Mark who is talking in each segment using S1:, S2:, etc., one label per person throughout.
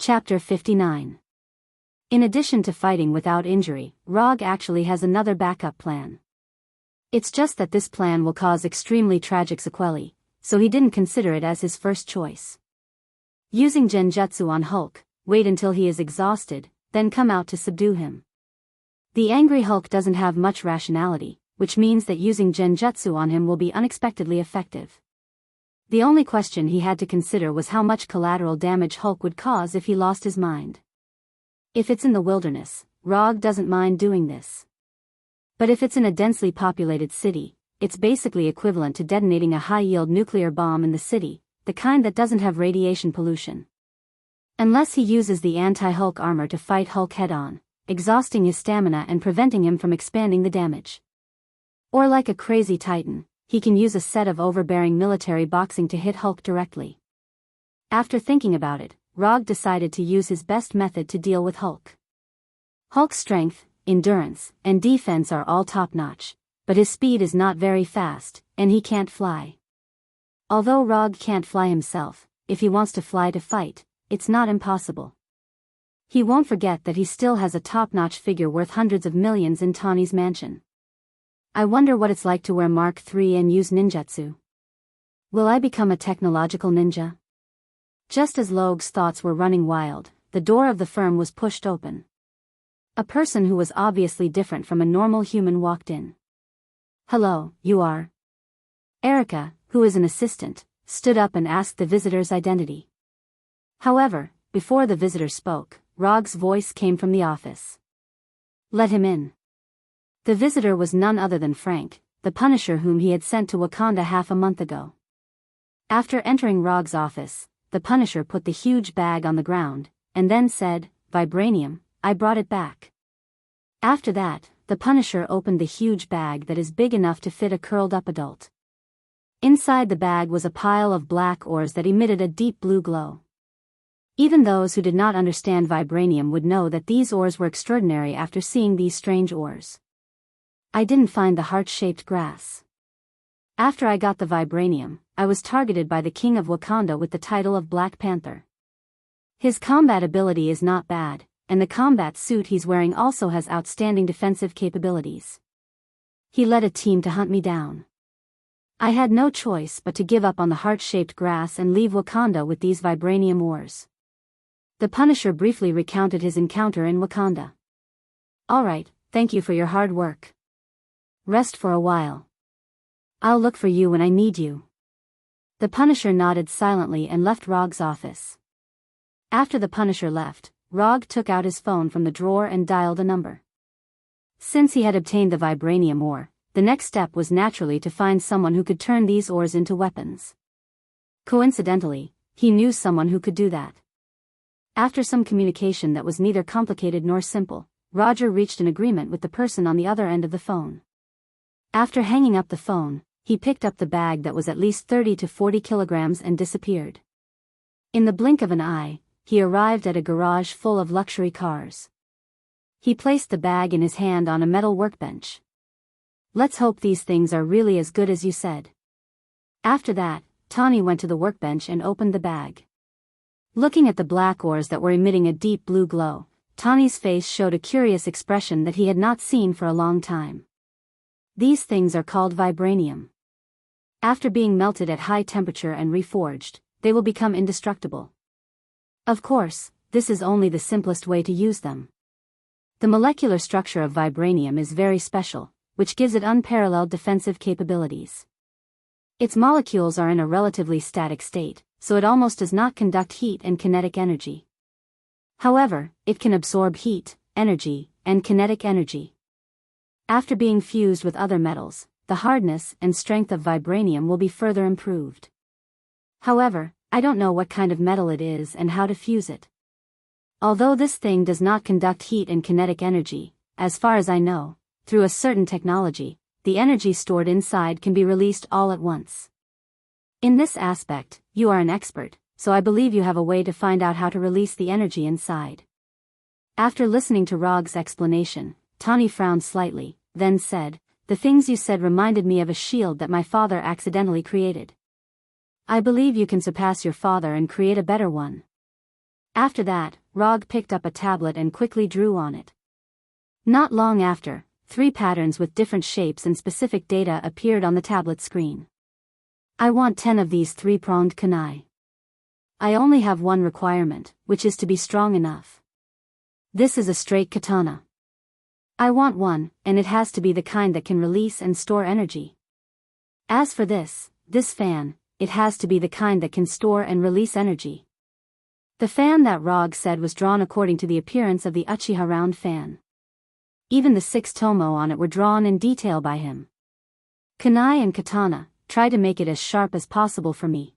S1: Chapter 59. In addition to fighting without injury, Rog actually has another backup plan. It's just that this plan will cause extremely tragic sequelae, so he didn't consider it as his first choice. Using genjutsu on Hulk, wait until he is exhausted, then come out to subdue him. The angry Hulk doesn't have much rationality, which means that using genjutsu on him will be unexpectedly effective. The only question he had to consider was how much collateral damage Hulk would cause if he lost his mind. If it's in the wilderness, Rog doesn't mind doing this. But if it's in a densely populated city, it's basically equivalent to detonating a high-yield nuclear bomb in the city, the kind that doesn't have radiation pollution. Unless he uses the anti-Hulk armor to fight Hulk head-on, exhausting his stamina and preventing him from expanding the damage. Or like a crazy titan, he can use a set of overbearing military boxing to hit Hulk directly. After thinking about it, Rog decided to use his best method to deal with Hulk. Hulk's strength, endurance, and defense are all top-notch, but his speed is not very fast, and he can't fly. Although Rog can't fly himself, if he wants to fly to fight, it's not impossible. He won't forget that he still has a top-notch figure worth hundreds of millions in Tawny's mansion. I wonder what it's like to wear Mark III and use ninjutsu. Will I become a technological ninja? Just as Logue's thoughts were running wild, the door of the firm was pushed open. A person who was obviously different from a normal human walked in. "Hello, you are?" Erica, who is an assistant, stood up and asked the visitor's identity. However, before the visitor spoke, Rog's voice came from the office. "Let him in." The visitor was none other than Frank, the Punisher whom he had sent to Wakanda half a month ago. After entering Rog's office, the Punisher put the huge bag on the ground, and then said, "Vibranium, I brought it back." After that, the Punisher opened the huge bag that is big enough to fit a curled-up adult. Inside the bag was a pile of black ores that emitted a deep blue glow. Even those who did not understand vibranium would know that these ores were extraordinary after seeing these strange ores. I didn't find the heart-shaped grass. After I got the vibranium, I was targeted by the King of Wakanda with the title of Black Panther. His combat ability is not bad, and the combat suit he's wearing also has outstanding defensive capabilities. He led a team to hunt me down. I had no choice but to give up on the heart-shaped grass and leave Wakanda with these vibranium ores. The Punisher briefly recounted his encounter in Wakanda. "All right, thank you for your hard work. Rest for a while. I'll look for you when I need you." The Punisher nodded silently and left Rog's office. After the Punisher left, Rog took out his phone from the drawer and dialed a number. Since he had obtained the vibranium ore, the next step was naturally to find someone who could turn these ores into weapons. Coincidentally, he knew someone who could do that. After some communication that was neither complicated nor simple, Roger reached an agreement with the person on the other end of the phone. After hanging up the phone, he picked up the bag that was at least 30 to 40 kilograms and disappeared. In the blink of an eye, he arrived at a garage full of luxury cars. He placed the bag in his hand on a metal workbench. "Let's hope these things are really as good as you said." After that, Tawny went to the workbench and opened the bag. Looking at the black ores that were emitting a deep blue glow, Tawny's face showed a curious expression that he had not seen for a long time. These things are called vibranium. After being melted at high temperature and reforged, they will become indestructible. Of course, this is only the simplest way to use them. The molecular structure of vibranium is very special, which gives it unparalleled defensive capabilities. Its molecules are in a relatively static state, so it almost does not conduct heat and kinetic energy. However, it can absorb heat, energy, and kinetic energy. After being fused with other metals, the hardness and strength of vibranium will be further improved. However, I don't know what kind of metal it is and how to fuse it. Although this thing does not conduct heat and kinetic energy, as far as I know, through a certain technology, the energy stored inside can be released all at once. In this aspect, you are an expert, so I believe you have a way to find out how to release the energy inside. After listening to Rog's explanation, Tawny frowned slightly, then said, "The things you said reminded me of a shield that my father accidentally created. I believe you can surpass your father and create a better one." After that, Rog picked up a tablet and quickly drew on it. Not long after, 3 patterns with different shapes and specific data appeared on the tablet screen. I want 10 of these 3-pronged kunai. I only have one requirement, which is to be strong enough. This is a straight katana. I want one, and it has to be the kind that can release and store energy. As for this fan, it has to be the kind that can store and release energy. The fan that Rog said was drawn according to the appearance of the Uchiha round fan. Even the 6 tomo on it were drawn in detail by him. Kunai and katana, try to make it as sharp as possible for me.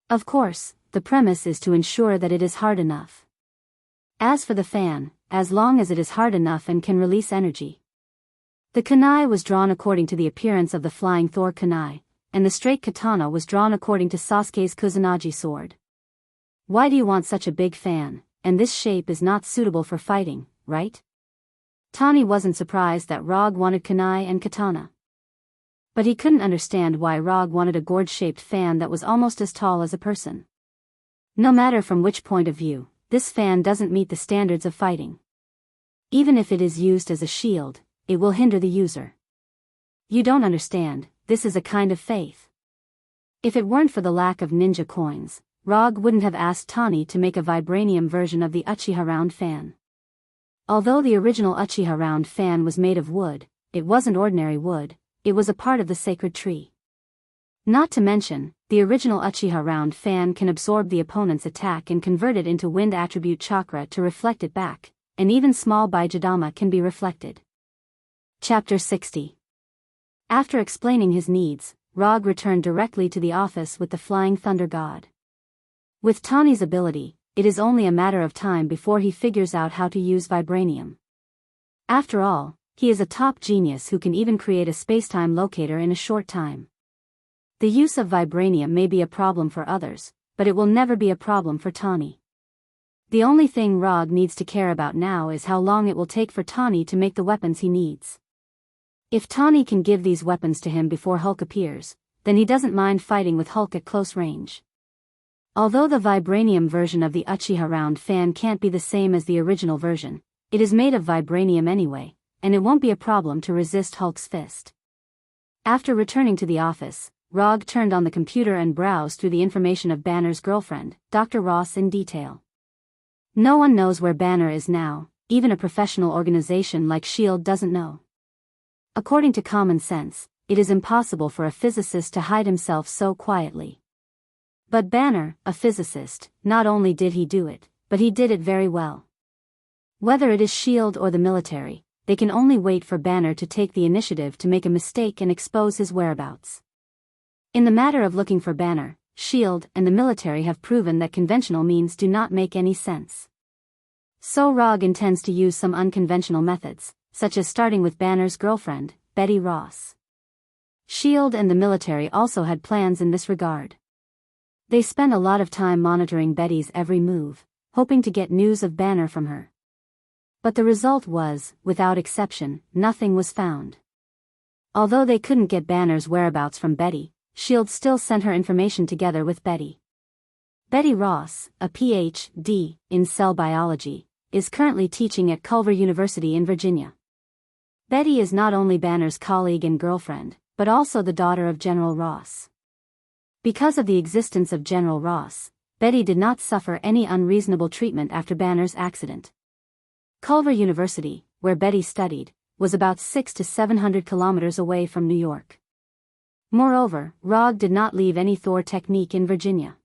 S1: Of course, the premise is to ensure that it is hard enough. As for the fan, as long as it is hard enough and can release energy. The kunai was drawn according to the appearance of the flying Thor kunai, and the straight katana was drawn according to Sasuke's Kusanagi sword. Why do you want such a big fan, and this shape is not suitable for fighting, right? Tani wasn't surprised that Rog wanted kunai and katana. But he couldn't understand why Rog wanted a gourd-shaped fan that was almost as tall as a person. No matter from which point of view, this fan doesn't meet the standards of fighting. Even if it is used as a shield, it will hinder the user. You don't understand, this is a kind of faith. If it weren't for the lack of ninja coins, Rog wouldn't have asked Tani to make a vibranium version of the Uchiha round fan. Although the original Uchiha round fan was made of wood, it wasn't ordinary wood, it was a part of the sacred tree. Not to mention, the original Uchiha round fan can absorb the opponent's attack and convert it into wind attribute chakra to reflect it back, and even small Baijidama can be reflected. Chapter 60. After explaining his needs, Rog returned directly to the office with the Flying Thunder God. With Tani's ability, it is only a matter of time before he figures out how to use vibranium. After all, he is a top genius who can even create a spacetime locator in a short time. The use of vibranium may be a problem for others, but it will never be a problem for Tani. The only thing Rog needs to care about now is how long it will take for Tani to make the weapons he needs. If Tani can give these weapons to him before Hulk appears, then he doesn't mind fighting with Hulk at close range. Although the vibranium version of the Uchiha round fan can't be the same as the original version, it is made of vibranium anyway, and it won't be a problem to resist Hulk's fist. After returning to the office, Rog turned on the computer and browsed through the information of Banner's girlfriend, Dr. Ross, in detail. No one knows where Banner is now, even a professional organization like S.H.I.E.L.D. doesn't know. According to common sense, it is impossible for a physicist to hide himself so quietly. But Banner, a physicist, not only did he do it, but he did it very well. Whether it is S.H.I.E.L.D. or the military, they can only wait for Banner to take the initiative to make a mistake and expose his whereabouts. In the matter of looking for Banner, S.H.I.E.L.D. and the military have proven that conventional means do not make any sense. So Rog intends to use some unconventional methods, such as starting with Banner's girlfriend, Betty Ross. S.H.I.E.L.D. and the military also had plans in this regard. They spent a lot of time monitoring Betty's every move, hoping to get news of Banner from her. But the result was, without exception, nothing was found. Although they couldn't get Banner's whereabouts from Betty, S.H.I.E.L.D. still sent her information together with Betty. Betty Ross, a Ph.D. in cell biology, is currently teaching at Culver University in Virginia. Betty is not only Banner's colleague and girlfriend, but also the daughter of General Ross. Because of the existence of General Ross, Betty did not suffer any unreasonable treatment after Banner's accident. Culver University, where Betty studied, was about 600 to 700 kilometers away from New York. Moreover, Rog did not leave any Thor technique in Virginia.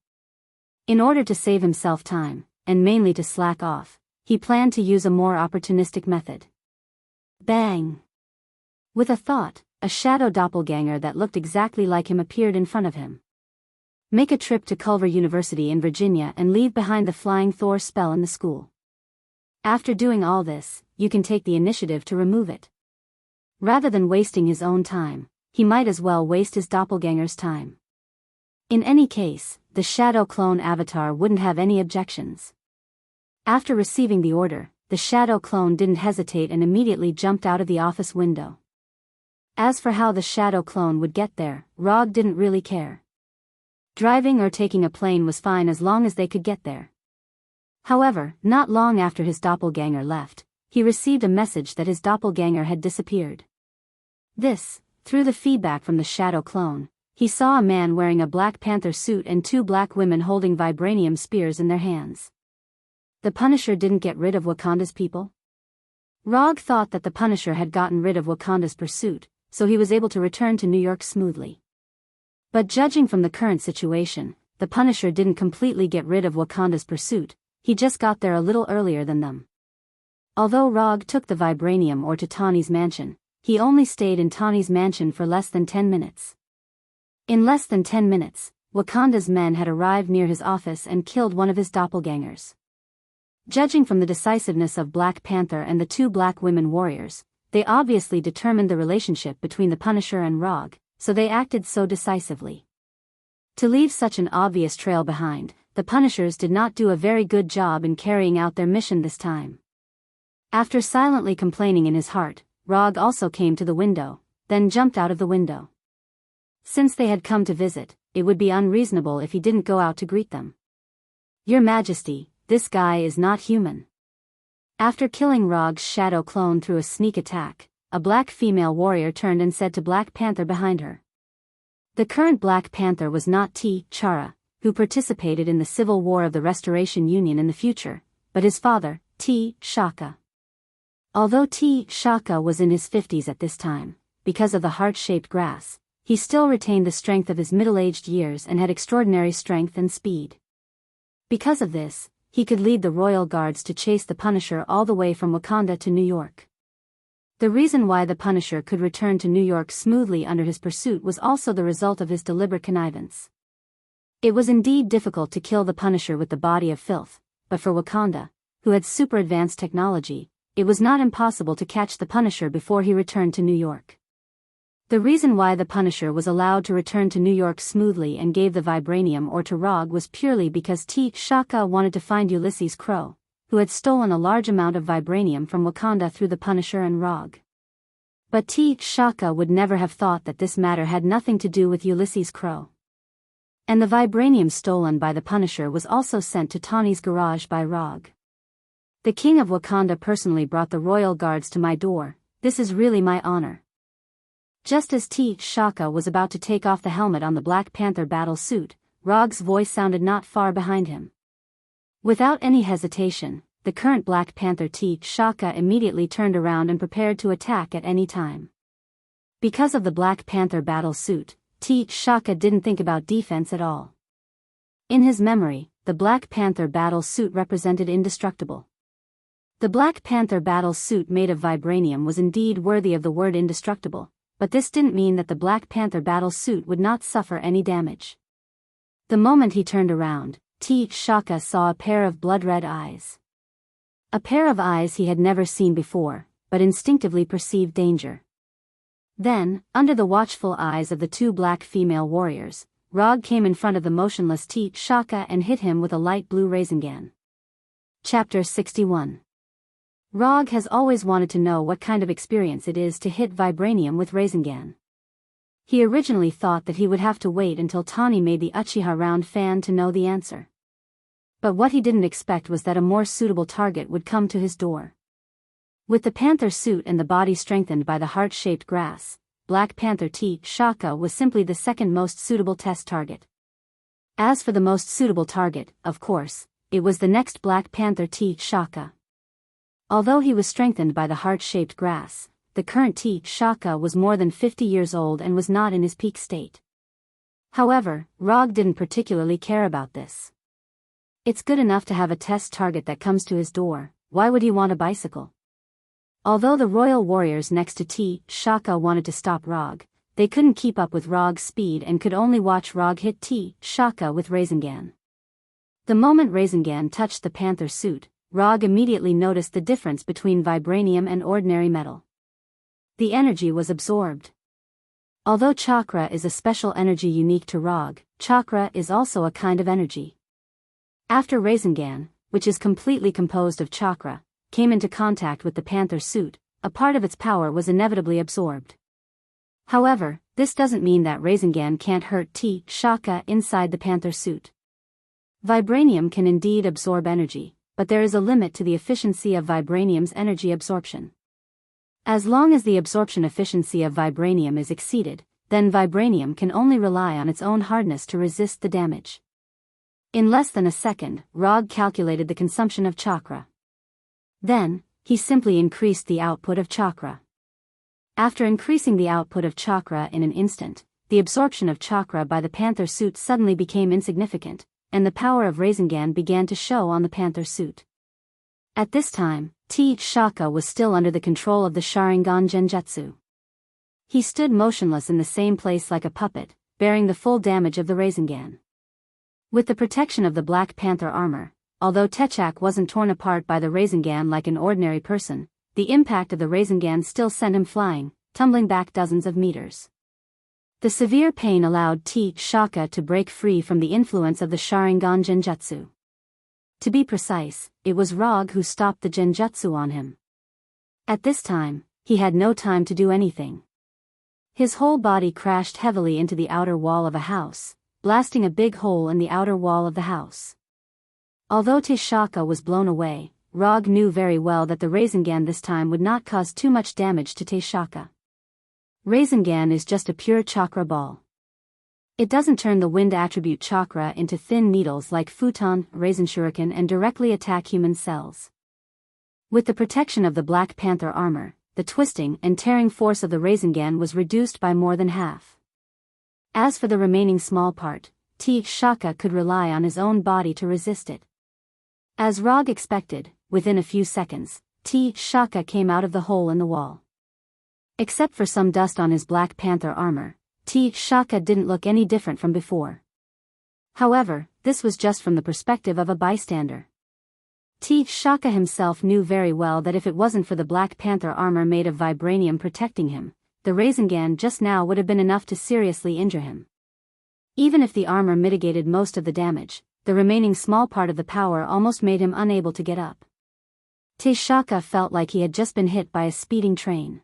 S1: In order to save himself time, and mainly to slack off, he planned to use a more opportunistic method. Bang! With a thought, a shadow doppelganger that looked exactly like him appeared in front of him. Make a trip to Culver University in Virginia and leave behind the Flying Thor spell in the school. After doing all this, you can take the initiative to remove it. Rather than wasting his own time, he might as well waste his doppelganger's time. In any case, the shadow clone avatar wouldn't have any objections. After receiving the order, the shadow clone didn't hesitate and immediately jumped out of the office window. As for how the shadow clone would get there, Rog didn't really care. Driving or taking a plane was fine as long as they could get there. However, not long after his doppelganger left, he received a message that his doppelganger had disappeared. This, through the feedback from the shadow clone, he saw a man wearing a Black Panther suit and two black women holding vibranium spears in their hands. The Punisher didn't get rid of Wakanda's people? Rog thought that the Punisher had gotten rid of Wakanda's pursuit, so he was able to return to New York smoothly. But judging from the current situation, the Punisher didn't completely get rid of Wakanda's pursuit, he just got there a little earlier than them. Although Rog took the vibranium ore to Tawny's mansion, he only stayed in Tawny's mansion for less than 10 minutes. In less than 10 minutes, Wakanda's men had arrived near his office and killed one of his doppelgangers. Judging from the decisiveness of Black Panther and the two black women warriors, they obviously determined the relationship between the Punisher and Rog, so they acted so decisively. To leave such an obvious trail behind, the Punishers did not do a very good job in carrying out their mission this time. After silently complaining in his heart, Rog also came to the window, then jumped out of the window. Since they had come to visit, it would be unreasonable if he didn't go out to greet them. "Your Majesty, this guy is not human." After killing Rog's shadow clone through a sneak attack, a black female warrior turned and said to Black Panther behind her. The current Black Panther was not T'Challa, who participated in the Civil War of the Restoration Union in the future, but his father, T'Chaka. Although T'Chaka was in his 50s at this time, because of the heart-shaped grass, he still retained the strength of his middle-aged years and had extraordinary strength and speed. Because of this, he could lead the royal guards to chase the Punisher all the way from Wakanda to New York. The reason why the Punisher could return to New York smoothly under his pursuit was also the result of his deliberate connivance. It was indeed difficult to kill the Punisher with the body of filth, but for Wakanda, who had super-advanced technology, it was not impossible to catch the Punisher before he returned to New York. The reason why the Punisher was allowed to return to New York smoothly and gave the vibranium ore to Rog was purely because T'Chaka wanted to find Ulysses Crow, who had stolen a large amount of vibranium from Wakanda through the Punisher and Rog. But T'Chaka would never have thought that this matter had nothing to do with Ulysses Crow. And the vibranium stolen by the Punisher was also sent to Tawny's garage by Rog. "The King of Wakanda personally brought the royal guards to my door. This is really my honor." Just as T'Chaka was about to take off the helmet on the Black Panther battle suit, Rog's voice sounded not far behind him. Without any hesitation, the current Black Panther T'Chaka immediately turned around and prepared to attack at any time. Because of the Black Panther battle suit, T'Chaka didn't think about defense at all. In his memory, the Black Panther battle suit represented indestructible. The Black Panther battle suit made of vibranium was indeed worthy of the word indestructible, but this didn't mean that the Black Panther battle suit would not suffer any damage. The moment he turned around, T'Chaka saw a pair of blood-red eyes. A pair of eyes he had never seen before, but instinctively perceived danger. Then, under the watchful eyes of the two black female warriors, Rog came in front of the motionless T'Chaka and hit him with a light blue Rasengan. Chapter 61. Rog has always wanted to know what kind of experience it is to hit vibranium with Rasengan. He originally thought that he would have to wait until Tawny made the Uchiha round fan to know the answer. But what he didn't expect was that a more suitable target would come to his door. With the panther suit and the body strengthened by the heart-shaped grass, Black Panther T'Chaka was simply the second most suitable test target. As for the most suitable target, of course, it was the next Black Panther T'Chaka. Although he was strengthened by the heart-shaped grass, the current T'Chaka was more than 50 years old and was not in his peak state. However, Rog didn't particularly care about this. It's good enough to have a test target that comes to his door, why would he want a bicycle? Although the royal warriors next to T'Chaka wanted to stop Rog, they couldn't keep up with Rog's speed and could only watch Rog hit T'Chaka with Rasengan. The moment Rasengan touched the panther suit, Rog immediately noticed the difference between vibranium and ordinary metal. The energy was absorbed. Although chakra is a special energy unique to Rog, chakra is also a kind of energy. After Rasengan, which is completely composed of chakra, came into contact with the panther suit, a part of its power was inevitably absorbed. However, this doesn't mean that Rasengan can't hurt T'Chaka inside the panther suit. Vibranium can indeed absorb energy, but there is a limit to the efficiency of vibranium's energy absorption. As long as the absorption efficiency of vibranium is exceeded, then vibranium can only rely on its own hardness to resist the damage. In less than a second, Rog calculated the consumption of chakra. Then, he simply increased the output of chakra. After increasing the output of chakra in an instant, the absorption of chakra by the panther suit suddenly became insignificant, and the power of Rasengan began to show on the panther suit. At this time, Shaka was still under the control of the Sharingan Genjutsu. He stood motionless in the same place like a puppet, bearing the full damage of the Rasengan. With the protection of the Black Panther armor, although Techak wasn't torn apart by the Rasengan like an ordinary person, the impact of the Rasengan still sent him flying, tumbling back dozens of meters. The severe pain allowed Shaka to break free from the influence of the Sharingan Genjutsu. To be precise, it was Rog who stopped the Genjutsu on him. At this time, he had no time to do anything. His whole body crashed heavily into the outer wall of a house, blasting a big hole in the outer wall of the house. Although Shaka was blown away, Rog knew very well that the Rasengan this time would not cause too much damage to Shaka. Rasengan is just a pure chakra ball. It doesn't turn the wind attribute chakra into thin needles like Futon, Rasenshuriken and directly attack human cells. With the protection of the Black Panther armor, the twisting and tearing force of the Rasengan was reduced by more than half. As for the remaining small part, Shaka could rely on his own body to resist it. As Rog expected, within a few seconds, Shaka came out of the hole in the wall. Except for some dust on his Black Panther armor, Shaka didn't look any different from before. However, this was just from the perspective of a bystander. Shaka himself knew very well that if it wasn't for the Black Panther armor made of vibranium protecting him, the Rasengan just now would have been enough to seriously injure him. Even if the armor mitigated most of the damage, the remaining small part of the power almost made him unable to get up. Shaka felt like he had just been hit by a speeding train.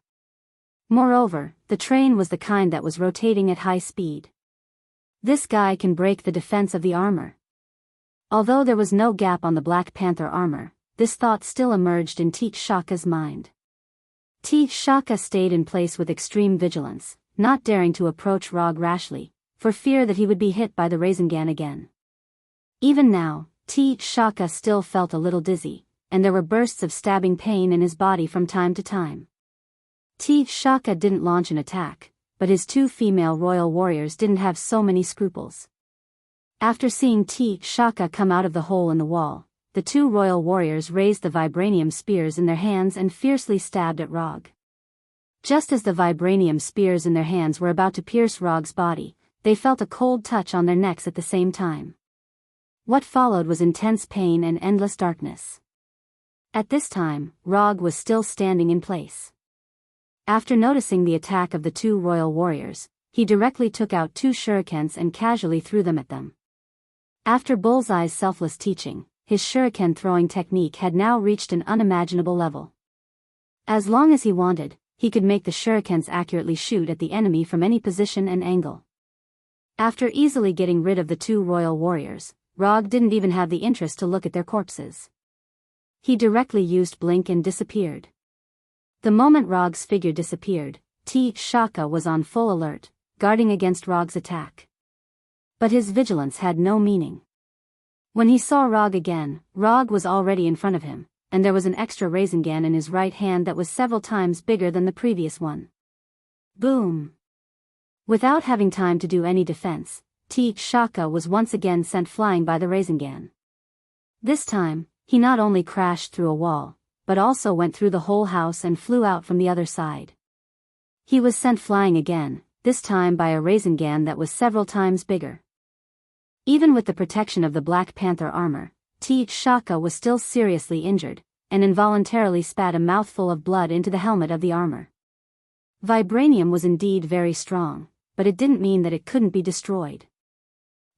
S1: Moreover, the train was the kind that was rotating at high speed. This guy can break the defense of the armor. Although there was no gap on the Black Panther armor, this thought still emerged in Shaka's mind. Shaka stayed in place with extreme vigilance, not daring to approach Rog rashly, for fear that he would be hit by the Rasengan again. Even now, Shaka still felt a little dizzy, and there were bursts of stabbing pain in his body from time to time. Shaka didn't launch an attack, but his two female royal warriors didn't have so many scruples. After seeing Shaka come out of the hole in the wall, the two royal warriors raised the vibranium spears in their hands and fiercely stabbed at Rog. Just as the vibranium spears in their hands were about to pierce Rog's body, they felt a cold touch on their necks at the same time. What followed was intense pain and endless darkness. At this time, Rog was still standing in place. After noticing the attack of the two royal warriors, he directly took out two shurikens and casually threw them at them. After Bullseye's selfless teaching, his shuriken throwing technique had now reached an unimaginable level. As long as he wanted, he could make the shurikens accurately shoot at the enemy from any position and angle. After easily getting rid of the two royal warriors, Rog didn't even have the interest to look at their corpses. He directly used Blink and disappeared. The moment Rog's figure disappeared, Shaka was on full alert, guarding against Rog's attack. But his vigilance had no meaning. When he saw Rog again, Rog was already in front of him, and there was an extra Rasengan in his right hand that was several times bigger than the previous one. Boom! Without having time to do any defense, Shaka was once again sent flying by the Rasengan. This time, he not only crashed through a wall, but also went through the whole house and flew out from the other side. He was sent flying again, this time by a Rasengan that was several times bigger. Even with the protection of the Black Panther armor, Shaka was still seriously injured, and involuntarily spat a mouthful of blood into the helmet of the armor. Vibranium was indeed very strong, but it didn't mean that it couldn't be destroyed.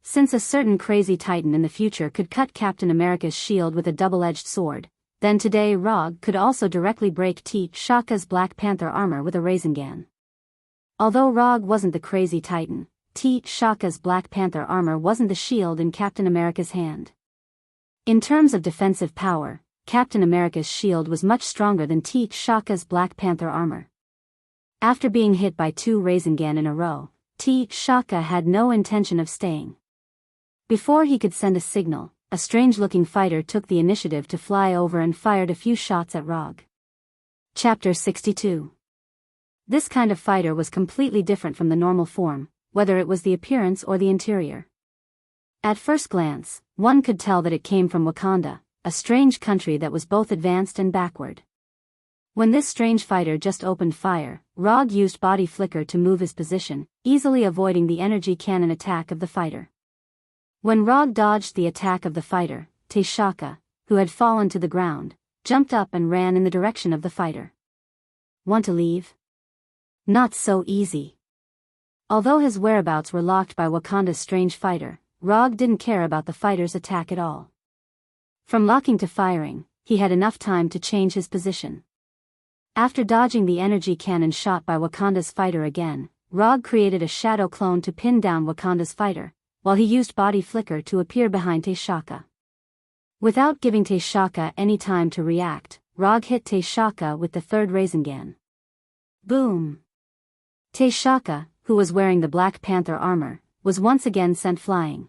S1: Since a certain crazy titan in the future could cut Captain America's shield with a double-edged sword, then today Rog could also directly break Shaka's Black Panther armor with a Rasengan. Although Rog wasn't the crazy titan, Shaka's Black Panther armor wasn't the shield in Captain America's hand. In terms of defensive power, Captain America's shield was much stronger than T'Chaka's Black Panther armor. After being hit by 2 Rasengan in a row, T'Chaka had no intention of staying. Before he could send a signal, a strange-looking fighter took the initiative to fly over and fired a few shots at Rog. Chapter 62. This kind of fighter was completely different from the normal form, whether it was the appearance or the interior. At first glance, one could tell that it came from Wakanda, a strange country that was both advanced and backward. When this strange fighter just opened fire, Rog used body flicker to move his position, easily avoiding the energy cannon attack of the fighter. When Rog dodged the attack of the fighter, T'Chaka, who had fallen to the ground, jumped up and ran in the direction of the fighter. Want to leave? Not so easy. Although his whereabouts were locked by Wakanda's strange fighter, Rog didn't care about the fighter's attack at all. From locking to firing, he had enough time to change his position. After dodging the energy cannon shot by Wakanda's fighter again, Rog created a shadow clone to pin down Wakanda's fighter, while he used body flicker to appear behind T'Chaka. Without giving T'Chaka any time to react, Rog hit T'Chaka with the 3rd Rasengan. Boom! T'Chaka, who was wearing the Black Panther armor, was once again sent flying.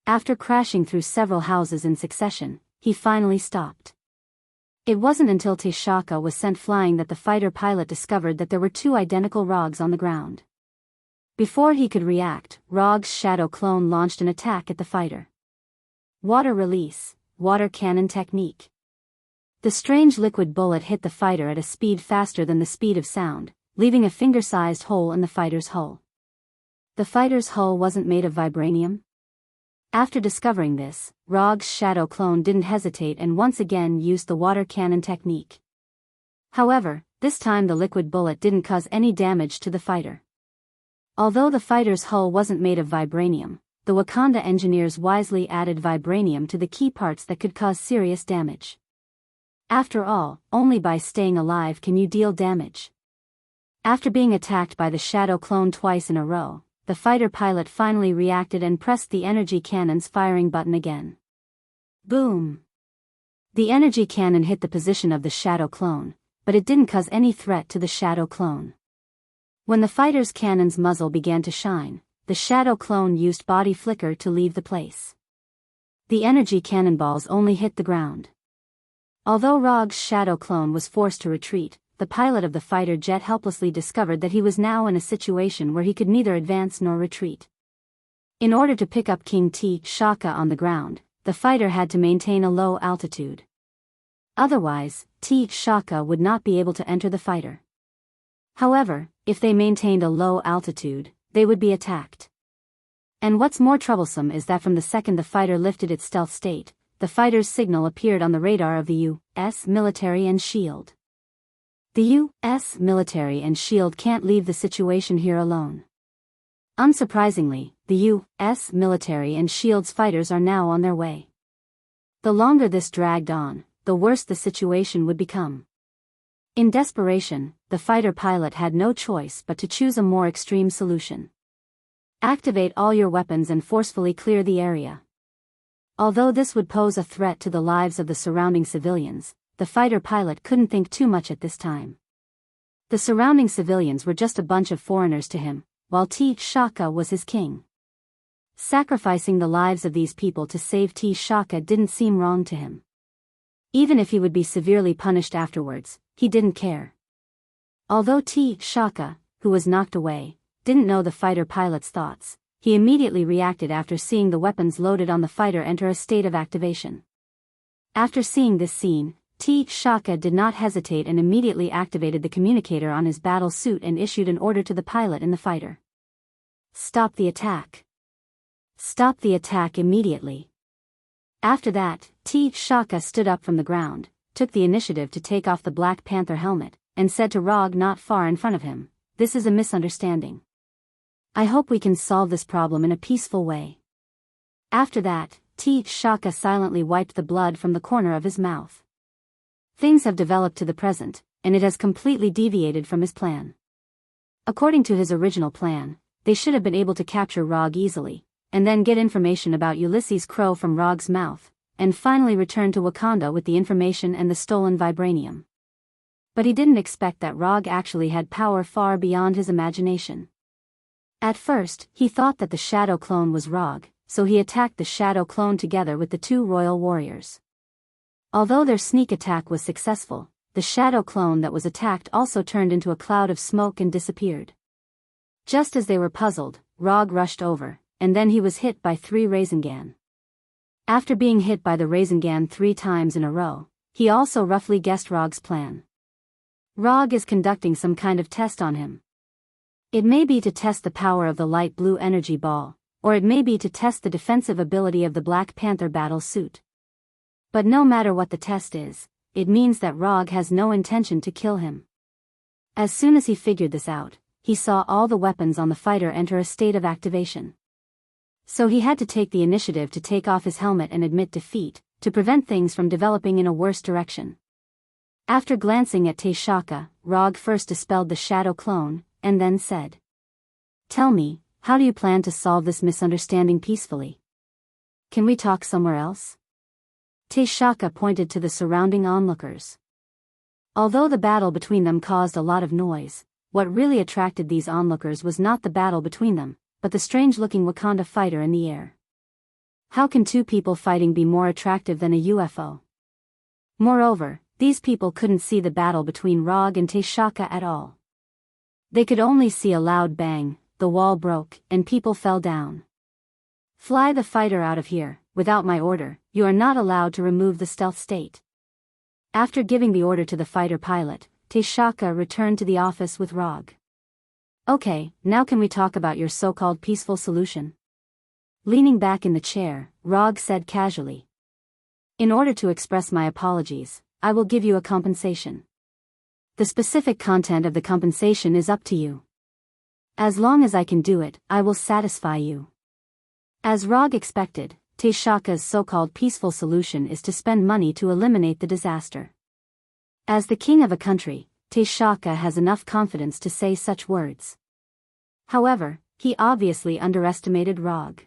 S1: After crashing through several houses in succession, he finally stopped. It wasn't until T'Chaka was sent flying that the fighter pilot discovered that there were 2 identical Rogs on the ground. Before he could react, Rog's shadow clone launched an attack at the fighter. Water release, water cannon technique. The strange liquid bullet hit the fighter at a speed faster than the speed of sound, leaving a finger-sized hole in the fighter's hull. The fighter's hull wasn't made of vibranium? After discovering this, Rog's shadow clone didn't hesitate and once again used the water cannon technique. However, this time the liquid bullet didn't cause any damage to the fighter. Although the fighter's hull wasn't made of vibranium, the Wakanda engineers wisely added vibranium to the key parts that could cause serious damage. After all, only by staying alive can you deal damage. After being attacked by the shadow clone twice in a row, the fighter pilot finally reacted and pressed the energy cannon's firing button again. Boom! The energy cannon hit the position of the shadow clone, but it didn't cause any threat to the shadow clone. When the fighter's cannon's muzzle began to shine, the shadow clone used body flicker to leave the place. The energy cannonballs only hit the ground. Although Rog's shadow clone was forced to retreat, the pilot of the fighter jet helplessly discovered that he was now in a situation where he could neither advance nor retreat. In order to pick up King T'Chaka on the ground, the fighter had to maintain a low altitude. Otherwise, T'Chaka would not be able to enter the fighter. However, if they maintained a low altitude, they would be attacked. And what's more troublesome is that from the second the fighter lifted its stealth state, the fighter's signal appeared on the radar of the U.S. military and SHIELD. The U.S. military and SHIELD can't leave the situation here alone. Unsurprisingly, the U.S. military and SHIELD's fighters are now on their way. The longer this dragged on, the worse the situation would become. In desperation, the fighter pilot had no choice but to choose a more extreme solution. Activate all your weapons and forcefully clear the area. Although this would pose a threat to the lives of the surrounding civilians, the fighter pilot couldn't think too much at this time. The surrounding civilians were just a bunch of foreigners to him, while T'Chaka was his king. Sacrificing the lives of these people to save T'Chaka didn't seem wrong to him. Even if he would be severely punished afterwards, he didn't care. Although T'Chaka, who was knocked away, didn't know the fighter pilot's thoughts, he immediately reacted after seeing the weapons loaded on the fighter enter a state of activation. After seeing this scene, T'Chaka did not hesitate and immediately activated the communicator on his battle suit and issued an order to the pilot in the fighter. Stop the attack. Stop the attack immediately. After that, T'Chaka stood up from the ground, took the initiative to take off the Black Panther helmet, and said to Rog not far in front of him, "This is a misunderstanding. I hope we can solve this problem in a peaceful way." After that, T'Chaka silently wiped the blood from the corner of his mouth. Things have developed to the present, and it has completely deviated from his plan. According to his original plan, they should have been able to capture Rog easily, and then get information about Ulysses Crow from Rog's mouth, and finally returned to Wakanda with the information and the stolen vibranium. But he didn't expect that Rog actually had power far beyond his imagination. At first, he thought that the shadow clone was Rog, so he attacked the shadow clone together with the two royal warriors. Although their sneak attack was successful, the shadow clone that was attacked also turned into a cloud of smoke and disappeared. Just as they were puzzled, Rog rushed over, and then he was hit by 3 Rasengan. After being hit by the Rasengan 3 times in a row, he also roughly guessed Rog's plan. Rog is conducting some kind of test on him. It may be to test the power of the light blue energy ball, or it may be to test the defensive ability of the Black Panther battle suit. But no matter what the test is, it means that Rog has no intention to kill him. As soon as he figured this out, he saw all the weapons on the fighter enter a state of activation. So he had to take the initiative to take off his helmet and admit defeat, to prevent things from developing in a worse direction. After glancing at T'Chaka, Rog first dispelled the shadow clone, and then said, "Tell me, how do you plan to solve this misunderstanding peacefully? Can we talk somewhere else?" T'Chaka pointed to the surrounding onlookers. Although the battle between them caused a lot of noise, what really attracted these onlookers was not the battle between them, but the strange-looking Wakanda fighter in the air. How can 2 people fighting be more attractive than a UFO? Moreover, these people couldn't see the battle between Rog and T'Chaka at all. They could only see a loud bang, the wall broke, and people fell down. "Fly the fighter out of here, without my order. You are not allowed to remove the stealth state." After giving the order to the fighter pilot, T'Chaka returned to the office with Rog. "Okay, now can we talk about your so-called peaceful solution?" Leaning back in the chair, Rog said casually. "In order to express my apologies, I will give you a compensation. The specific content of the compensation is up to you. As long as I can do it, I will satisfy you." As Rog expected, T'Chaka's so-called peaceful solution is to spend money to eliminate the disaster. As the king of a country, T'Chaka has enough confidence to say such words. However, he obviously underestimated Rog.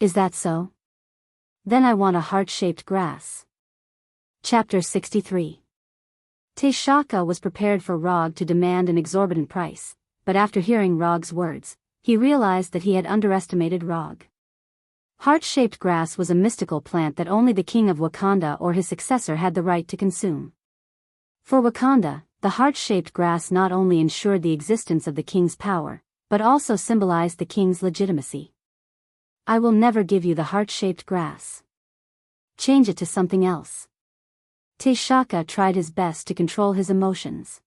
S1: "Is that so? Then I want a heart-shaped grass." Chapter 63. T'Chaka was prepared for Rog to demand an exorbitant price, but after hearing Rog's words, he realized that he had underestimated Rog. Heart-shaped grass was a mystical plant that only the king of Wakanda or his successor had the right to consume. For Wakanda, the heart-shaped grass not only ensured the existence of the king's power, but also symbolized the king's legitimacy. "I will never give you the heart-shaped grass. Change it to something else." T'Chaka tried his best to control his emotions.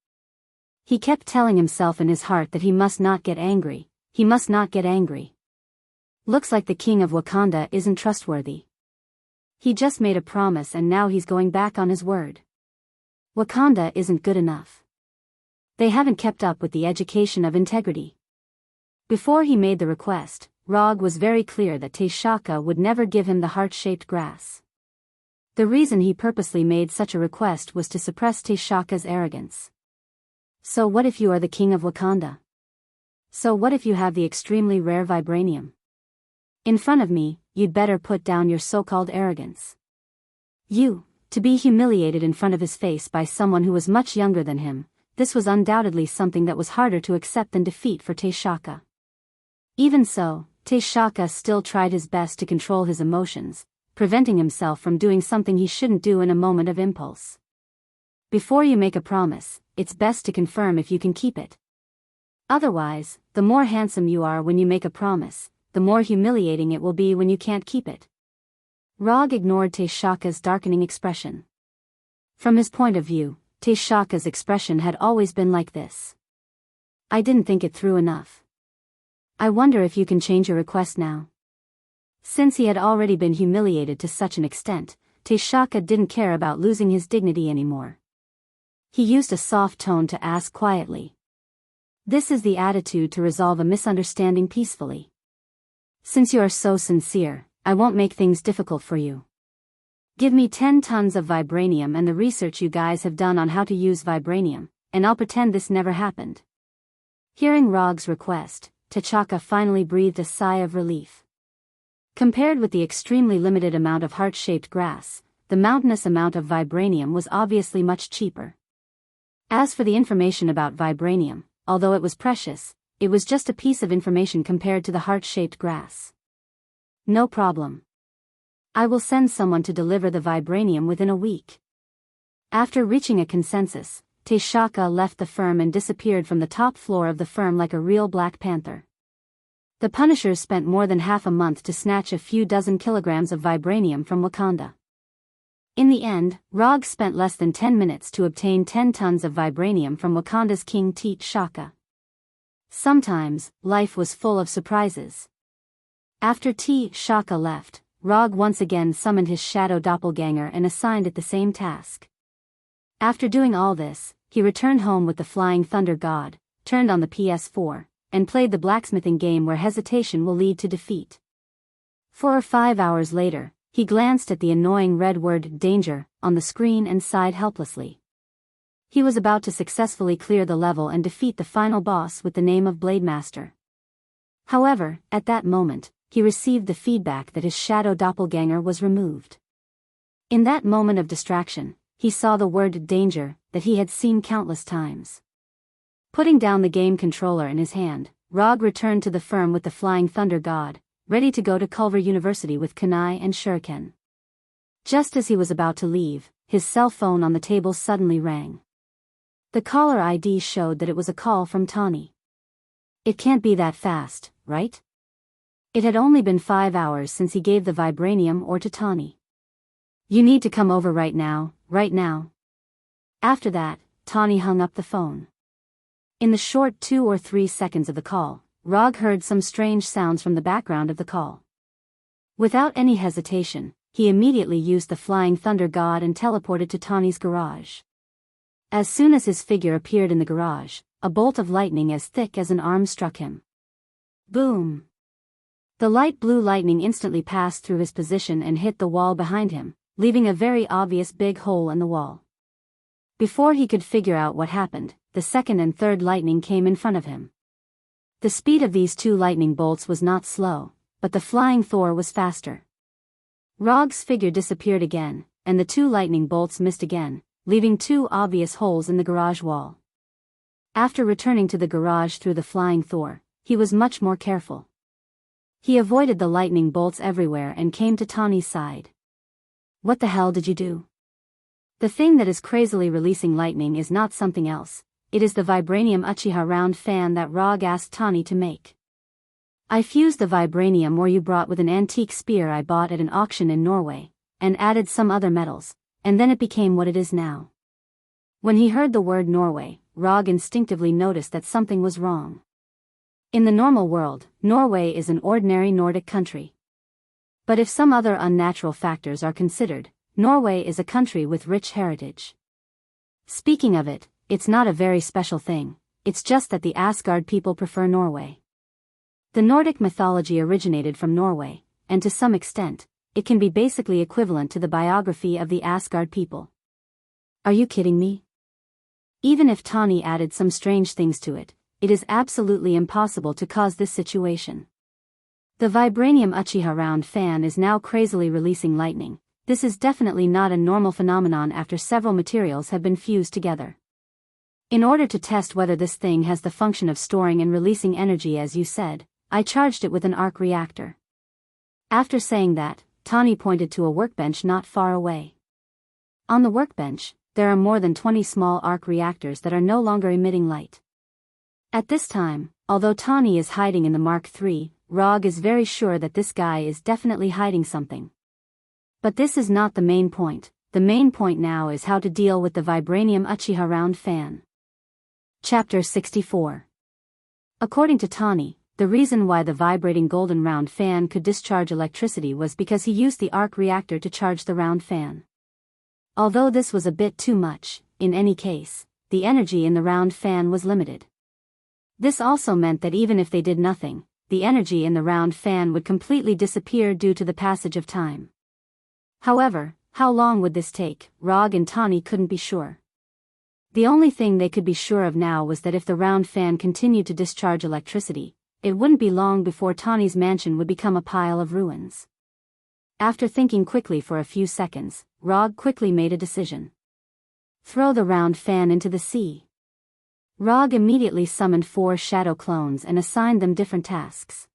S1: He kept telling himself in his heart that he must not get angry, he must not get angry. Looks like the king of Wakanda isn't trustworthy. He just made a promise and now he's going back on his word. Wakanda isn't good enough. They haven't kept up with the education of integrity. Before he made the request, Rog was very clear that T'Chaka would never give him the heart-shaped grass. The reason he purposely made such a request was to suppress T'Chaka's arrogance. "So what if you are the king of Wakanda? So what if you have the extremely rare vibranium? In front of me, you'd better put down your so-called arrogance." To be humiliated in front of his face by someone who was much younger than him, this was undoubtedly something that was harder to accept than defeat for T'Chaka. Even so, T'Chaka still tried his best to control his emotions, preventing himself from doing something he shouldn't do in a moment of impulse. Before you make a promise, it's best to confirm if you can keep it. Otherwise, the more handsome you are when you make a promise, the more humiliating it will be when you can't keep it. Rog ignored T'Chaka's darkening expression. From his point of view, T'Chaka's expression had always been like this. "I didn't think it through enough. I wonder if you can change your request now." Since he had already been humiliated to such an extent, T'Chaka didn't care about losing his dignity anymore. He used a soft tone to ask quietly. "This is the attitude to resolve a misunderstanding peacefully. Since you are so sincere, I won't make things difficult for you. Give me 10 tons of vibranium and the research you guys have done on how to use vibranium, and I'll pretend this never happened." Hearing Rog's request, T'Chaka finally breathed a sigh of relief. Compared with the extremely limited amount of heart-shaped grass, the mountainous amount of vibranium was obviously much cheaper. As for the information about vibranium, although it was precious, it was just a piece of information compared to the heart-shaped grass. No problem. I will send someone to deliver the vibranium within a week. After reaching a consensus, Shaka left the firm and disappeared from the top floor of the firm like a real Black Panther. The Punishers spent more than half a month to snatch a few dozen kilograms of vibranium from Wakanda. In the end, Rog spent less than 10 minutes to obtain 10 tons of vibranium from Wakanda's king Shaka. Sometimes, life was full of surprises. After Shaka left, Rog once again summoned his shadow doppelganger and assigned it the same task. After doing all this, he returned home with the Flying Thunder God, turned on the PS4, and played the blacksmithing game where hesitation will lead to defeat. 4 or 5 hours later, he glanced at the annoying red word "Danger" on the screen and sighed helplessly. He was about to successfully clear the level and defeat the final boss with the name of Blademaster. However, at that moment, he received the feedback that his shadow doppelganger was removed. In that moment of distraction, he saw the word "Danger" that he had seen countless times. Putting down the game controller in his hand, Rog returned to the firm with the Flying Thunder God, ready to go to Culver University with kunai and shuriken. Just as he was about to leave, his cell phone on the table suddenly rang. The caller ID showed that it was a call from Tawny. It can't be that fast, right? It had only been 5 hours since he gave the vibranium ore to Tawny. You need to come over right now, right now. After that, Tawny hung up the phone. In the short 2 or 3 seconds of the call, Rog heard some strange sounds from the background of the call. Without any hesitation, he immediately used the Flying Thunder God and teleported to Tawny's garage. As soon as his figure appeared in the garage, a bolt of lightning as thick as an arm struck him. Boom! The light blue lightning instantly passed through his position and hit the wall behind him, leaving a very obvious big hole in the wall. Before he could figure out what happened, the second and third lightning came in front of him. The speed of these 2 lightning bolts was not slow, but the flying Thor was faster. Rog's figure disappeared again, and the 2 lightning bolts missed again, leaving 2 obvious holes in the garage wall. After returning to the garage through the flying Thor, he was much more careful. He avoided the lightning bolts everywhere and came to Tawny's side. What the hell did you do? The thing that is crazily releasing lightning is not something else, it is the vibranium Uchiha round fan that Rog asked Tawny to make. I fused the vibranium ore you brought with an antique spear I bought at an auction in Norway, and added some other metals, and then it became what it is now. When he heard the word Norway, Rog instinctively noticed that something was wrong. In the normal world, Norway is an ordinary Nordic country. But if some other unnatural factors are considered, Norway is a country with rich heritage. Speaking of it, it's not a very special thing, it's just that the Asgard people prefer Norway. The Nordic mythology originated from Norway, and to some extent, it can be basically equivalent to the biography of the Asgard people. Are you kidding me? Even if Tawny added some strange things to it, it is absolutely impossible to cause this situation. The vibranium Uchiha round fan is now crazily releasing lightning. This is definitely not a normal phenomenon after several materials have been fused together. In order to test whether this thing has the function of storing and releasing energy as you said, I charged it with an arc reactor. After saying that, Tawny pointed to a workbench not far away. On the workbench, there are more than 20 small arc reactors that are no longer emitting light. At this time, although Tawny is hiding in the Mark III, Rog is very sure that this guy is definitely hiding something. But this is not the main point. The main point now is how to deal with the vibranium Uchiha round fan. Chapter 64. According to Tawny, the reason why the vibrating golden round fan could discharge electricity was because he used the arc reactor to charge the round fan. Although this was a bit too much, in any case, the energy in the round fan was limited. This also meant that even if they did nothing, the energy in the round fan would completely disappear due to the passage of time. However, how long would this take? Rog and Tawny couldn't be sure. The only thing they could be sure of now was that if the round fan continued to discharge electricity, it wouldn't be long before Tawny's mansion would become a pile of ruins. After thinking quickly for a few seconds, Rog quickly made a decision. Throw the round fan into the sea. Rog immediately summoned 4 shadow clones and assigned them different tasks.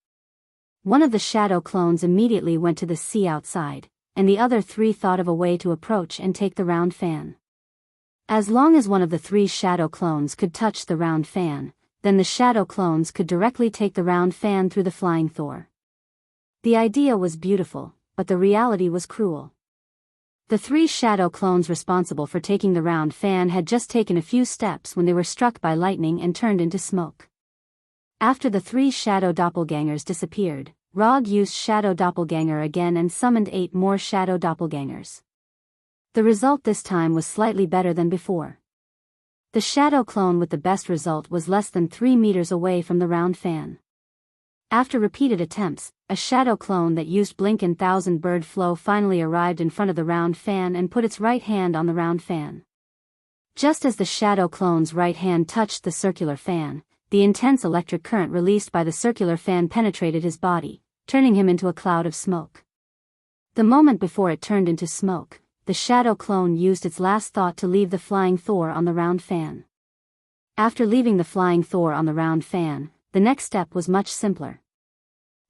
S1: One of the shadow clones immediately went to the sea outside, and the other 3 thought of a way to approach and take the round fan. As long as one of the 3 shadow clones could touch the round fan, then the shadow clones could directly take the round fan through the flying Thor. The idea was beautiful, but the reality was cruel. The 3 shadow clones responsible for taking the round fan had just taken a few steps when they were struck by lightning and turned into smoke. After the 3 shadow doppelgangers disappeared, Rog used Shadow Doppelganger again and summoned 8 more shadow doppelgangers. The result this time was slightly better than before. The shadow clone with the best result was less than 3 meters away from the round fan. After repeated attempts, a shadow clone that used Blink and Thousand Bird Flow finally arrived in front of the round fan and put its right hand on the round fan. Just as the shadow clone's right hand touched the circular fan, the intense electric current released by the circular fan penetrated his body, turning him into a cloud of smoke. The moment before it turned into smoke, the shadow clone used its last thought to leave the flying Thor on the round fan. After leaving the flying Thor on the round fan, the next step was much simpler.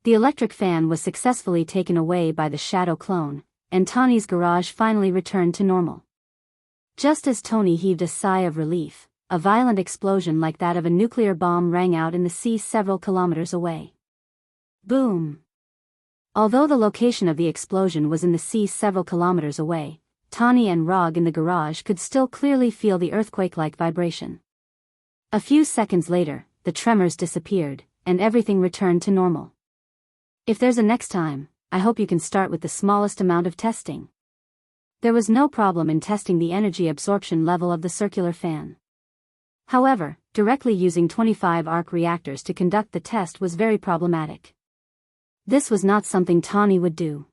S1: The electric fan was successfully taken away by the shadow clone, and Tawny's garage finally returned to normal. Just as Tony heaved a sigh of relief, a violent explosion like that of a nuclear bomb rang out in the sea several kilometers away. Boom! Although the location of the explosion was in the sea several kilometers away, Tawny and Rog in the garage could still clearly feel the earthquake-like vibration. A few seconds later, the tremors disappeared, and everything returned to normal. If there's a next time, I hope you can start with the smallest amount of testing. There was no problem in testing the energy absorption level of the circular fan. However, directly using 25 arc reactors to conduct the test was very problematic. This was not something Tawny would do.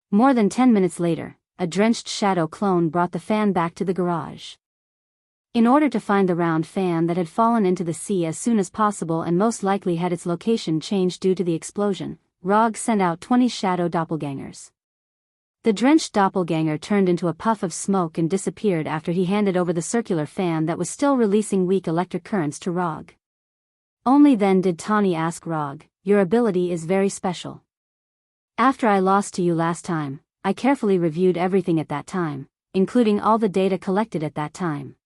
S1: More than 10 minutes later, a drenched shadow clone brought the fan back to the garage. In order to find the round fan that had fallen into the sea as soon as possible and most likely had its location changed due to the explosion, Rog sent out 20 shadow doppelgangers. The drenched doppelganger turned into a puff of smoke and disappeared after he handed over the circular fan that was still releasing weak electric currents to Rog. Only then did Tawny ask Rog, "Your ability is very special. After I lost to you last time, I carefully reviewed everything at that time, including all the data collected at that time.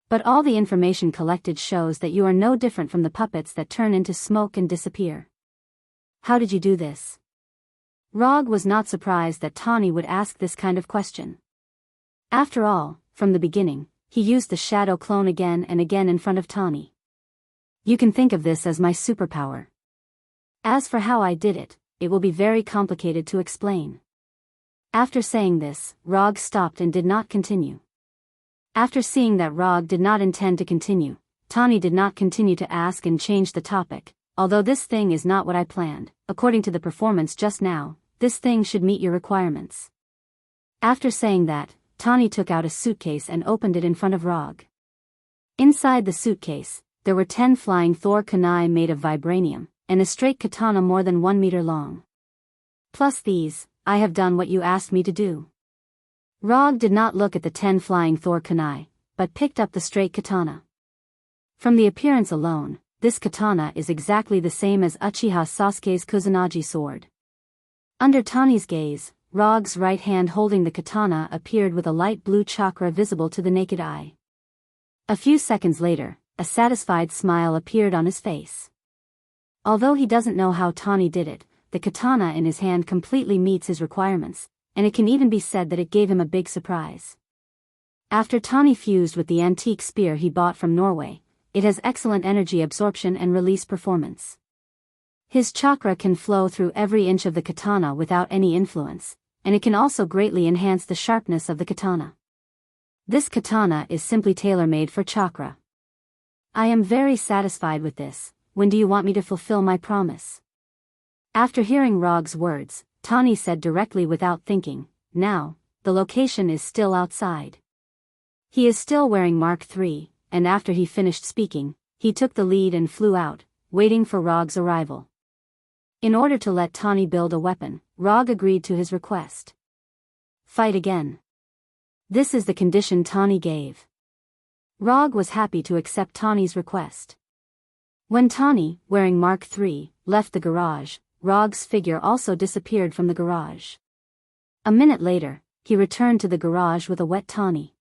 S1: But all the information collected shows that you are no different from the puppets that turn into smoke and disappear. How did you do this?" Rog was not surprised that Tawny would ask this kind of question. After all, from the beginning, he used the shadow clone again and again in front of Tawny. You can think of this as my superpower. As for how I did it, it will be very complicated to explain. After saying this, Rog stopped and did not continue. After seeing that Rog did not intend to continue, Tawny did not continue to ask and change the topic. Although this thing is not what I planned, according to the performance just now, this thing should meet your requirements. After saying that, Tawny took out a suitcase and opened it in front of Rog. Inside the suitcase, there were 10 flying Thor kunai made of vibranium, and a straight katana more than 1 meter long. Plus these, I have done what you asked me to do. Rog did not look at the 10 flying Thor kunai, but picked up the straight katana. From the appearance alone, this katana is exactly the same as Uchiha Sasuke's Kusanagi sword. Under Tawny's gaze, Rog's right hand holding the katana appeared with a light blue chakra visible to the naked eye. A few seconds later, a satisfied smile appeared on his face. Although he doesn't know how Tawny did it, the katana in his hand completely meets his requirements, and it can even be said that it gave him a big surprise. After Tawny fused with the antique spear he bought from Norway, it has excellent energy absorption and release performance. His chakra can flow through every inch of the katana without any influence, and it can also greatly enhance the sharpness of the katana. This katana is simply tailor-made for chakra. I am very satisfied with this. When do you want me to fulfill my promise? After hearing Rog's words, Tawny said directly without thinking, "Now, the location is still outside." He is still wearing Mark III, and after he finished speaking, he took the lead and flew out, waiting for Rog's arrival. In order to let Tawny build a weapon, Rog agreed to his request. Fight again. This is the condition Tawny gave. Rog was happy to accept Tawny's request. When Tawny, wearing Mark III, left the garage, Rog's figure also disappeared from the garage. A minute later, he returned to the garage with a wet Tawny.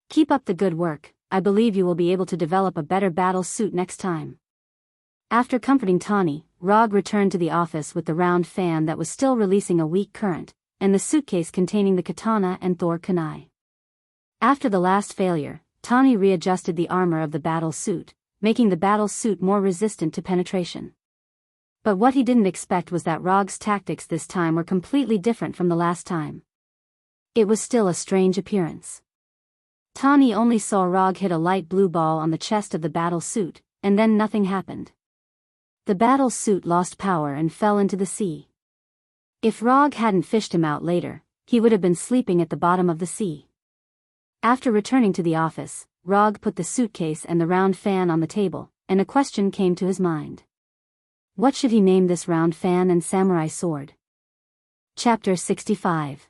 S1: Keep up the good work, I believe you will be able to develop a better battle suit next time. After comforting Tawny, Rog returned to the office with the round fan that was still releasing a weak current, and the suitcase containing the katana and Thor kunai. After the last failure, Tawny readjusted the armor of the battle suit, making the battle suit more resistant to penetration. But what he didn't expect was that Rog's tactics this time were completely different from the last time. It was still a strange appearance. Tawny only saw Rog hit a light blue ball on the chest of the battle suit, and then nothing happened. The battle suit lost power and fell into the sea. If Rog hadn't fished him out later, he would have been sleeping at the bottom of the sea. After returning to the office, Rog put the suitcase and the round fan on the table, and a question came to his mind. What should he name this round fan and samurai sword? Chapter 65.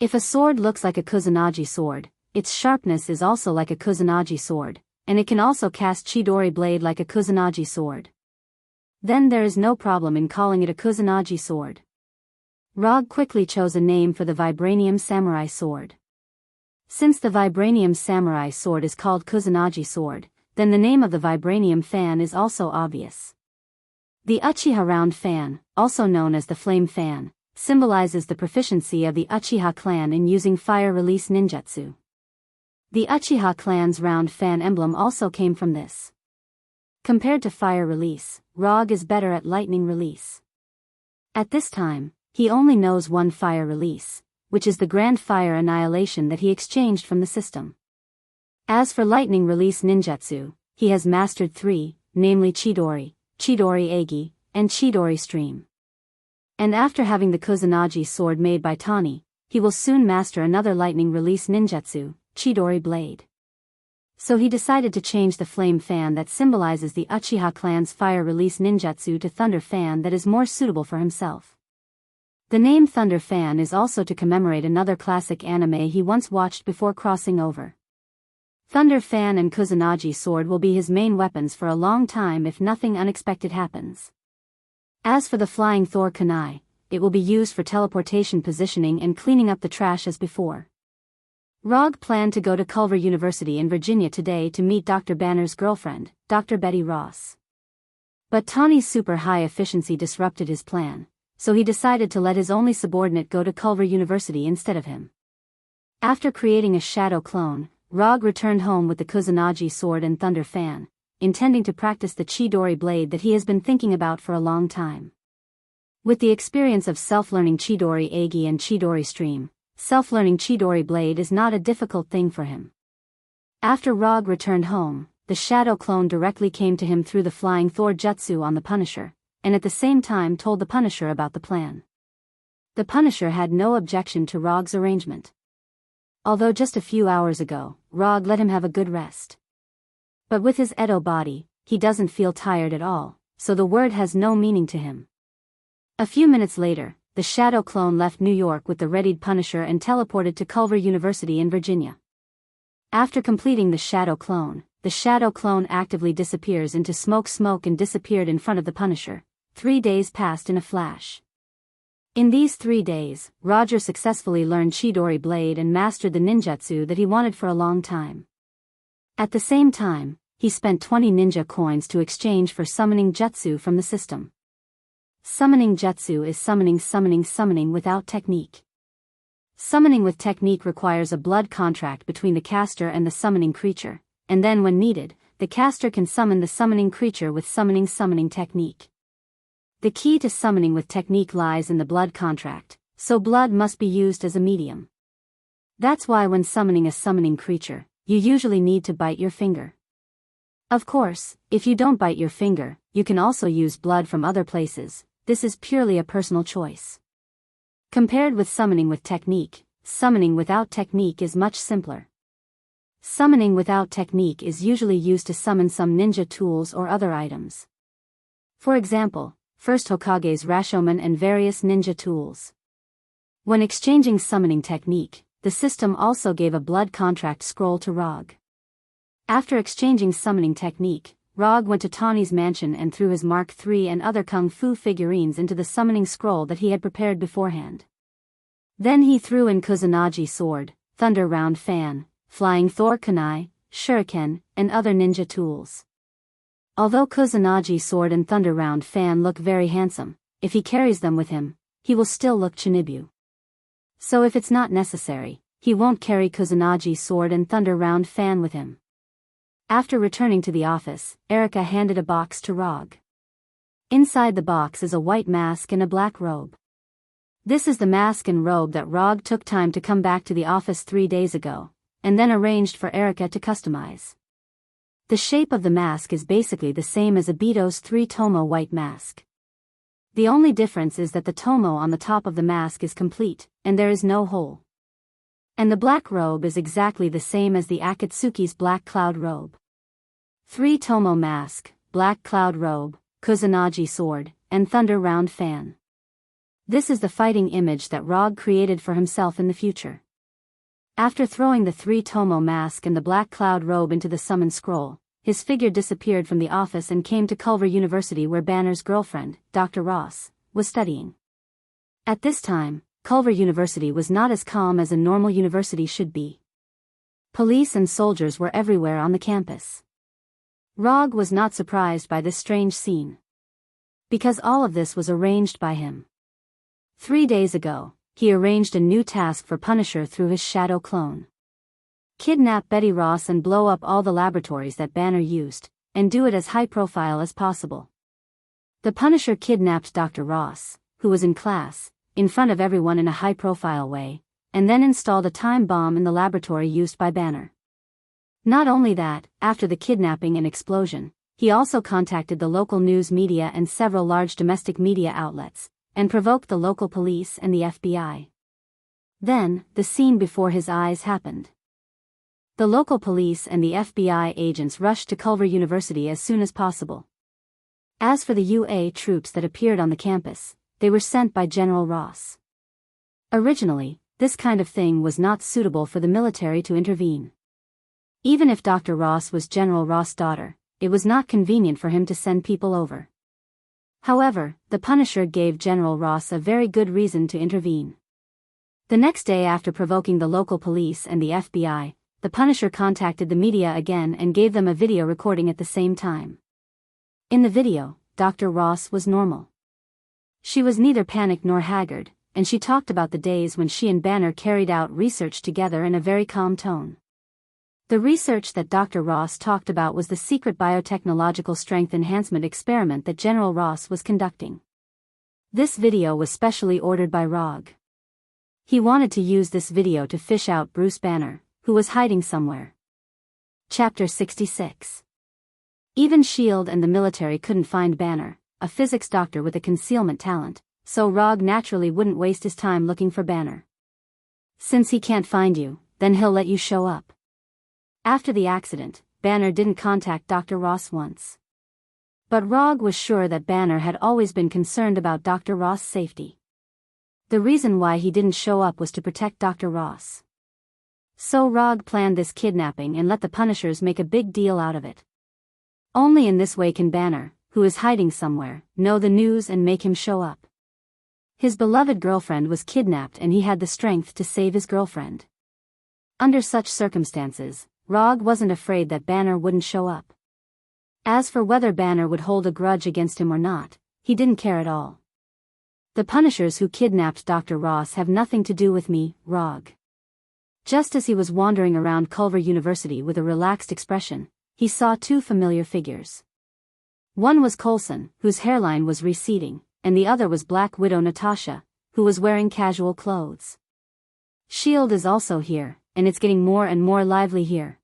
S1: If a sword looks like a kusanagi sword, its sharpness is also like a kusanagi sword, and it can also cast chidori blade like a kusanagi sword. Then there is no problem in calling it a kusanagi sword. Rog quickly chose a name for the vibranium samurai sword. Since the vibranium samurai sword is called kusanagi sword, then the name of the vibranium fan is also obvious. The Uchiha round fan, also known as the flame fan, symbolizes the proficiency of the Uchiha clan in using fire release ninjutsu. The Uchiha clan's round fan emblem also came from this. Compared to fire release, Rog is better at lightning release. At this time, he only knows one fire release, which is the grand fire annihilation that he exchanged from the system. As for lightning release ninjutsu, he has mastered 3, namely Chidori, Chidori Egi, and Chidori Stream. And after having the kusanagi sword made by Tawny, he will soon master another lightning release ninjutsu, Chidori Blade. So he decided to change the flame fan that symbolizes the Uchiha clan's fire release ninjutsu to Thunder Fan that is more suitable for himself. The name Thunder Fan is also to commemorate another classic anime he once watched before crossing over. Thunder Fan and Kusanagi sword will be his main weapons for a long time if nothing unexpected happens. As for the flying Thor kunai, it will be used for teleportation positioning and cleaning up the trash as before. Rog planned to go to Culver University in Virginia today to meet Dr. Banner's girlfriend, Dr. Betty Ross. But Tawny's super high efficiency disrupted his plan, so he decided to let his only subordinate go to Culver University instead of him. After creating a shadow clone, Rog returned home with the Kusanagi sword and Thunder Fan, intending to practice the Chidori blade that he has been thinking about for a long time. With the experience of self-learning Chidori Egi and Chidori Stream, self-learning Chidori blade is not a difficult thing for him. After Rog returned home, the shadow clone directly came to him through the flying Thor jutsu on the Punisher, and at the same time told the Punisher about the plan. The Punisher had no objection to Rog's arrangement. Although just a few hours ago, Rog let him have a good rest. But with his Edo body, he doesn't feel tired at all, so the word has no meaning to him. A few minutes later, the shadow clone left New York with the readied Punisher and teleported to Culver University in Virginia. After completing the shadow clone actively disappears into smoke and disappeared in front of the Punisher. 3 days passed in a flash. In these 3 days, Roger successfully learned Chidori blade and mastered the ninjutsu that he wanted for a long time. At the same time, he spent 20 ninja coins to exchange for summoning jutsu from the system. Summoning jutsu is summoning without technique. Summoning with technique requires a blood contract between the caster and the summoning creature, and then when needed, the caster can summon the summoning creature with summoning technique. The key to summoning with technique lies in the blood contract, so blood must be used as a medium. That's why when summoning a summoning creature, you usually need to bite your finger. Of course, if you don't bite your finger, you can also use blood from other places. This is purely a personal choice. Compared with summoning with technique, summoning without technique is much simpler. Summoning without technique is usually used to summon some ninja tools or other items. For example, first Hokage's Rashomon and various ninja tools. When exchanging summoning technique, the system also gave a blood contract scroll to Rog. After exchanging summoning technique, Rog went to Tawny's mansion and threw his Mark III and other Kung Fu figurines into the summoning scroll that he had prepared beforehand. Then he threw in Kusanagi sword, thunder round fan, flying Thor kunai, shuriken, and other ninja tools. Although Kusanagi sword and thunder round fan look very handsome, if he carries them with him, he will still look Chinibu. So if it's not necessary, he won't carry Kusanagi sword and thunder round fan with him. After returning to the office, Erika handed a box to Rog. Inside the box is a white mask and a black robe. This is the mask and robe that Rog took time to come back to the office 3 days ago, and then arranged for Erika to customize. The shape of the mask is basically the same as Obito's 3-tomo white mask. The only difference is that the tomo on the top of the mask is complete, and there is no hole. And the black robe is exactly the same as the Akatsuki's black cloud robe. 3-tomo mask, black cloud robe, Kusanagi sword, and thunder round fan. This is the fighting image that Rog created for himself in the future. After throwing the 3-tomo mask and the black cloud robe into the summon scroll, his figure disappeared from the office and came to Culver University where Banner's girlfriend, Dr. Ross, was studying. At this time, Culver University was not as calm as a normal university should be. Police and soldiers were everywhere on the campus. Rog was not surprised by this strange scene, because all of this was arranged by him. 3 days ago, he arranged a new task for Punisher through his shadow clone. Kidnap Betty Ross and blow up all the laboratories that Banner used, and do it as high profile as possible. The Punisher kidnapped Dr. Ross, who was in class, in front of everyone in a high-profile way, and then installed a time bomb in the laboratory used by Banner. Not only that, after the kidnapping and explosion, he also contacted the local news media and several large domestic media outlets, and provoked the local police and the FBI. Then, the scene before his eyes happened. The local police and the FBI agents rushed to Culver University as soon as possible. As for the UA troops that appeared on the campus, they were sent by General Ross. Originally, this kind of thing was not suitable for the military to intervene. Even if Dr. Ross was General Ross' daughter, it was not convenient for him to send people over. However, the Punisher gave General Ross a very good reason to intervene. The next day after provoking the local police and the FBI, the Punisher contacted the media again and gave them a video recording at the same time. In the video, Dr. Ross was normal. She was neither panicked nor haggard, and she talked about the days when she and Banner carried out research together in a very calm tone. The research that Dr. Ross talked about was the secret biotechnological strength enhancement experiment that General Ross was conducting. This video was specially ordered by Rog. He wanted to use this video to fish out Bruce Banner, who was hiding somewhere. Chapter 66. Even S.H.I.E.L.D. and the military couldn't find Banner, a physics doctor with a concealment talent, so Rog naturally wouldn't waste his time looking for Banner. Since he can't find you, then he'll let you show up. After the accident, Banner didn't contact Dr. Ross once. But Rog was sure that Banner had always been concerned about Dr. Ross' safety. The reason why he didn't show up was to protect Dr. Ross. So Rog planned this kidnapping and let the Punishers make a big deal out of it. Only in this way can Banner, who is hiding somewhere, know the news and make him show up. His beloved girlfriend was kidnapped and he had the strength to save his girlfriend. Under such circumstances, Rog wasn't afraid that Banner wouldn't show up. As for whether Banner would hold a grudge against him or not, he didn't care at all. The Punishers who kidnapped Dr. Ross have nothing to do with me, Rog. Just as he was wandering around Culver University with a relaxed expression, he saw 2 familiar figures. One was Coulson, whose hairline was receding, and the other was Black Widow Natasha, who was wearing casual clothes. S.H.I.E.L.D. is also here, and it's getting more and more lively here.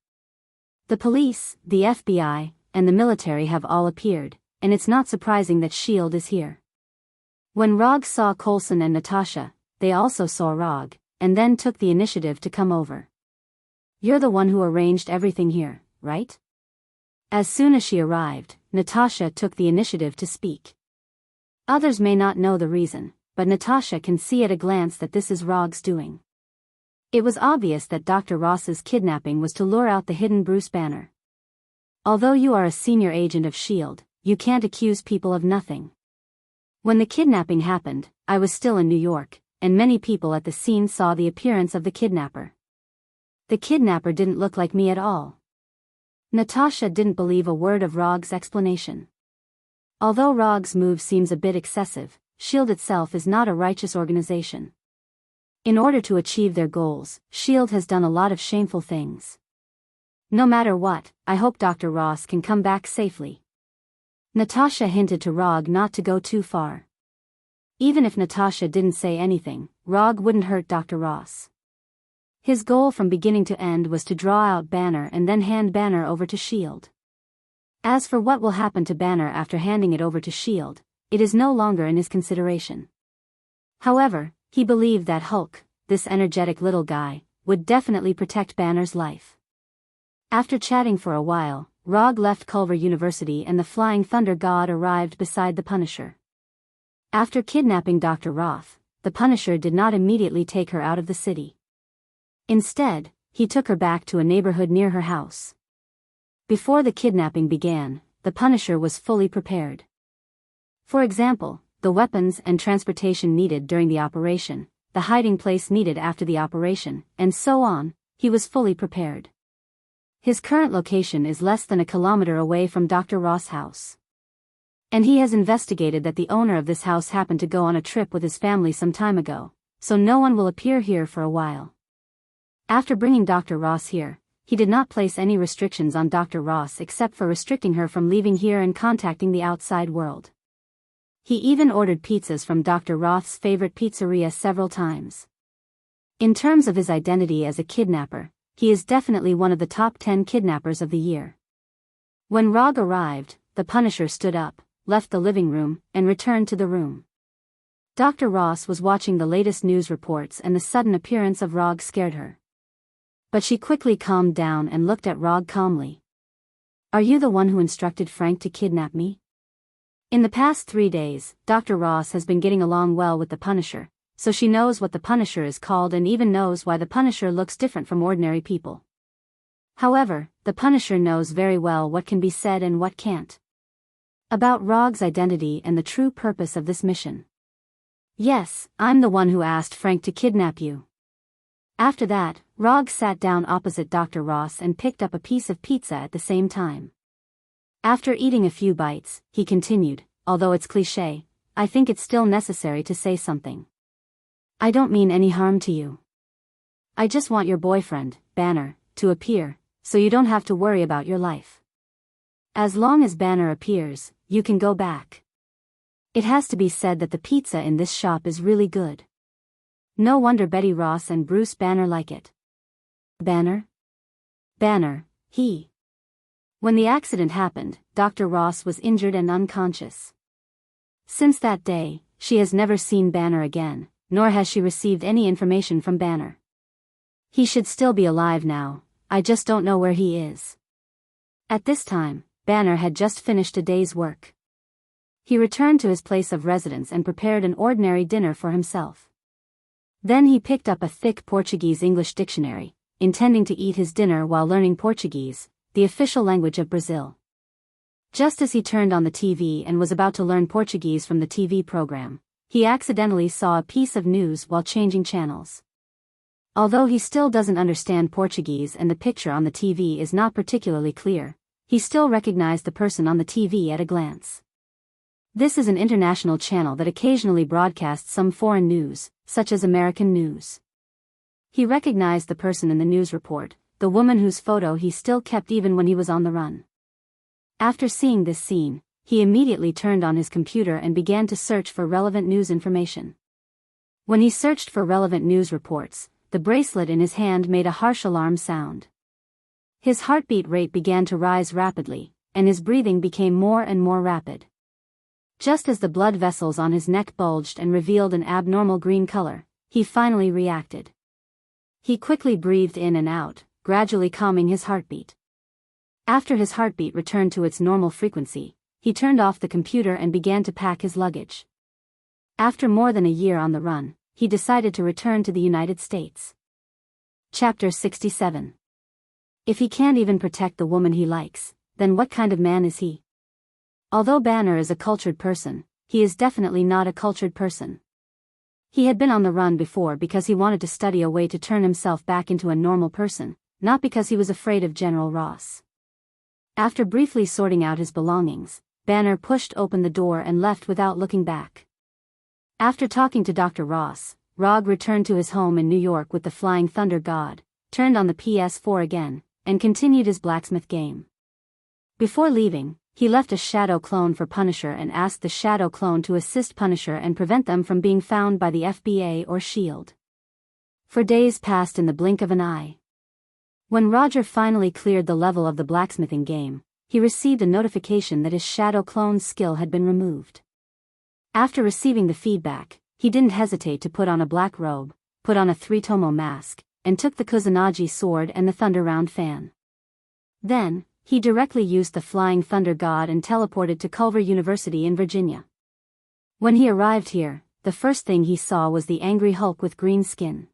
S1: The police, the FBI, and the military have all appeared, and it's not surprising that S.H.I.E.L.D. is here. When Rog saw Coulson and Natasha, they also saw Rog, and then took the initiative to come over. "You're the one who arranged everything here, right?" As soon as she arrived, Natasha took the initiative to speak. Others may not know the reason, but Natasha can see at a glance that this is Rog's doing. It was obvious that Dr. Ross's kidnapping was to lure out the hidden Bruce Banner. Although you are a senior agent of S.H.I.E.L.D., you can't accuse people of nothing. When the kidnapping happened, I was still in New York, and many people at the scene saw the appearance of the kidnapper. The kidnapper didn't look like me at all. Natasha didn't believe a word of Rog's explanation. Although Rog's move seems a bit excessive, S.H.I.E.L.D. itself is not a righteous organization. In order to achieve their goals, S.H.I.E.L.D. has done a lot of shameful things. No matter what, I hope Dr. Ross can come back safely. Natasha hinted to Rog not to go too far. Even if Natasha didn't say anything, Rog wouldn't hurt Dr. Ross. His goal from beginning to end was to draw out Banner and then hand Banner over to S.H.I.E.L.D. As for what will happen to Banner after handing it over to S.H.I.E.L.D., it is no longer in his consideration. However, he believed that Hulk, this energetic little guy, would definitely protect Banner's life. After chatting for a while, Rog left Culver University and the Flying Thunder God arrived beside the Punisher. After kidnapping Dr. Roth, the Punisher did not immediately take her out of the city. Instead, he took her back to a neighborhood near her house. Before the kidnapping began, the Punisher was fully prepared. For example, the weapons and transportation needed during the operation, the hiding place needed after the operation, and so on, he was fully prepared. His current location is less than a kilometer away from Dr. Ross' house. And he has investigated that the owner of this house happened to go on a trip with his family some time ago, so no one will appear here for a while. After bringing Dr. Ross here, he did not place any restrictions on Dr. Ross except for restricting her from leaving here and contacting the outside world. He even ordered pizzas from Dr. Roth's favorite pizzeria several times. In terms of his identity as a kidnapper, he is definitely one of the top 10 kidnappers of the year. When Rog arrived, the Punisher stood up, left the living room, and returned to the room. Dr. Ross was watching the latest news reports and the sudden appearance of Rog scared her. But she quickly calmed down and looked at Rog calmly. "Are you the one who instructed Frank to kidnap me?" In the past 3 days, Dr. Ross has been getting along well with the Punisher, so she knows what the Punisher is called and even knows why the Punisher looks different from ordinary people. However, the Punisher knows very well what can be said and what can't. About Rog's identity and the true purpose of this mission. "Yes, I'm the one who asked Frank to kidnap you." After that, Rog sat down opposite Dr. Ross and picked up a piece of pizza at the same time. After eating a few bites, he continued, "Although it's cliché, I think it's still necessary to say something. I don't mean any harm to you. I just want your boyfriend, Banner, to appear, so you don't have to worry about your life. As long as Banner appears, you can go back. It has to be said that the pizza in this shop is really good. No wonder Betty Ross and Bruce Banner like it." Banner? Banner, he. When the accident happened, Dr. Ross was injured and unconscious. Since that day, she has never seen Banner again, nor has she received any information from Banner. He should still be alive now, I just don't know where he is. At this time, Banner had just finished a day's work. He returned to his place of residence and prepared an ordinary dinner for himself. Then he picked up a thick Portuguese-English dictionary, intending to eat his dinner while learning Portuguese, the official language of Brazil. Just as he turned on the TV and was about to learn Portuguese from the TV program, he accidentally saw a piece of news while changing channels. Although he still doesn't understand Portuguese and the picture on the TV is not particularly clear, he still recognized the person on the TV at a glance. This is an international channel that occasionally broadcasts some foreign news, such as American news. He recognized the person in the news report, the woman whose photo he still kept even when he was on the run. After seeing this scene, he immediately turned on his computer and began to search for relevant news information. When he searched for relevant news reports, the bracelet in his hand made a harsh alarm sound. His heartbeat rate began to rise rapidly, and his breathing became more and more rapid. Just as the blood vessels on his neck bulged and revealed an abnormal green color, he finally reacted. He quickly breathed in and out, gradually calming his heartbeat. After his heartbeat returned to its normal frequency, he turned off the computer and began to pack his luggage. After more than a year on the run, he decided to return to the United States. Chapter 67. If he can't even protect the woman he likes, then what kind of man is he? Although Banner is a cultured person, he is definitely not a cultured person. He had been on the run before because he wanted to study a way to turn himself back into a normal person, not because he was afraid of General Ross. After briefly sorting out his belongings, Banner pushed open the door and left without looking back. After talking to Dr. Ross, Rog returned to his home in New York with the Flying Thunder God, turned on the PS4 again, and continued his blacksmith game. Before leaving, he left a Shadow clone for Punisher and asked the Shadow clone to assist Punisher and prevent them from being found by the FBA or S.H.I.E.L.D. For days passed in the blink of an eye. When Roger finally cleared the level of the blacksmithing game, he received a notification that his Shadow clone's skill had been removed. After receiving the feedback, he didn't hesitate to put on a black robe, put on a 3-tomo mask, and took the Kusanagi sword and the Thunder Round fan. Then, he directly used the Flying Thunder God and teleported to Culver University in Virginia. When he arrived here, the first thing he saw was the angry Hulk with green skin.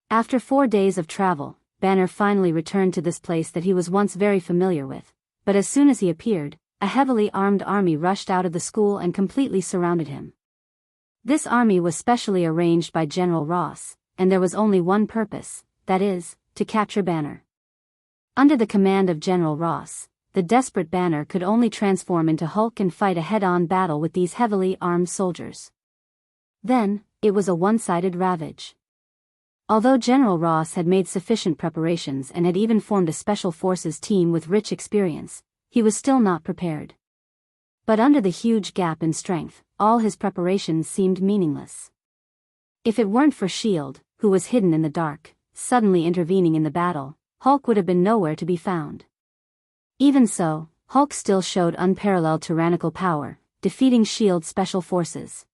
S1: After 4 days of travel, Banner finally returned to this place that he was once very familiar with, but as soon as he appeared, a heavily armed army rushed out of the school and completely surrounded him. This army was specially arranged by General Ross, and there was only one purpose, that is, to capture Banner. Under the command of General Ross, the desperate Banner could only transform into Hulk and fight a head-on battle with these heavily armed soldiers. Then, it was a one-sided ravage. Although General Ross had made sufficient preparations and had even formed a special forces team with rich experience, he was still not prepared. But under the huge gap in strength, all his preparations seemed meaningless. If it weren't for S.H.I.E.L.D., who was hidden in the dark, suddenly intervening in the battle, Hulk would have been nowhere to be found. Even so, Hulk still showed unparalleled tyrannical power, defeating S.H.I.E.L.D. special forces.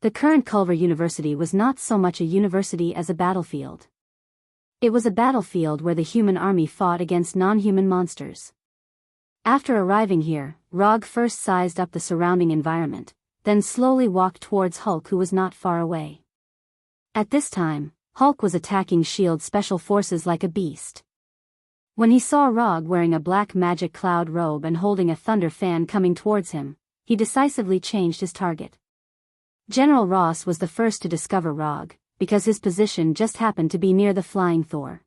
S1: The current Culver University was not so much a university as a battlefield. It was a battlefield where the human army fought against non-human monsters. After arriving here, Rog first sized up the surrounding environment, then slowly walked towards Hulk, who was not far away. At this time, Hulk was attacking S.H.I.E.L.D. special forces like a beast. When he saw Rog wearing a black magic cloud robe and holding a thunder fan coming towards him, he decisively changed his target. General Ross was the first to discover Rog, because his position just happened to be near the Flying Thor.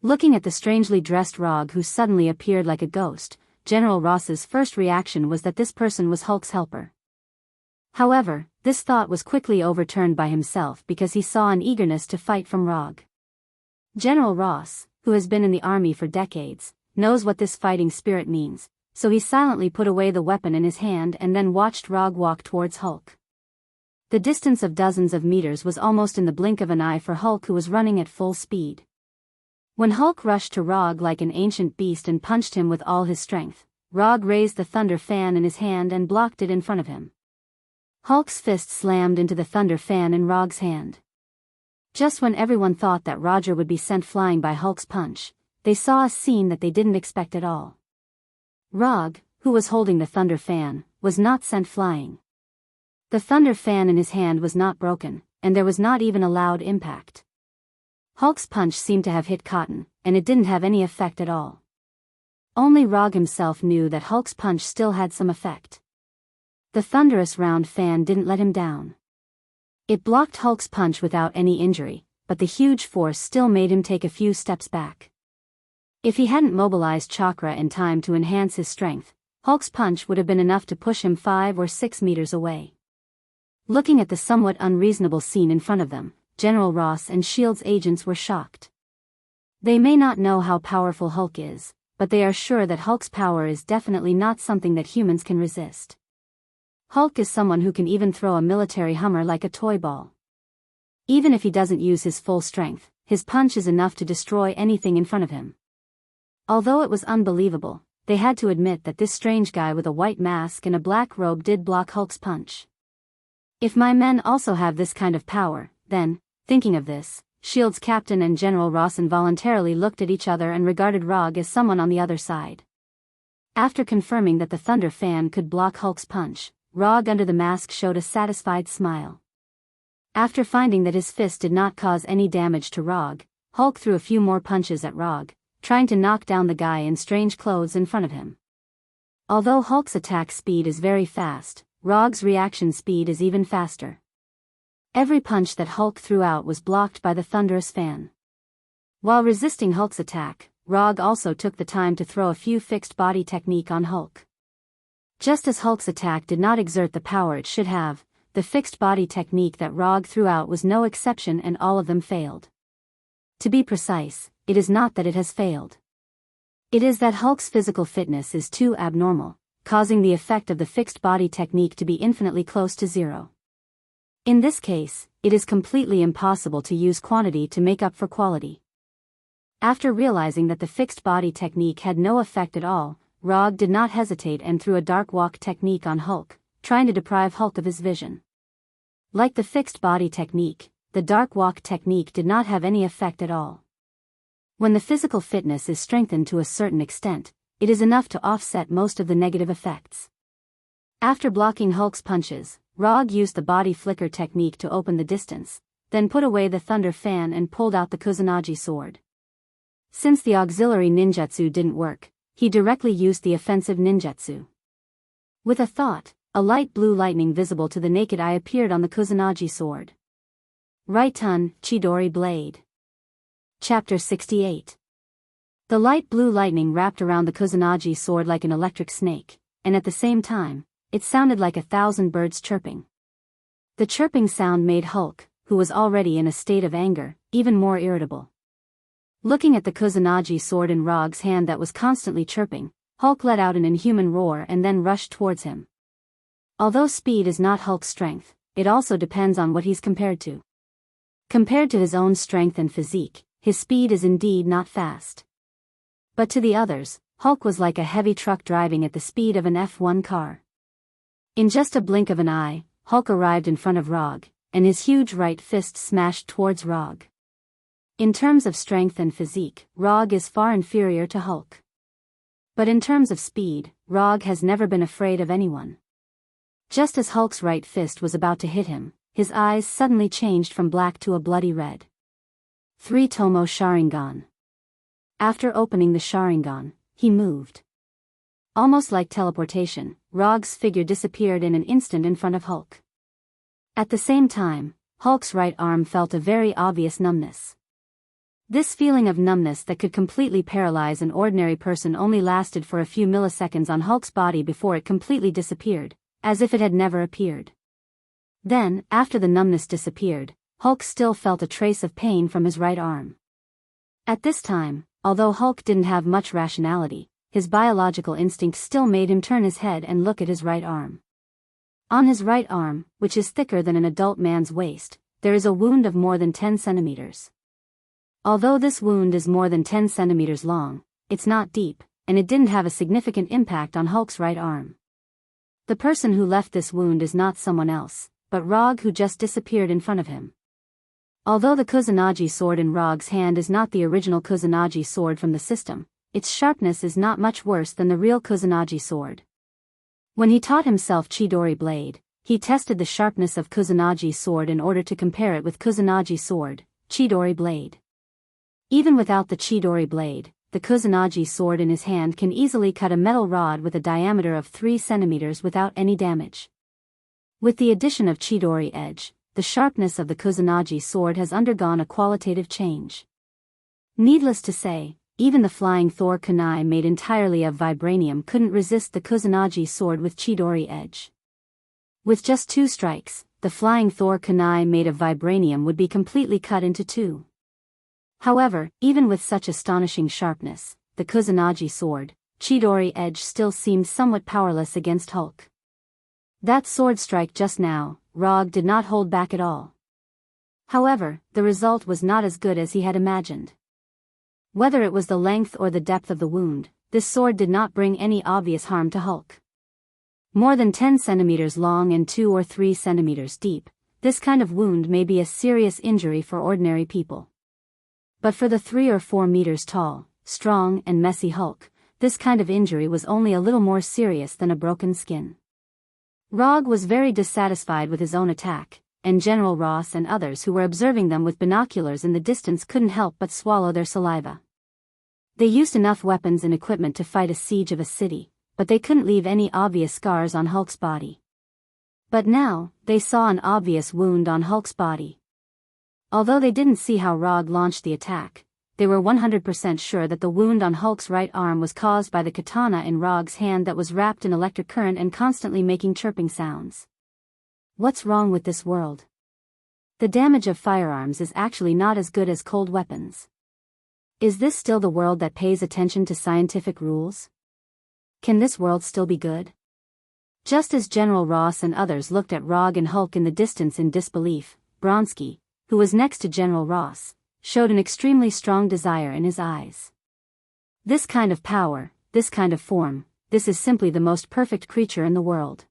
S1: Looking at the strangely dressed Rog who suddenly appeared like a ghost, General Ross's first reaction was that this person was Hulk's helper. However, this thought was quickly overturned by himself because he saw an eagerness to fight from Rog. General Ross, who has been in the army for decades, knows what this fighting spirit means, so he silently put away the weapon in his hand and then watched Rog walk towards Hulk. The distance of dozens of meters was almost in the blink of an eye for Hulk, who was running at full speed. When Hulk rushed to Rog like an ancient beast and punched him with all his strength, Rog raised the thunder fan in his hand and blocked it in front of him. Hulk's fist slammed into the thunder fan in Rog's hand. Just when everyone thought that Roger would be sent flying by Hulk's punch, they saw a scene that they didn't expect at all. Rog, who was holding the thunder fan, was not sent flying. The thunder fan in his hand was not broken, and there was not even a loud impact. Hulk's punch seemed to have hit cotton, and it didn't have any effect at all. Only Rog himself knew that Hulk's punch still had some effect. The thunderous round fan didn't let him down. It blocked Hulk's punch without any injury, but the huge force still made him take a few steps back. If he hadn't mobilized chakra in time to enhance his strength, Hulk's punch would have been enough to push him 5 or 6 meters away. Looking at the somewhat unreasonable scene in front of them, General Ross and S.H.I.E.L.D.'s agents were shocked. They may not know how powerful Hulk is, but they are sure that Hulk's power is definitely not something that humans can resist. Hulk is someone who can even throw a military Hummer like a toy ball. Even if he doesn't use his full strength, his punch is enough to destroy anything in front of him. Although it was unbelievable, they had to admit that this strange guy with a white mask and a black robe did block Hulk's punch. If my men also have this kind of power, then, thinking of this, S.H.I.E.L.D.'s captain and General Ross involuntarily looked at each other and regarded Rog as someone on the other side. After confirming that the thunder fan could block Hulk's punch, Rog under the mask showed a satisfied smile. After finding that his fist did not cause any damage to Rog, Hulk threw a few more punches at Rog, trying to knock down the guy in strange clothes in front of him. Although Hulk's attack speed is very fast, Rog's reaction speed is even faster. Every punch that Hulk threw out was blocked by the thunderous fan. While resisting Hulk's attack, Rog also took the time to throw a few fixed body technique on Hulk. Just as Hulk's attack did not exert the power it should have, the fixed body technique that Rog threw out was no exception, and all of them failed. To be precise, it is not that it has failed. It is that Hulk's physical fitness is too abnormal, causing the effect of the fixed body technique to be infinitely close to zero. In this case, it is completely impossible to use quantity to make up for quality. After realizing that the fixed body technique had no effect at all, Rog did not hesitate and threw a dark walk technique on Hulk, trying to deprive Hulk of his vision. Like the fixed body technique, the dark walk technique did not have any effect at all. When the physical fitness is strengthened to a certain extent, it is enough to offset most of the negative effects. After blocking Hulk's punches, Rog used the body flicker technique to open the distance, then put away the thunder fan and pulled out the Kusanagi sword. Since the auxiliary ninjutsu didn't work, he directly used the offensive ninjutsu. With a thought, a light blue lightning visible to the naked eye appeared on the Kusanagi sword. Right-ton, Chidori Blade. Chapter 68. The light blue lightning wrapped around the Kusanagi sword like an electric snake, and at the same time, it sounded like 1,000 birds chirping. The chirping sound made Hulk, who was already in a state of anger, even more irritable. Looking at the Kusanagi sword in Rog's hand that was constantly chirping, Hulk let out an inhuman roar and then rushed towards him. Although speed is not Hulk's strength, it also depends on what he's compared to. Compared to his own strength and physique, his speed is indeed not fast. But to the others, Hulk was like a heavy truck driving at the speed of an F1 car. In just a blink of an eye, Hulk arrived in front of Rog, and his huge right fist smashed towards Rog. In terms of strength and physique, Rog is far inferior to Hulk. But in terms of speed, Rog has never been afraid of anyone. Just as Hulk's right fist was about to hit him, his eyes suddenly changed from black to a bloody red. 3 Tomo Sharingan. After opening the Sharingan, he moved. Almost like teleportation, Rog's figure disappeared in an instant in front of Hulk. At the same time, Hulk's right arm felt a very obvious numbness. This feeling of numbness that could completely paralyze an ordinary person only lasted for a few milliseconds on Hulk's body before it completely disappeared, as if it had never appeared. Then, after the numbness disappeared, Hulk still felt a trace of pain from his right arm. At this time, although Hulk didn't have much rationality, his biological instinct still made him turn his head and look at his right arm. On his right arm, which is thicker than an adult man's waist, there is a wound of more than 10 centimeters. Although this wound is more than 10 centimeters long, it's not deep, and it didn't have a significant impact on Hulk's right arm. The person who left this wound is not someone else, but Rog, who just disappeared in front of him. Although the Kusanagi sword in Rog's hand is not the original Kusanagi sword from the system, its sharpness is not much worse than the real Kusanagi sword. When he taught himself Chidori Blade, he tested the sharpness of Kusanagi sword in order to compare it with Kusanagi sword, Chidori Blade. Even without the Chidori Blade, the Kusanagi sword in his hand can easily cut a metal rod with a diameter of 3 centimeters without any damage. With the addition of Chidori Edge, the sharpness of the Kusanagi sword has undergone a qualitative change. Needless to say, even the flying Thor kunai made entirely of vibranium couldn't resist the Kusanagi sword with Chidori Edge. With just 2 strikes, the flying Thor kunai made of vibranium would be completely cut into 2. However, even with such astonishing sharpness, the Kusanagi sword, Chidori Edge, still seemed somewhat powerless against Hulk. That sword strike just now, Rog did not hold back at all. However, the result was not as good as he had imagined. Whether it was the length or the depth of the wound, this sword did not bring any obvious harm to Hulk. More than 10 centimeters long and 2 or 3 centimeters deep, this kind of wound may be a serious injury for ordinary people. But for the 3 or 4 meters tall, strong and messy Hulk, this kind of injury was only a little more serious than a broken skin. Rog was very dissatisfied with his own attack, and General Ross and others who were observing them with binoculars in the distance couldn't help but swallow their saliva. They used enough weapons and equipment to fight a siege of a city, but they couldn't leave any obvious scars on Hulk's body. But now, they saw an obvious wound on Hulk's body. Although they didn't see how Rog launched the attack, they were 100% sure that the wound on Hulk's right arm was caused by the katana in Rog's hand that was wrapped in electric current and constantly making chirping sounds. What's wrong with this world? The damage of firearms is actually not as good as cold weapons. Is this still the world that pays attention to scientific rules? Can this world still be good? Just as General Ross and others looked at Rog and Hulk in the distance in disbelief, Bronsky, who was next to General Ross, showed an extremely strong desire in his eyes. This kind of power, this kind of form, this is simply the most perfect creature in the world.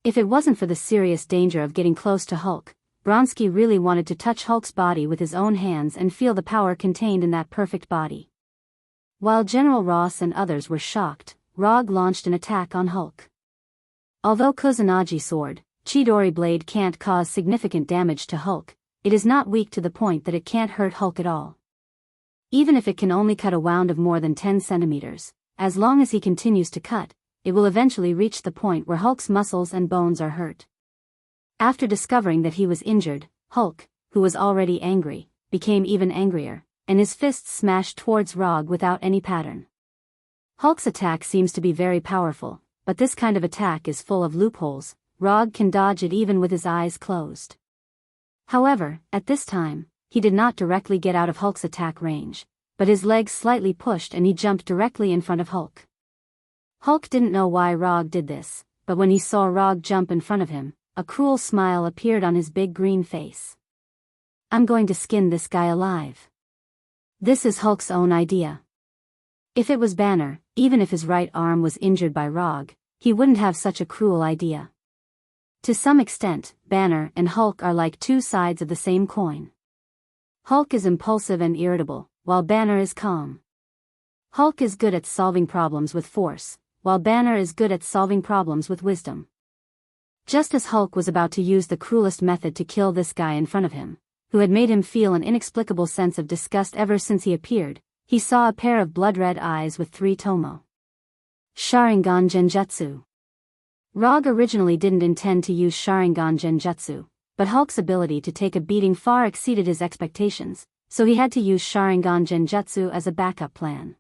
S1: If it wasn't for the serious danger of getting close to Hulk, Bronsky really wanted to touch Hulk's body with his own hands and feel the power contained in that perfect body. While General Ross and others were shocked, Rog launched an attack on Hulk. Although Kusanagi sword, Chidori blade can't cause significant damage to Hulk, it is not weak to the point that it can't hurt Hulk at all. Even if it can only cut a wound of more than 10 centimeters, as long as he continues to cut, it will eventually reach the point where Hulk's muscles and bones are hurt. After discovering that he was injured, Hulk, who was already angry, became even angrier, and his fists smashed towards Rog without any pattern. Hulk's attack seems to be very powerful, but this kind of attack is full of loopholes. Rog can dodge it even with his eyes closed. However, at this time, he did not directly get out of Hulk's attack range, but his legs slightly pushed and he jumped directly in front of Hulk. Hulk didn't know why Rog did this, but when he saw Rog jump in front of him, a cruel smile appeared on his big green face. I'm going to skin this guy alive. This is Hulk's own idea. If it was Banner, even if his right arm was injured by Rog, he wouldn't have such a cruel idea. To some extent, Banner and Hulk are like two sides of the same coin. Hulk is impulsive and irritable, while Banner is calm. Hulk is good at solving problems with force, while Banner is good at solving problems with wisdom. Just as Hulk was about to use the cruelest method to kill this guy in front of him, who had made him feel an inexplicable sense of disgust ever since he appeared, he saw a pair of blood-red eyes with 3 tomo. Sharingan Genjutsu. Rog originally didn't intend to use Sharingan Genjutsu, but Hulk's ability to take a beating far exceeded his expectations, so he had to use Sharingan Genjutsu as a backup plan.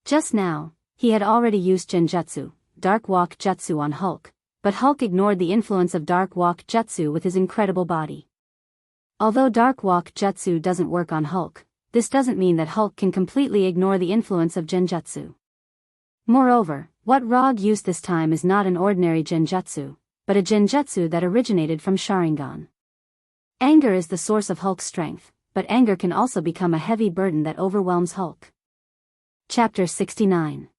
S1: Just now, he had already used Genjutsu, Dark Walk Jutsu on Hulk, but Hulk ignored the influence of Dark Walk Jutsu with his incredible body. Although Dark Walk Jutsu doesn't work on Hulk, this doesn't mean that Hulk can completely ignore the influence of Genjutsu. Moreover, what Rog used this time is not an ordinary Genjutsu, but a Genjutsu that originated from Sharingan. Anger is the source of Hulk's strength, but anger can also become a heavy burden that overwhelms Hulk. Chapter 69.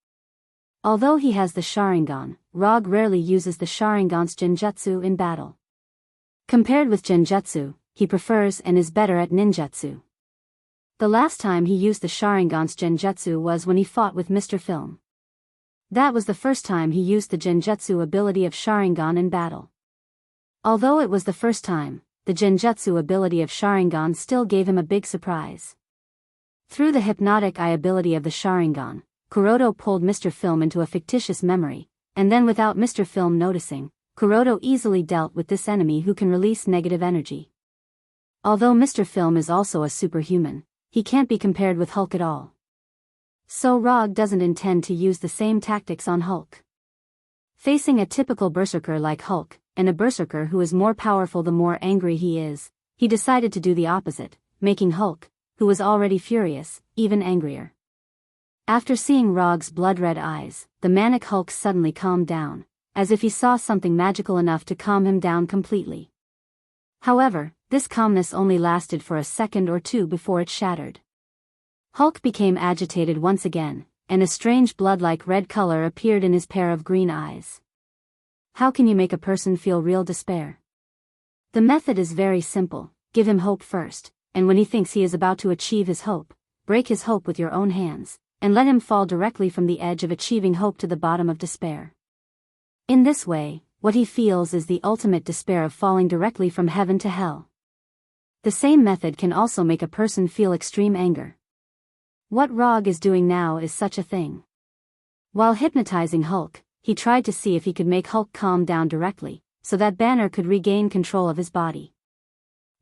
S1: Although he has the Sharingan, Rog rarely uses the Sharingan's Genjutsu in battle. Compared with Genjutsu, he prefers and is better at ninjutsu. The last time he used the Sharingan's Genjutsu was when he fought with Mr. Film. That was the first time he used the Genjutsu ability of Sharingan in battle. Although it was the first time, the Genjutsu ability of Sharingan still gave him a big surprise. Through the hypnotic eye ability of the Sharingan, Kuroto pulled Mr. Film into a fictitious memory, and then without Mr. Film noticing, Kuroto easily dealt with this enemy who can release negative energy. Although Mr. Film is also a superhuman, he can't be compared with Hulk at all. So Rog doesn't intend to use the same tactics on Hulk. Facing a typical berserker like Hulk, and a berserker who is more powerful the more angry he is, he decided to do the opposite, making Hulk, who was already furious, even angrier. After seeing Rog's blood-red eyes, the manic Hulk suddenly calmed down, as if he saw something magical enough to calm him down completely. However, this calmness only lasted for a second or two before it shattered. Hulk became agitated once again, and a strange blood-like red color appeared in his pair of green eyes. How can you make a person feel real despair? The method is very simple: give him hope first, and when he thinks he is about to achieve his hope, break his hope with your own hands, and let him fall directly from the edge of achieving hope to the bottom of despair. In this way, what he feels is the ultimate despair of falling directly from heaven to hell. The same method can also make a person feel extreme anger. What Rog is doing now is such a thing. While hypnotizing Hulk, he tried to see if he could make Hulk calm down directly, so that Banner could regain control of his body.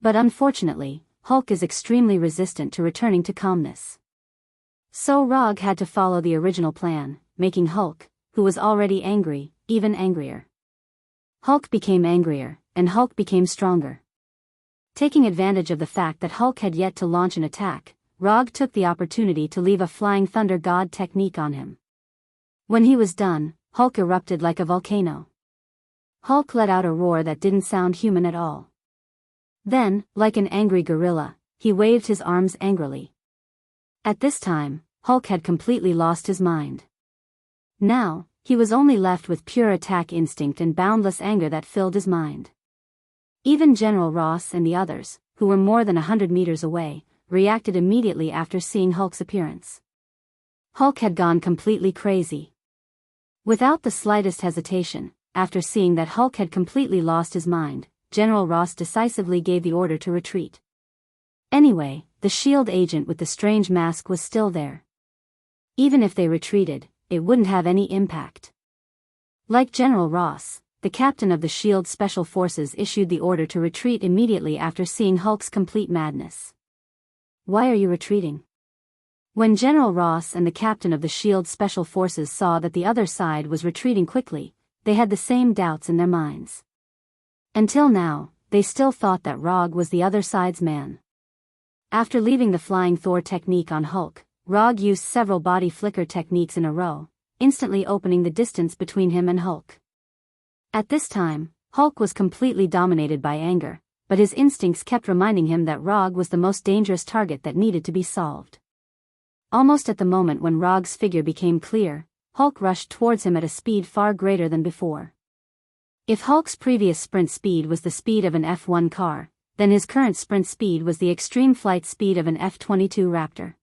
S1: But unfortunately, Hulk is extremely resistant to returning to calmness. So Rog had to follow the original plan, making Hulk, who was already angry, even angrier. Hulk became angrier, and Hulk became stronger. Taking advantage of the fact that Hulk had yet to launch an attack, Rog took the opportunity to leave a Flying Thunder God technique on him. When he was done, Hulk erupted like a volcano. Hulk let out a roar that didn't sound human at all. Then, like an angry gorilla, he waved his arms angrily. At this time, Hulk had completely lost his mind. Now, he was only left with pure attack instinct and boundless anger that filled his mind. Even General Ross and the others, who were more than 100 meters away, reacted immediately after seeing Hulk's appearance. Hulk had gone completely crazy. Without the slightest hesitation, after seeing that Hulk had completely lost his mind, General Ross decisively gave the order to retreat. Anyway, the S.H.I.E.L.D. agent with the strange mask was still there. Even if they retreated, it wouldn't have any impact. Like General Ross, the captain of the S.H.I.E.L.D. Special Forces issued the order to retreat immediately after seeing Hulk's complete madness. Why are you retreating? When General Ross and the captain of the S.H.I.E.L.D. Special Forces saw that the other side was retreating quickly, they had the same doubts in their minds. Until now, they still thought that Rog was the other side's man. After leaving the Flying Thor technique on Hulk, Rog used several body flicker techniques in a row, instantly opening the distance between him and Hulk. At this time, Hulk was completely dominated by anger, but his instincts kept reminding him that Rog was the most dangerous target that needed to be solved. Almost at the moment when Rog's figure became clear, Hulk rushed towards him at a speed far greater than before. If Hulk's previous sprint speed was the speed of an F1 car, then his current sprint speed was the extreme flight speed of an F-22 Raptor.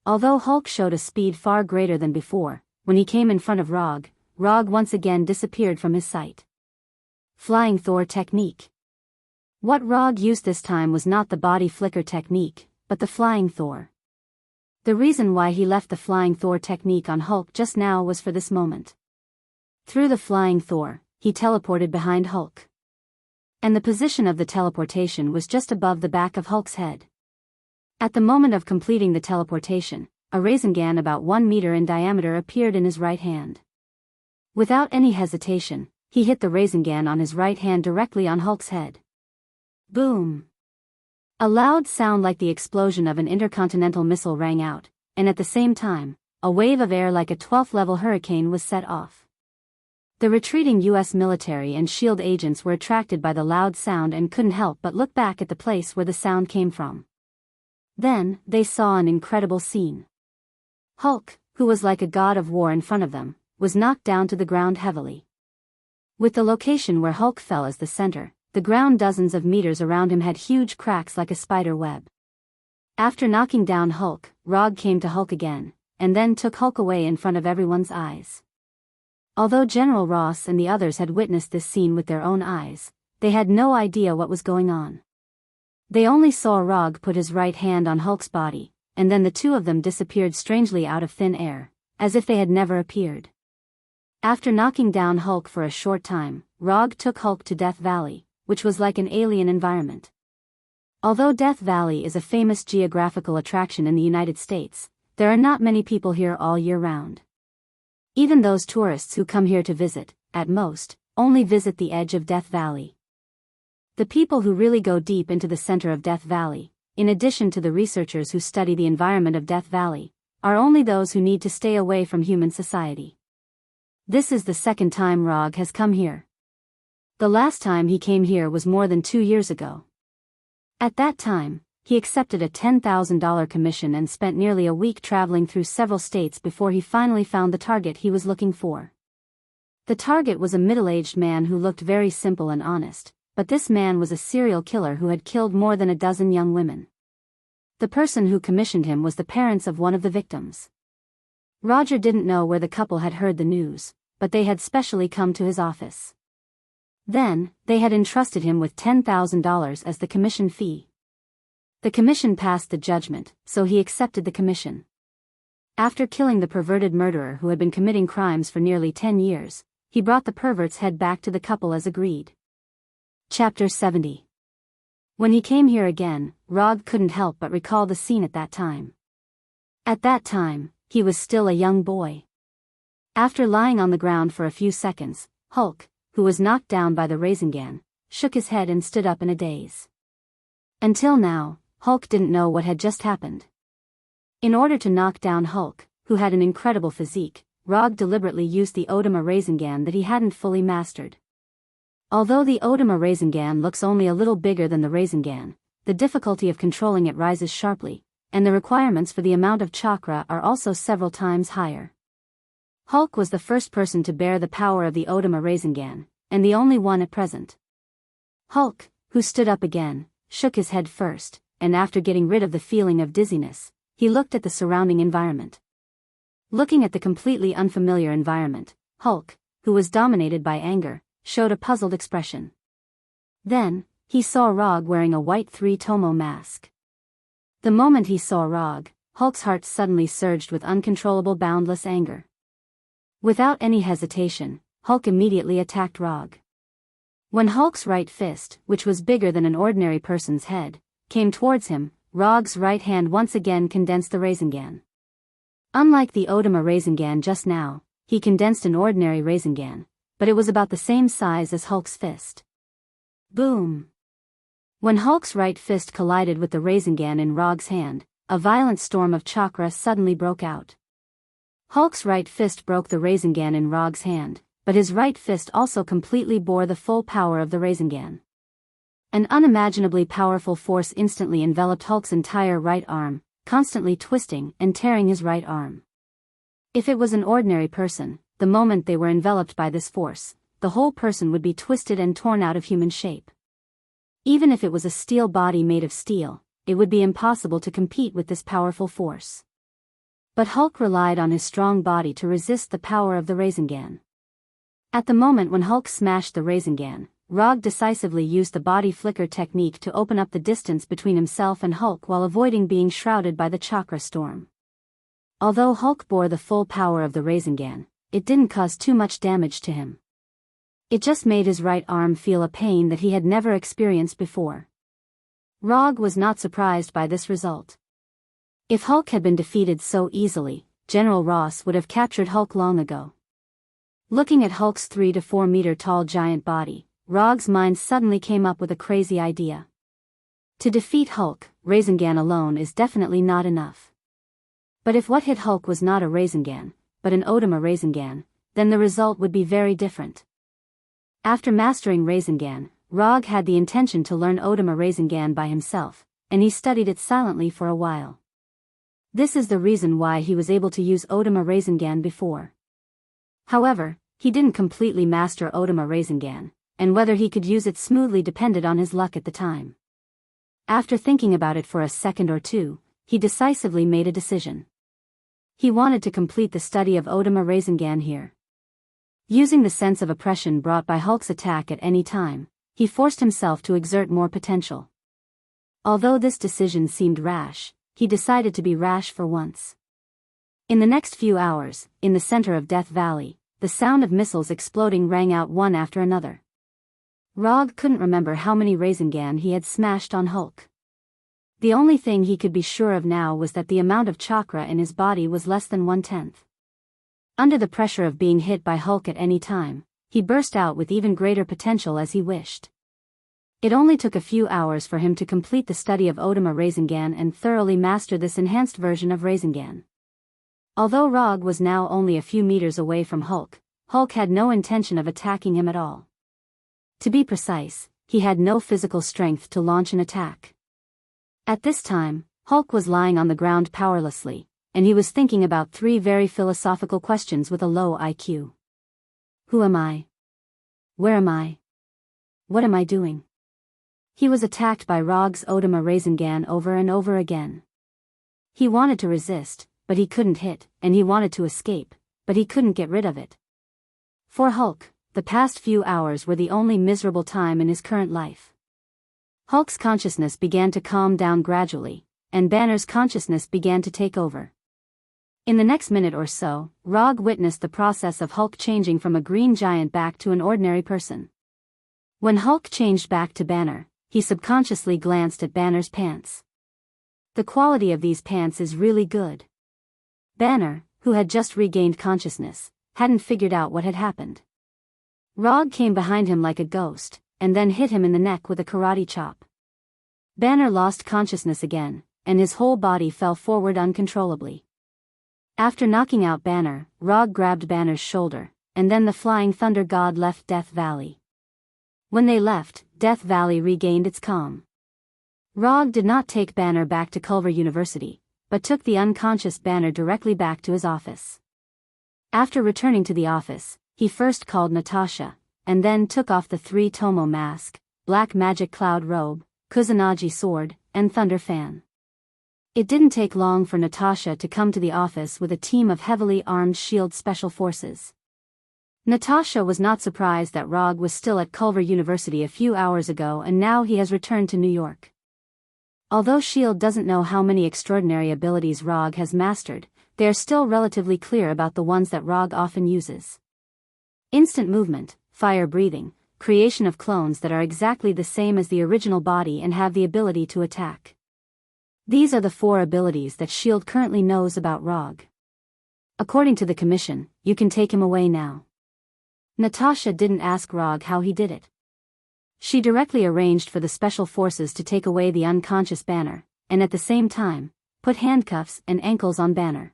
S1: Although Hulk showed a speed far greater than before, when he came in front of Rog, Rog once again disappeared from his sight. Flying Thor technique. What Rog used this time was not the body flicker technique, but the Flying Thor. The reason why he left the Flying Thor technique on Hulk just now was for this moment. Through the Flying Thor, he teleported behind Hulk. And the position of the teleportation was just above the back of Hulk's head. At the moment of completing the teleportation, a Rasengan about 1 meter in diameter appeared in his right hand. Without any hesitation, he hit the Rasengan on his right hand directly on Hulk's head. Boom! A loud sound like the explosion of an intercontinental missile rang out, and at the same time, a wave of air like a 12th-level hurricane was set off. The retreating U.S. military and S.H.I.E.L.D. agents were attracted by the loud sound and couldn't help but look back at the place where the sound came from. Then, they saw an incredible scene. Hulk, who was like a god of war in front of them, was knocked down to the ground heavily. With the location where Hulk fell as the center, the ground dozens of meters around him had huge cracks like a spider web. After knocking down Hulk, Rog came to Hulk again, and then took Hulk away in front of everyone's eyes. Although General Ross and the others had witnessed this scene with their own eyes, they had no idea what was going on. They only saw Rog put his right hand on Hulk's body, and then the two of them disappeared strangely out of thin air, as if they had never appeared. After knocking down Hulk for a short time, Rog took Hulk to Death Valley, which was like an alien environment. Although Death Valley is a famous geographical attraction in the United States, there are not many people here all year round. Even those tourists who come here to visit, at most, only visit the edge of Death Valley. The people who really go deep into the center of Death Valley, in addition to the researchers who study the environment of Death Valley, are only those who need to stay away from human society. This is the second time Rog has come here. The last time he came here was more than 2 years ago. At that time, he accepted a $10,000 commission and spent nearly a week traveling through several states before he finally found the target he was looking for. The target was a middle-aged man who looked very simple and honest, but this man was a serial killer who had killed more than a dozen young women. The person who commissioned him was the parents of one of the victims. Roger didn't know where the couple had heard the news, but they had specially come to his office. Then, they had entrusted him with $10,000 as the commission fee. The commission passed the judgment, so he accepted the commission. After killing the perverted murderer who had been committing crimes for nearly 10 years, he brought the pervert's head back to the couple as agreed. Chapter 70. When he came here again, Rog couldn't help but recall the scene at that time. At that time, he was still a young boy. After lying on the ground for a few seconds, Hulk, who was knocked down by the Rasengan, shook his head and stood up in a daze. Until now, Hulk didn't know what had just happened. In order to knock down Hulk, who had an incredible physique, Rog deliberately used the Odama Rasengan that he hadn't fully mastered. Although the Odama Rasengan looks only a little bigger than the Rasengan, the difficulty of controlling it rises sharply, and the requirements for the amount of chakra are also several times higher. Hulk was the first person to bear the power of the Odama Rasengan, and the only one at present. Hulk, who stood up again, shook his head first, and after getting rid of the feeling of dizziness, he looked at the surrounding environment. Looking at the completely unfamiliar environment, Hulk, who was dominated by anger, showed a puzzled expression. Then, he saw Rog wearing a white three-tomo mask. The moment he saw Rog, Hulk's heart suddenly surged with uncontrollable boundless anger. Without any hesitation, Hulk immediately attacked Rog. When Hulk's right fist, which was bigger than an ordinary person's head, came towards him, Rog's right hand once again condensed the Rasengan. Unlike the Odama Rasengan just now, he condensed an ordinary Rasengan, but it was about the same size as Hulk's fist. Boom! When Hulk's right fist collided with the Rasengan in Rog's hand, a violent storm of chakra suddenly broke out. Hulk's right fist broke the Rasengan in Rog's hand, but his right fist also completely bore the full power of the Rasengan. An unimaginably powerful force instantly enveloped Hulk's entire right arm, constantly twisting and tearing his right arm. If it was an ordinary person, the moment they were enveloped by this force, the whole person would be twisted and torn out of human shape. Even if it was a steel body made of steel, it would be impossible to compete with this powerful force. But Hulk relied on his strong body to resist the power of the Rasengan. At the moment when Hulk smashed the Rasengan, Rog decisively used the body flicker technique to open up the distance between himself and Hulk while avoiding being shrouded by the chakra storm. Although Hulk bore the full power of the Rasengan, it didn't cause too much damage to him. It just made his right arm feel a pain that he had never experienced before. Rog was not surprised by this result. If Hulk had been defeated so easily, General Ross would have captured Hulk long ago. Looking at Hulk's 3 to 4 meter tall giant body, Rog's mind suddenly came up with a crazy idea. To defeat Hulk, Rasengan alone is definitely not enough. But if what hit Hulk was not a Rasengan, but an Odama Rasengan, then the result would be very different. After mastering Rasengan, Rog had the intention to learn Odama Rasengan by himself, and he studied it silently for a while. This is the reason why he was able to use Odama Rasengan before. However, he didn't completely master Odama Rasengan, and whether he could use it smoothly depended on his luck at the time. After thinking about it for a second or two, he decisively made a decision. He wanted to complete the study of Odama Rasengan here. Using the sense of oppression brought by Hulk's attack at any time, he forced himself to exert more potential. Although this decision seemed rash, he decided to be rash for once. In the next few hours, in the center of Death Valley, the sound of missiles exploding rang out one after another. Rog couldn't remember how many Rasengan he had smashed on Hulk. The only thing he could be sure of now was that the amount of chakra in his body was less than 1/10. Under the pressure of being hit by Hulk at any time, he burst out with even greater potential as he wished. It only took a few hours for him to complete the study of Odama Rasengan and thoroughly master this enhanced version of Rasengan. Although Rog was now only a few meters away from Hulk, Hulk had no intention of attacking him at all. To be precise, he had no physical strength to launch an attack. At this time, Hulk was lying on the ground powerlessly, and he was thinking about 3 very philosophical questions with a low IQ. Who am I? Where am I? What am I doing? He was attacked by Rog's Odama Rasengan over and over again. He wanted to resist, but he couldn't hit, and he wanted to escape, but he couldn't get rid of it. For Hulk, the past few hours were the only miserable time in his current life. Hulk's consciousness began to calm down gradually, and Banner's consciousness began to take over. In the next minute or so, Rog witnessed the process of Hulk changing from a green giant back to an ordinary person. When Hulk changed back to Banner, he subconsciously glanced at Banner's pants. The quality of these pants is really good. Banner, who had just regained consciousness, hadn't figured out what had happened. Rog came behind him like a ghost, and then hit him in the neck with a karate chop. Banner lost consciousness again, and his whole body fell forward uncontrollably. After knocking out Banner, Rog grabbed Banner's shoulder, and then the Flying Thunder God left Death Valley. When they left, Death Valley regained its calm. Rog did not take Banner back to Culver University, but took the unconscious Banner directly back to his office. After returning to the office, he first called Natasha, and then took off the 3-tomo mask, black magic cloud robe, Kusanagi sword, and thunder fan. It didn't take long for Natasha to come to the office with a team of heavily armed SHIELD special forces. Natasha was not surprised that Rog was still at Culver University a few hours ago and now he has returned to New York. Although SHIELD doesn't know how many extraordinary abilities Rog has mastered, they are still relatively clear about the ones that Rog often uses. Instant movement, fire breathing, creation of clones that are exactly the same as the original body and have the ability to attack. These are the 4 abilities that SHIELD currently knows about Rog. According to the Commission, you can take him away now. Natasha didn't ask Rog how he did it. She directly arranged for the special forces to take away the unconscious Banner, and at the same time, put handcuffs and ankles on Banner.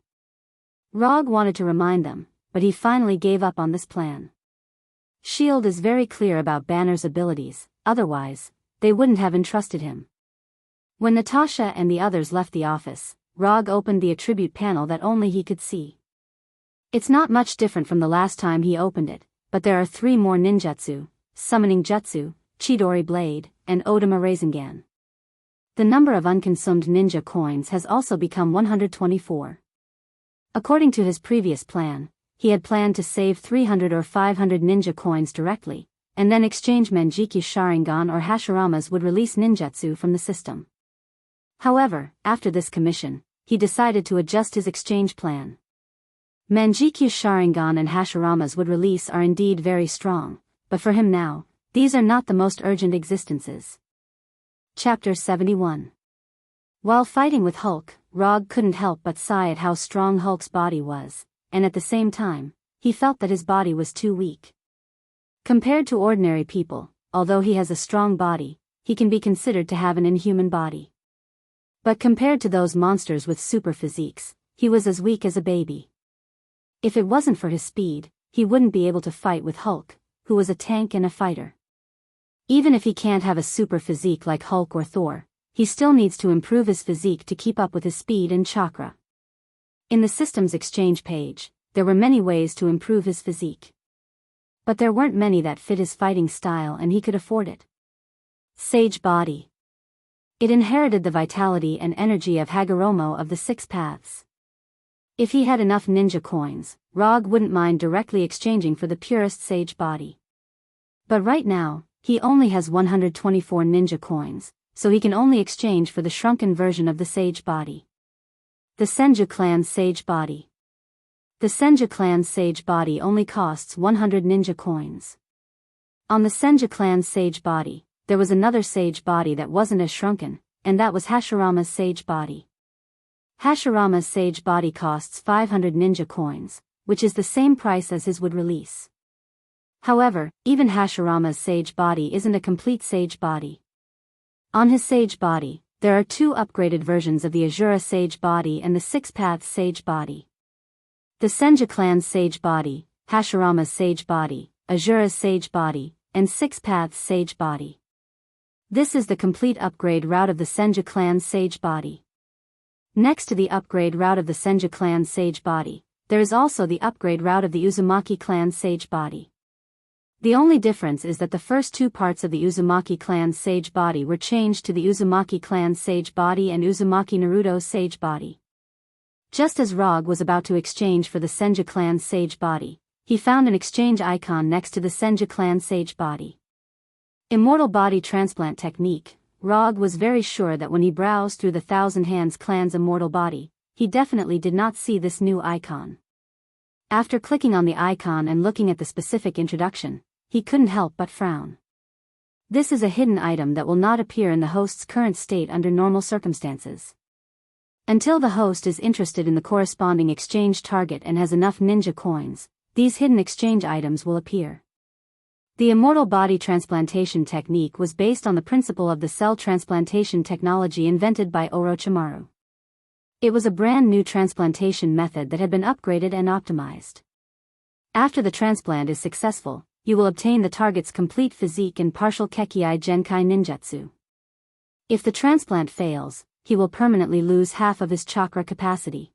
S1: Rog wanted to remind them, but he finally gave up on this plan. SHIELD is very clear about Banner's abilities, otherwise, they wouldn't have entrusted him. When Natasha and the others left the office, Rog opened the attribute panel that only he could see. It's not much different from the last time he opened it, but there are 3 more ninjutsu, summoning jutsu, Chidori blade, and Odama Rasengan. The number of unconsumed ninja coins has also become 124. According to his previous plan, he had planned to save 300 or 500 ninja coins directly, and then exchange Manjikyu's Sharingan or Hashirama's would release ninjutsu from the system. However, after this commission, he decided to adjust his exchange plan. Manjikyu's Sharingan and Hashirama's would release are indeed very strong, but for him now, these are not the most urgent existences. Chapter 71. While fighting with Hulk, Rog couldn't help but sigh at how strong Hulk's body was, and at the same time, he felt that his body was too weak. Compared to ordinary people, although he has a strong body, he can be considered to have an inhuman body. But compared to those monsters with super physiques, he was as weak as a baby. If it wasn't for his speed, he wouldn't be able to fight with Hulk, who was a tank and a fighter. Even if he can't have a super physique like Hulk or Thor, he still needs to improve his physique to keep up with his speed and chakra. In the system's exchange page, there were many ways to improve his physique. But there weren't many that fit his fighting style and he could afford it. Sage Body. It inherited the vitality and energy of Hagoromo of the 6 paths. If he had enough ninja coins, Rog wouldn't mind directly exchanging for the purest Sage Body. But right now, he only has 124 ninja coins, so he can only exchange for the shrunken version of the Sage Body. The Senju Clan Sage Body. The Senju Clan Sage Body only costs 100 ninja coins. On the Senju Clan Sage Body, there was another Sage Body that wasn't as shrunken, and that was Hashirama's Sage Body. Hashirama's Sage Body costs 500 ninja coins, which is the same price as his would release. However, even Hashirama's Sage Body isn't a complete Sage Body. On his Sage Body, there are 2 upgraded versions of the Azura Sage Body and the 6 Paths Sage Body. The Senju Clan Sage Body, Hashirama's Sage Body, Azura's Sage Body, and 6 Paths Sage Body. This is the complete upgrade route of the Senju Clan Sage Body. Next to the upgrade route of the Senju Clan Sage Body, there is also the upgrade route of the Uzumaki Clan Sage Body. The only difference is that the first 2 parts of the Uzumaki Clan Sage Body were changed to the Uzumaki Clan Sage Body and Uzumaki Naruto Sage Body. Just as Rog was about to exchange for the Senju clan's sage body, he found an exchange icon next to the Senju clan sage body. Immortal body transplant technique. Rog was very sure that when he browsed through the Thousand Hands clan's immortal body, he definitely did not see this new icon. After clicking on the icon and looking at the specific introduction, he couldn't help but frown. This is a hidden item that will not appear in the host's current state under normal circumstances. Until the host is interested in the corresponding exchange target and has enough ninja coins, these hidden exchange items will appear. The immortal body transplantation technique was based on the principle of the cell transplantation technology invented by Orochimaru. It was a brand new transplantation method that had been upgraded and optimized. After the transplant is successful, you will obtain the target's complete physique and partial Kekkei Genkai ninjutsu. If the transplant fails, he will permanently lose half of his chakra capacity.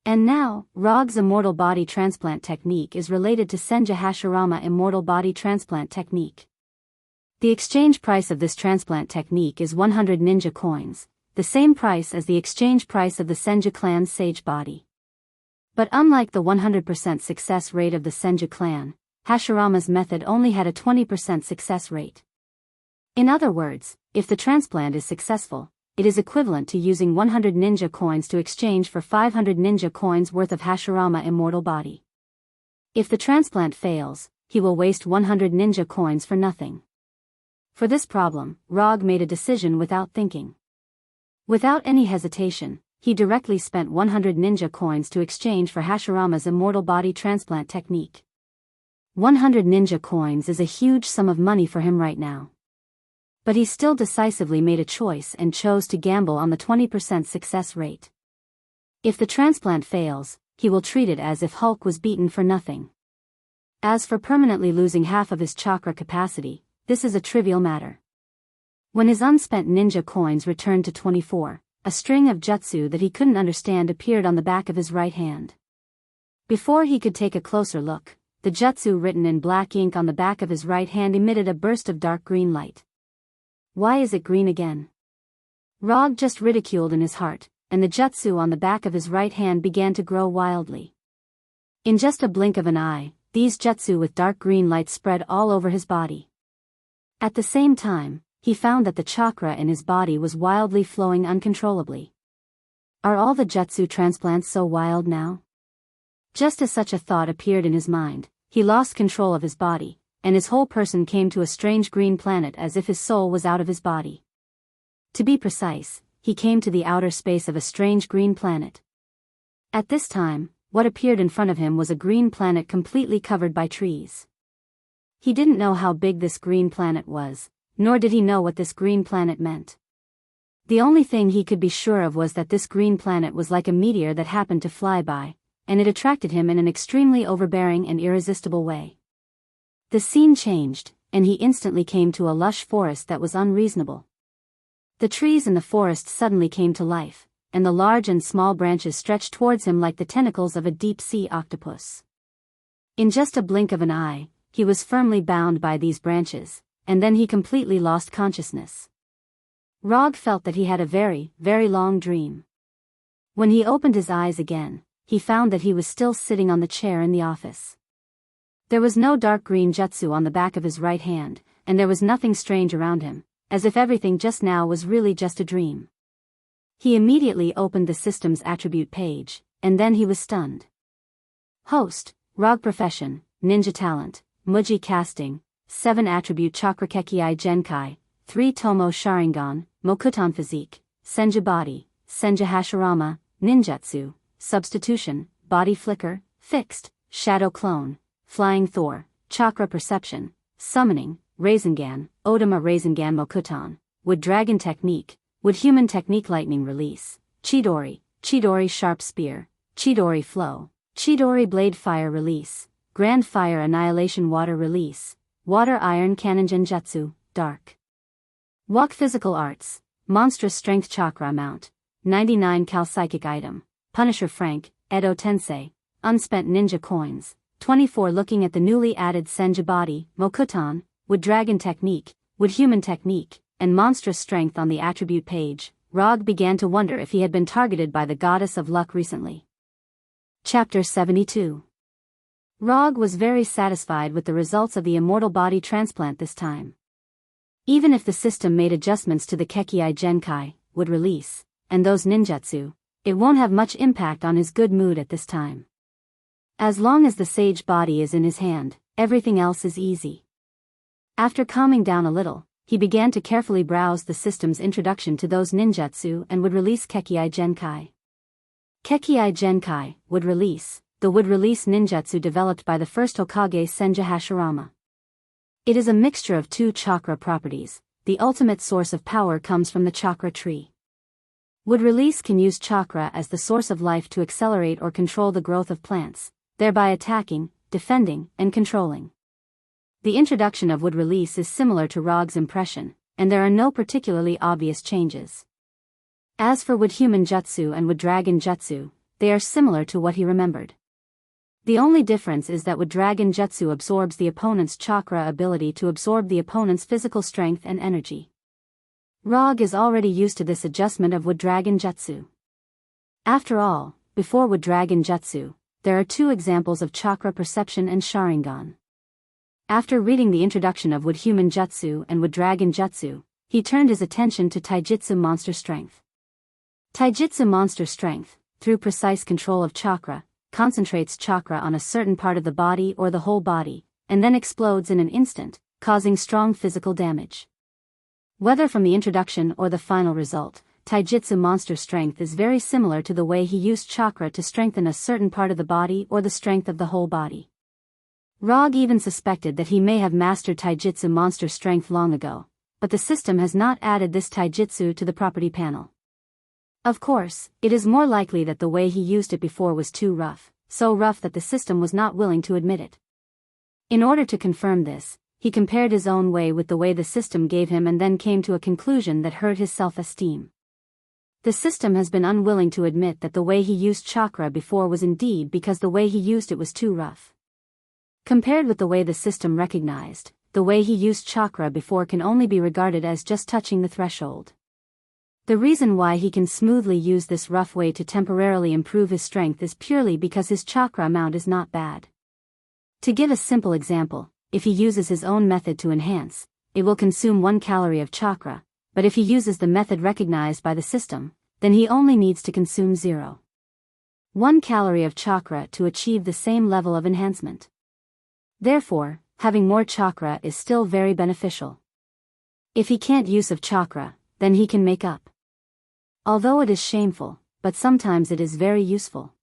S1: And now, Rog's immortal body transplant technique is related to Senju Hashirama immortal body transplant technique. The exchange price of this transplant technique is 100 ninja coins, the same price as the exchange price of the Senju clan's sage body. But unlike the 100% success rate of the Senju clan, Hashirama's method only had a 20% success rate. In other words, if the transplant is successful, it is equivalent to using 100 ninja coins to exchange for 500 ninja coins worth of Hashirama immortal body. If the transplant fails, he will waste 100 ninja coins for nothing. For this problem, Rog made a decision without thinking. Without any hesitation, he directly spent 100 ninja coins to exchange for Hashirama's immortal body transplant technique. 100 ninja coins is a huge sum of money for him right now. But he still decisively made a choice and chose to gamble on the 20% success rate. If the transplant fails, he will treat it as if Hulk was beaten for nothing. As for permanently losing half of his chakra capacity, this is a trivial matter. When his unspent ninja coins returned to 24, a string of jutsu that he couldn't understand appeared on the back of his right hand. Before he could take a closer look, the jutsu written in black ink on the back of his right hand emitted a burst of dark green light. Why is it green again? Rog just ridiculed in his heart, and the jutsu on the back of his right hand began to grow wildly. In just a blink of an eye, these jutsu with dark green light spread all over his body. At the same time, he found that the chakra in his body was wildly flowing uncontrollably. Are all the jutsu transplants so wild now? Just as such a thought appeared in his mind, he lost control of his body, and his whole person came to a strange green planet as if his soul was out of his body. To be precise, he came to the outer space of a strange green planet. At this time, what appeared in front of him was a green planet completely covered by trees. He didn't know how big this green planet was, nor did he know what this green planet meant. The only thing he could be sure of was that this green planet was like a meteor that happened to fly by, and it attracted him in an extremely overbearing and irresistible way. The scene changed, and he instantly came to a lush forest that was unreasonable. The trees in the forest suddenly came to life, and the large and small branches stretched towards him like the tentacles of a deep-sea octopus. In just a blink of an eye, he was firmly bound by these branches, and then he completely lost consciousness. Rog felt that he had a very, very long dream. When he opened his eyes again, he found that he was still sitting on the chair in the office. There was no dark green jutsu on the back of his right hand, and there was nothing strange around him, as if everything just now was really just a dream. He immediately opened the system's attribute page, and then he was stunned. Host, Rog profession, ninja talent, Muji casting, 7 attribute chakra Kekkei Genkai, 3 Tomo Sharingan, Mokuton physique, Senju body, Senju Hashirama, ninjutsu, substitution, body flicker, fixed, shadow clone, flying Thor, chakra perception, summoning, Rasengan, Odama Rasengan Mokuton, wood dragon technique, wood human technique lightning release, Chidori, Chidori sharp spear, Chidori flow, Chidori blade fire release, grand fire annihilation water release, water iron cannon genjutsu, dark. Walk physical arts, monstrous strength chakra amount, 99 cal psychic item, Punisher Frank, Edo Tensei, unspent ninja coins, 24 looking at the newly added Senju body, Mokuton, wood dragon technique, wood human technique, and monstrous strength on the attribute page. Rog began to wonder if he had been targeted by the goddess of luck recently. Chapter 72. Rog was very satisfied with the results of the immortal body transplant this time. Even if the system made adjustments to the Kekii Genkai, would release, and those ninjutsu, it won't have much impact on his good mood at this time. As long as the sage body is in his hand, everything else is easy. After calming down a little, he began to carefully browse the system's introduction to those ninjutsu and would release Kekii Genkai. Kekii Genkai, would release, the would release ninjutsu developed by the first Hokage Senja Hashirama. It is a mixture of two chakra properties. The ultimate source of power comes from the chakra tree. Would release can use chakra as the source of life to accelerate or control the growth of plants, thereby attacking, defending, and controlling. The introduction of would release is similar to Rog's impression, and there are no particularly obvious changes. As for would human jutsu and would dragon jutsu, they are similar to what he remembered. The only difference is that would dragon jutsu absorbs the opponent's chakra ability to absorb the opponent's physical strength and energy. Rog is already used to this adjustment of would dragon jutsu. After all, before would dragon jutsu, there are two examples of chakra perception and Sharingan. After reading the introduction of would human jutsu and would dragon jutsu, he turned his attention to taijutsu monster strength. Taijutsu monster strength, through precise control of chakra, concentrates chakra on a certain part of the body or the whole body, and then explodes in an instant, causing strong physical damage. Whether from the introduction or the final result, taijutsu monster strength is very similar to the way he used chakra to strengthen a certain part of the body or the strength of the whole body. Rog even suspected that he may have mastered taijutsu monster strength long ago, but the system has not added this taijutsu to the property panel. Of course, it is more likely that the way he used it before was too rough, so rough that the system was not willing to admit it. In order to confirm this, he compared his own way with the way the system gave him and then came to a conclusion that hurt his self-esteem. The system has been unwilling to admit that the way he used chakra before was indeed because the way he used it was too rough. Compared with the way the system recognized, the way he used chakra before can only be regarded as just touching the threshold. The reason why he can smoothly use this rough way to temporarily improve his strength is purely because his chakra amount is not bad. To give a simple example, if he uses his own method to enhance, it will consume 1 calorie of chakra, but if he uses the method recognized by the system, then he only needs to consume 0.1 calorie of chakra to achieve the same level of enhancement. Therefore, having more chakra is still very beneficial. If he can't use of chakra, then he can make up. Although it is shameful, but sometimes it is very useful.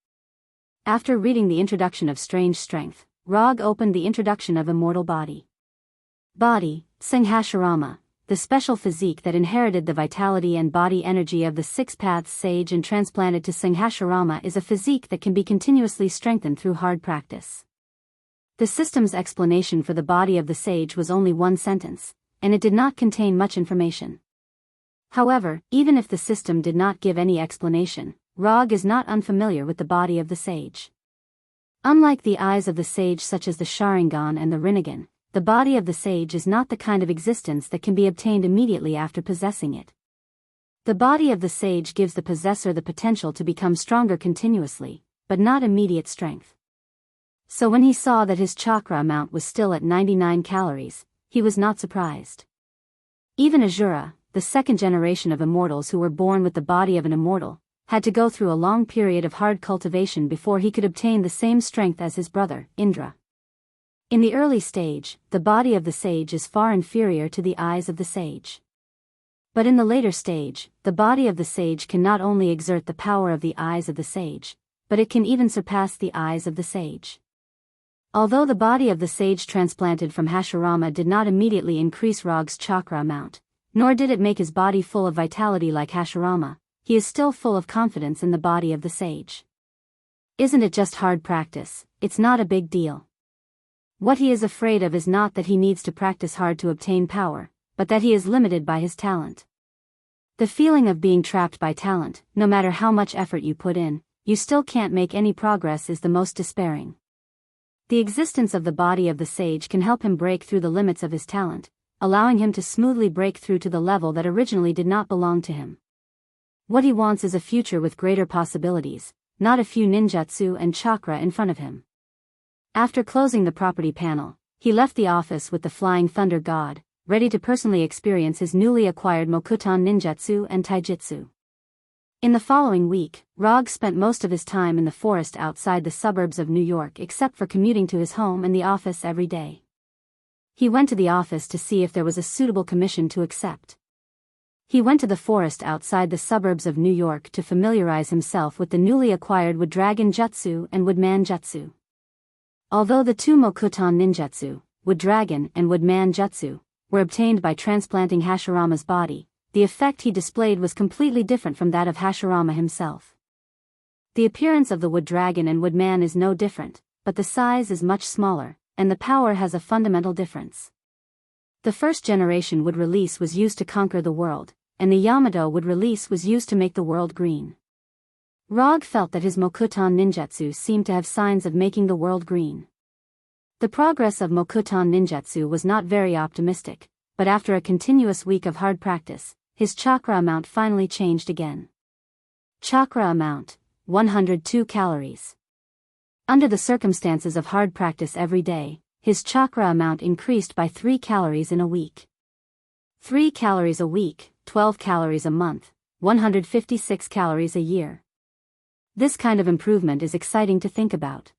S1: After reading the introduction of Strange Strength, Rog opened the introduction of Immortal Body. Body, Senja Hashirama, the special physique that inherited the vitality and body energy of the Six Paths Sage and transplanted to Senja Hashirama, is a physique that can be continuously strengthened through hard practice. The system's explanation for the body of the sage was only 1 sentence, and it did not contain much information. However, even if the system did not give any explanation, Rog is not unfamiliar with the body of the sage. Unlike the eyes of the sage such as the Sharingan and the Rinnegan, the body of the sage is not the kind of existence that can be obtained immediately after possessing it. The body of the sage gives the possessor the potential to become stronger continuously, but not immediate strength. So when he saw that his chakra amount was still at 99 calories, he was not surprised. Even Azura, the second generation of immortals who were born with the body of an immortal, had to go through a long period of hard cultivation before he could obtain the same strength as his brother, Indra. In the early stage, the body of the sage is far inferior to the eyes of the sage. But in the later stage, the body of the sage can not only exert the power of the eyes of the sage, but it can even surpass the eyes of the sage. Although the body of the sage transplanted from Hashirama did not immediately increase Rog's chakra amount, nor did it make his body full of vitality like Hashirama, he is still full of confidence in the body of the sage. Isn't it just hard practice? It's not a big deal. What he is afraid of is not that he needs to practice hard to obtain power, but that he is limited by his talent. The feeling of being trapped by talent, no matter how much effort you put in, you still can't make any progress, is the most despairing. The existence of the body of the sage can help him break through the limits of his talent, allowing him to smoothly break through to the level that originally did not belong to him. What he wants is a future with greater possibilities, not a few ninjutsu and chakra in front of him. After closing the property panel, he left the office with the Flying Thunder God, ready to personally experience his newly acquired Mokuton ninjutsu and taijutsu. In the following week, Rog spent most of his time in the forest outside the suburbs of New York except for commuting to his home and the office every day. He went to the office to see if there was a suitable commission to accept. He went to the forest outside the suburbs of New York to familiarize himself with the newly acquired Wood Dragon Jutsu and Woodman Jutsu. Although the two Mokuton ninjutsu, Wood Dragon and Woodman Jutsu, were obtained by transplanting Hashirama's body, the effect he displayed was completely different from that of Hashirama himself. The appearance of the Wood Dragon and Woodman is no different, but the size is much smaller, and the power has a fundamental difference. The first generation Wood release was used to conquer the world, and the Yamato Wood release was used to make the world green. Rog felt that his Mokuton ninjutsu seemed to have signs of making the world green. The progress of Mokuton ninjutsu was not very optimistic, but after a continuous week of hard practice, his chakra amount finally changed again. Chakra amount, 102 calories. Under the circumstances of hard practice every day, his chakra amount increased by 3 calories in a week. 3 calories a week, 12 calories a month, 156 calories a year. This kind of improvement is exciting to think about.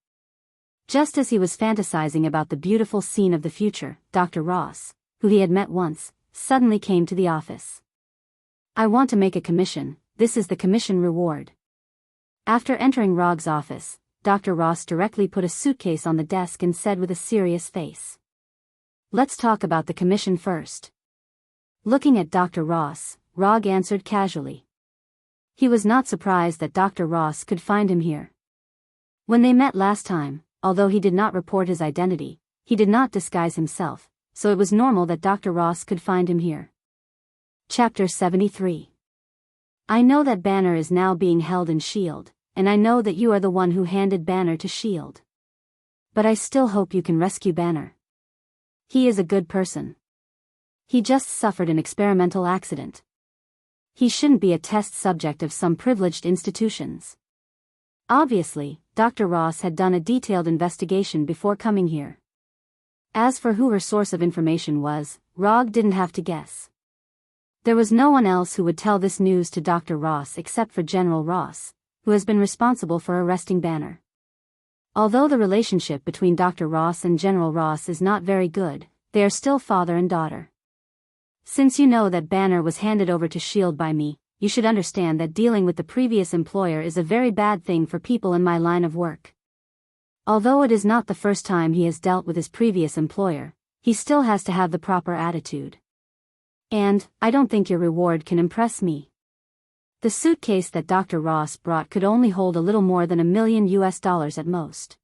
S1: Just as he was fantasizing about the beautiful scene of the future, Dr. Ross, who he had met once, suddenly came to the office. "I want to make a commission, this is the commission reward." After entering Rog's office, Dr. Ross directly put a suitcase on the desk and said with a serious face, "Let's talk about the commission first." Looking at Dr. Ross, Rog answered casually. He was not surprised that Dr. Ross could find him here. When they met last time, although he did not report his identity, he did not disguise himself, so it was normal that Dr. Ross could find him here. Chapter 73. I know that Banner is now being held in S.H.I.E.L.D., and I know that you are the one who handed Banner to S.H.I.E.L.D. But I still hope you can rescue Banner. He is a good person. He just suffered an experimental accident. He shouldn't be a test subject of some privileged institutions. Obviously, Dr. Ross had done a detailed investigation before coming here. As for who her source of information was, Rog didn't have to guess. There was no one else who would tell this news to Dr. Ross except for General Ross, who has been responsible for arresting Banner. Although the relationship between Dr. Ross and General Ross is not very good, they are still father and daughter. Since you know that Banner was handed over to S.H.I.E.L.D. by me, you should understand that dealing with the previous employer is a very bad thing for people in my line of work. Although it is not the first time he has dealt with his previous employer, he still has to have the proper attitude. And, I don't think your reward can impress me. The suitcase that Dr. Ross brought could only hold a little more than $1 million at most.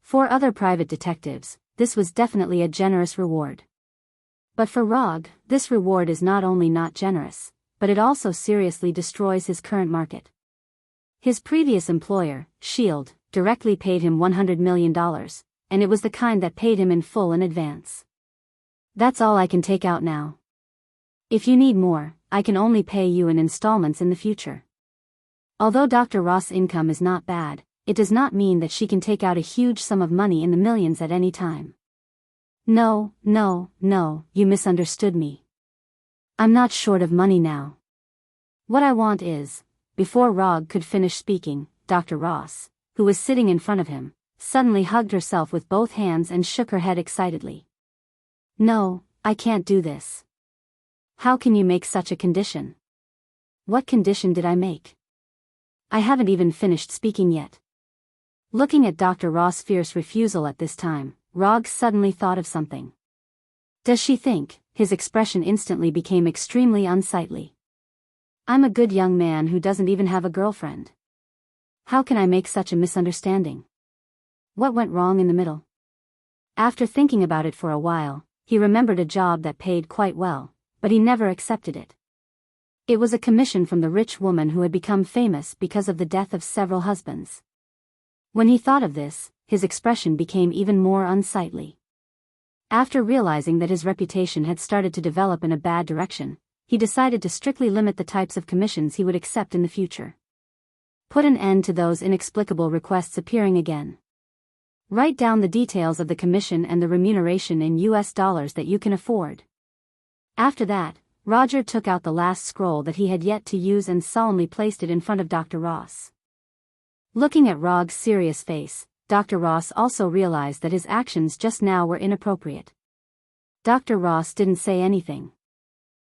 S1: For other private detectives, this was definitely a generous reward. But for Rog, this reward is not only not generous, but it also seriously destroys his current market. His previous employer, S.H.I.E.L.D., directly paid him $100 million, and it was the kind that paid him in full in advance. That's all I can take out now. If you need more, I can only pay you in installments in the future. Although Dr. Ross' income is not bad, it does not mean that she can take out a huge sum of money in the millions at any time. No, you misunderstood me. I'm not short of money now. What I want is, before Rog could finish speaking, Dr. Ross, who was sitting in front of him, suddenly hugged herself with both hands and shook her head excitedly. No, I can't do this. How can you make such a condition? What condition did I make? I haven't even finished speaking yet. Looking at Dr. Ross' fierce refusal at this time, Rog suddenly thought of something. Does she think? His expression instantly became extremely unsightly. I'm a good young man who doesn't even have a girlfriend. How can I make such a misunderstanding? What went wrong in the middle? After thinking about it for a while, he remembered a job that paid quite well, but he never accepted it. It was a commission from the rich woman who had become famous because of the death of several husbands. When he thought of this, his expression became even more unsightly. After realizing that his reputation had started to develop in a bad direction, he decided to strictly limit the types of commissions he would accept in the future. Put an end to those inexplicable requests appearing again. Write down the details of the commission and the remuneration in US dollars that you can afford. After that, Roger took out the last scroll that he had yet to use and solemnly placed it in front of Dr. Ross. Looking at Rog's serious face, Dr. Ross also realized that his actions just now were inappropriate. Dr. Ross didn't say anything.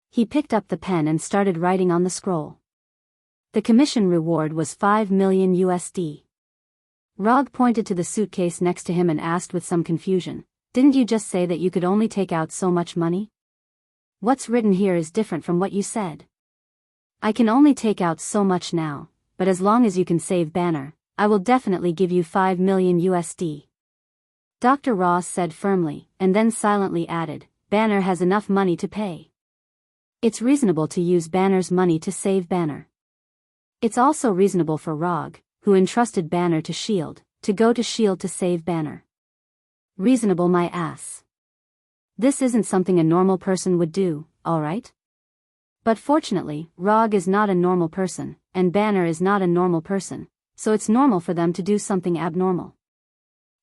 S1: He picked up the pen and started writing on the scroll. The commission reward was 5 million USD. Rog pointed to the suitcase next to him and asked with some confusion, "Didn't you just say that you could only take out so much money? What's written here is different from what you said." "I can only take out so much now, but as long as you can save Banner, I will definitely give you 5 million USD. Dr. Ross said firmly, and then silently added, "Banner has enough money to pay. It's reasonable to use Banner's money to save Banner. It's also reasonable for Rog, who entrusted Banner to S.H.I.E.L.D., to go to S.H.I.E.L.D. to save Banner. Reasonable my ass. This isn't something a normal person would do, alright? But fortunately, Rog is not a normal person, and Banner is not a normal person, so it's normal for them to do something abnormal."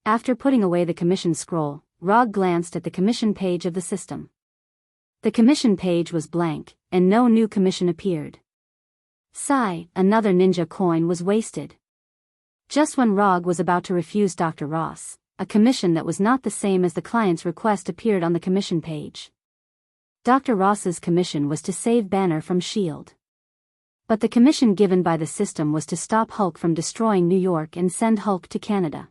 S1: After putting away the commission scroll, Rog glanced at the commission page of the system. The commission page was blank, and no new commission appeared. Sigh, another ninja coin was wasted. Just when Rog was about to refuse Dr. Ross, a commission that was not the same as the client's request appeared on the commission page. Dr. Ross's commission was to save Banner from S.H.I.E.L.D. But the commission given by the system was to stop Hulk from destroying New York and send Hulk to Canada.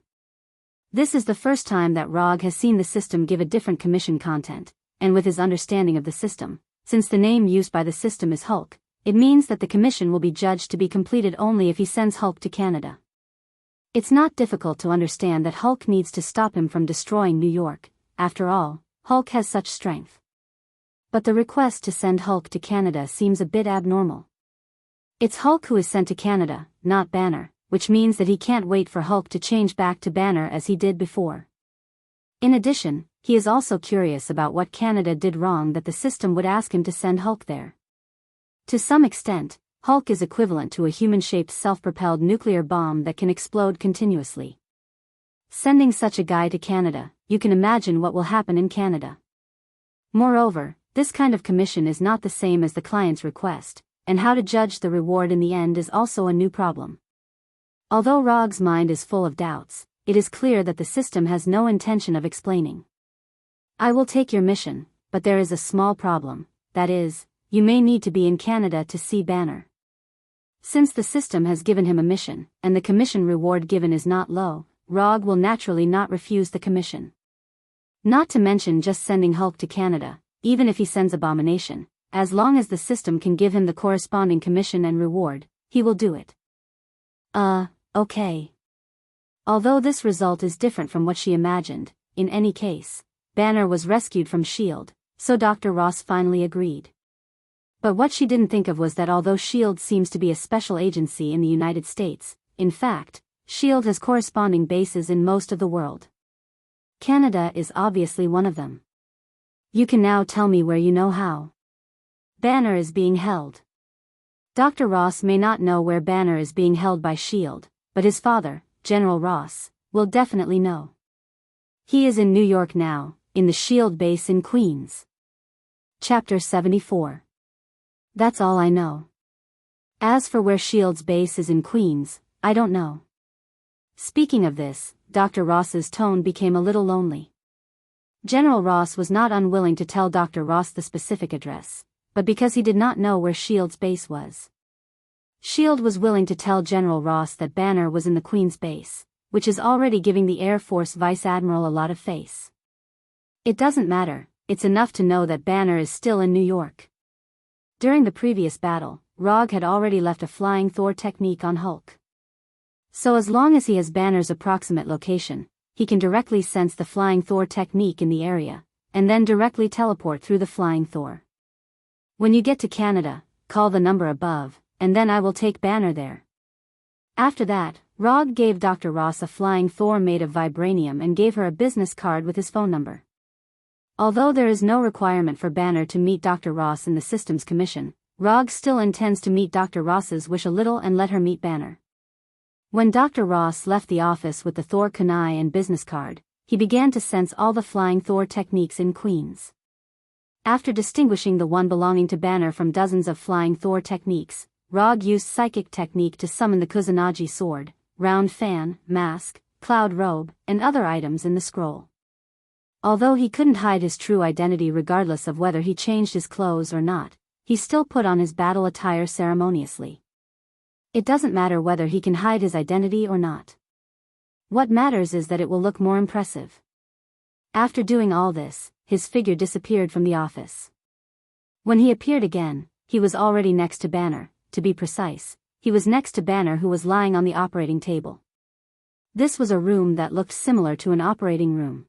S1: This is the first time that Rog has seen the system give a different commission content, and with his understanding of the system, since the name used by the system is Hulk, it means that the commission will be judged to be completed only if he sends Hulk to Canada. It's not difficult to understand that Hulk needs to stop him from destroying New York. After all, Hulk has such strength. But the request to send Hulk to Canada seems a bit abnormal. It's Hulk who is sent to Canada, not Banner, which means that he can't wait for Hulk to change back to Banner as he did before. In addition, he is also curious about what Canada did wrong that the system would ask him to send Hulk there. To some extent, Hulk is equivalent to a human-shaped self-propelled nuclear bomb that can explode continuously. Sending such a guy to Canada, you can imagine what will happen in Canada. Moreover, this kind of commission is not the same as the client's request, and how to judge the reward in the end is also a new problem. Although Rog's mind is full of doubts, it is clear that the system has no intention of explaining. "I will take your mission, but there is a small problem, that is, you may need to be in Canada to see Banner." Since the system has given him a mission, and the commission reward given is not low, Rog will naturally not refuse the commission. Not to mention just sending Hulk to Canada, even if he sends Abomination, as long as the system can give him the corresponding commission and reward, he will do it. Okay. Although this result is different from what she imagined, in any case, Banner was rescued from S.H.I.E.L.D., so Dr. Ross finally agreed. But what she didn't think of was that although S.H.I.E.L.D. seems to be a special agency in the United States, in fact, S.H.I.E.L.D. has corresponding bases in most of the world. Canada is obviously one of them. You can now tell me where you know how. Banner is being held. Dr. Ross may not know where Banner is being held by S.H.I.E.L.D., but his father, General Ross, will definitely know. He is in New York now, in the S.H.I.E.L.D. base in Queens. Chapter 74. That's all I know. As for where S.H.I.E.L.D.'s base is in Queens, I don't know. Speaking of this, Dr. Ross's tone became a little lonely. General Ross was not unwilling to tell Dr. Ross the specific address, but because he did not know where S.H.I.E.L.D.'s base was. S.H.I.E.L.D. was willing to tell General Ross that Banner was in the Queens base, which is already giving the Air Force Vice Admiral a lot of face. It doesn't matter, it's enough to know that Banner is still in New York. During the previous battle, Rog had already left a flying Thor technique on Hulk. So as long as he has Banner's approximate location, he can directly sense the flying Thor technique in the area, and then directly teleport through the flying Thor. When you get to Canada, call the number above, and then I will take Banner there. After that, Rog gave Dr. Ross a flying Thor made of vibranium and gave her a business card with his phone number. Although there is no requirement for Banner to meet Dr. Ross in the Systems Commission, Rog still intends to meet Dr. Ross's wish a little and let her meet Banner. When Dr. Ross left the office with the Thor kunai and business card, he began to sense all the flying Thor techniques in Queens. After distinguishing the one belonging to Banner from dozens of flying Thor techniques, Rog used psychic technique to summon the Kusanagi sword, round fan, mask, cloud robe, and other items in the scroll. Although he couldn't hide his true identity regardless of whether he changed his clothes or not, he still put on his battle attire ceremoniously. It doesn't matter whether he can hide his identity or not. What matters is that it will look more impressive. After doing all this, his figure disappeared from the office. When he appeared again, he was already next to Banner. To be precise, he was next to Banner, who was lying on the operating table. This was a room that looked similar to an operating room.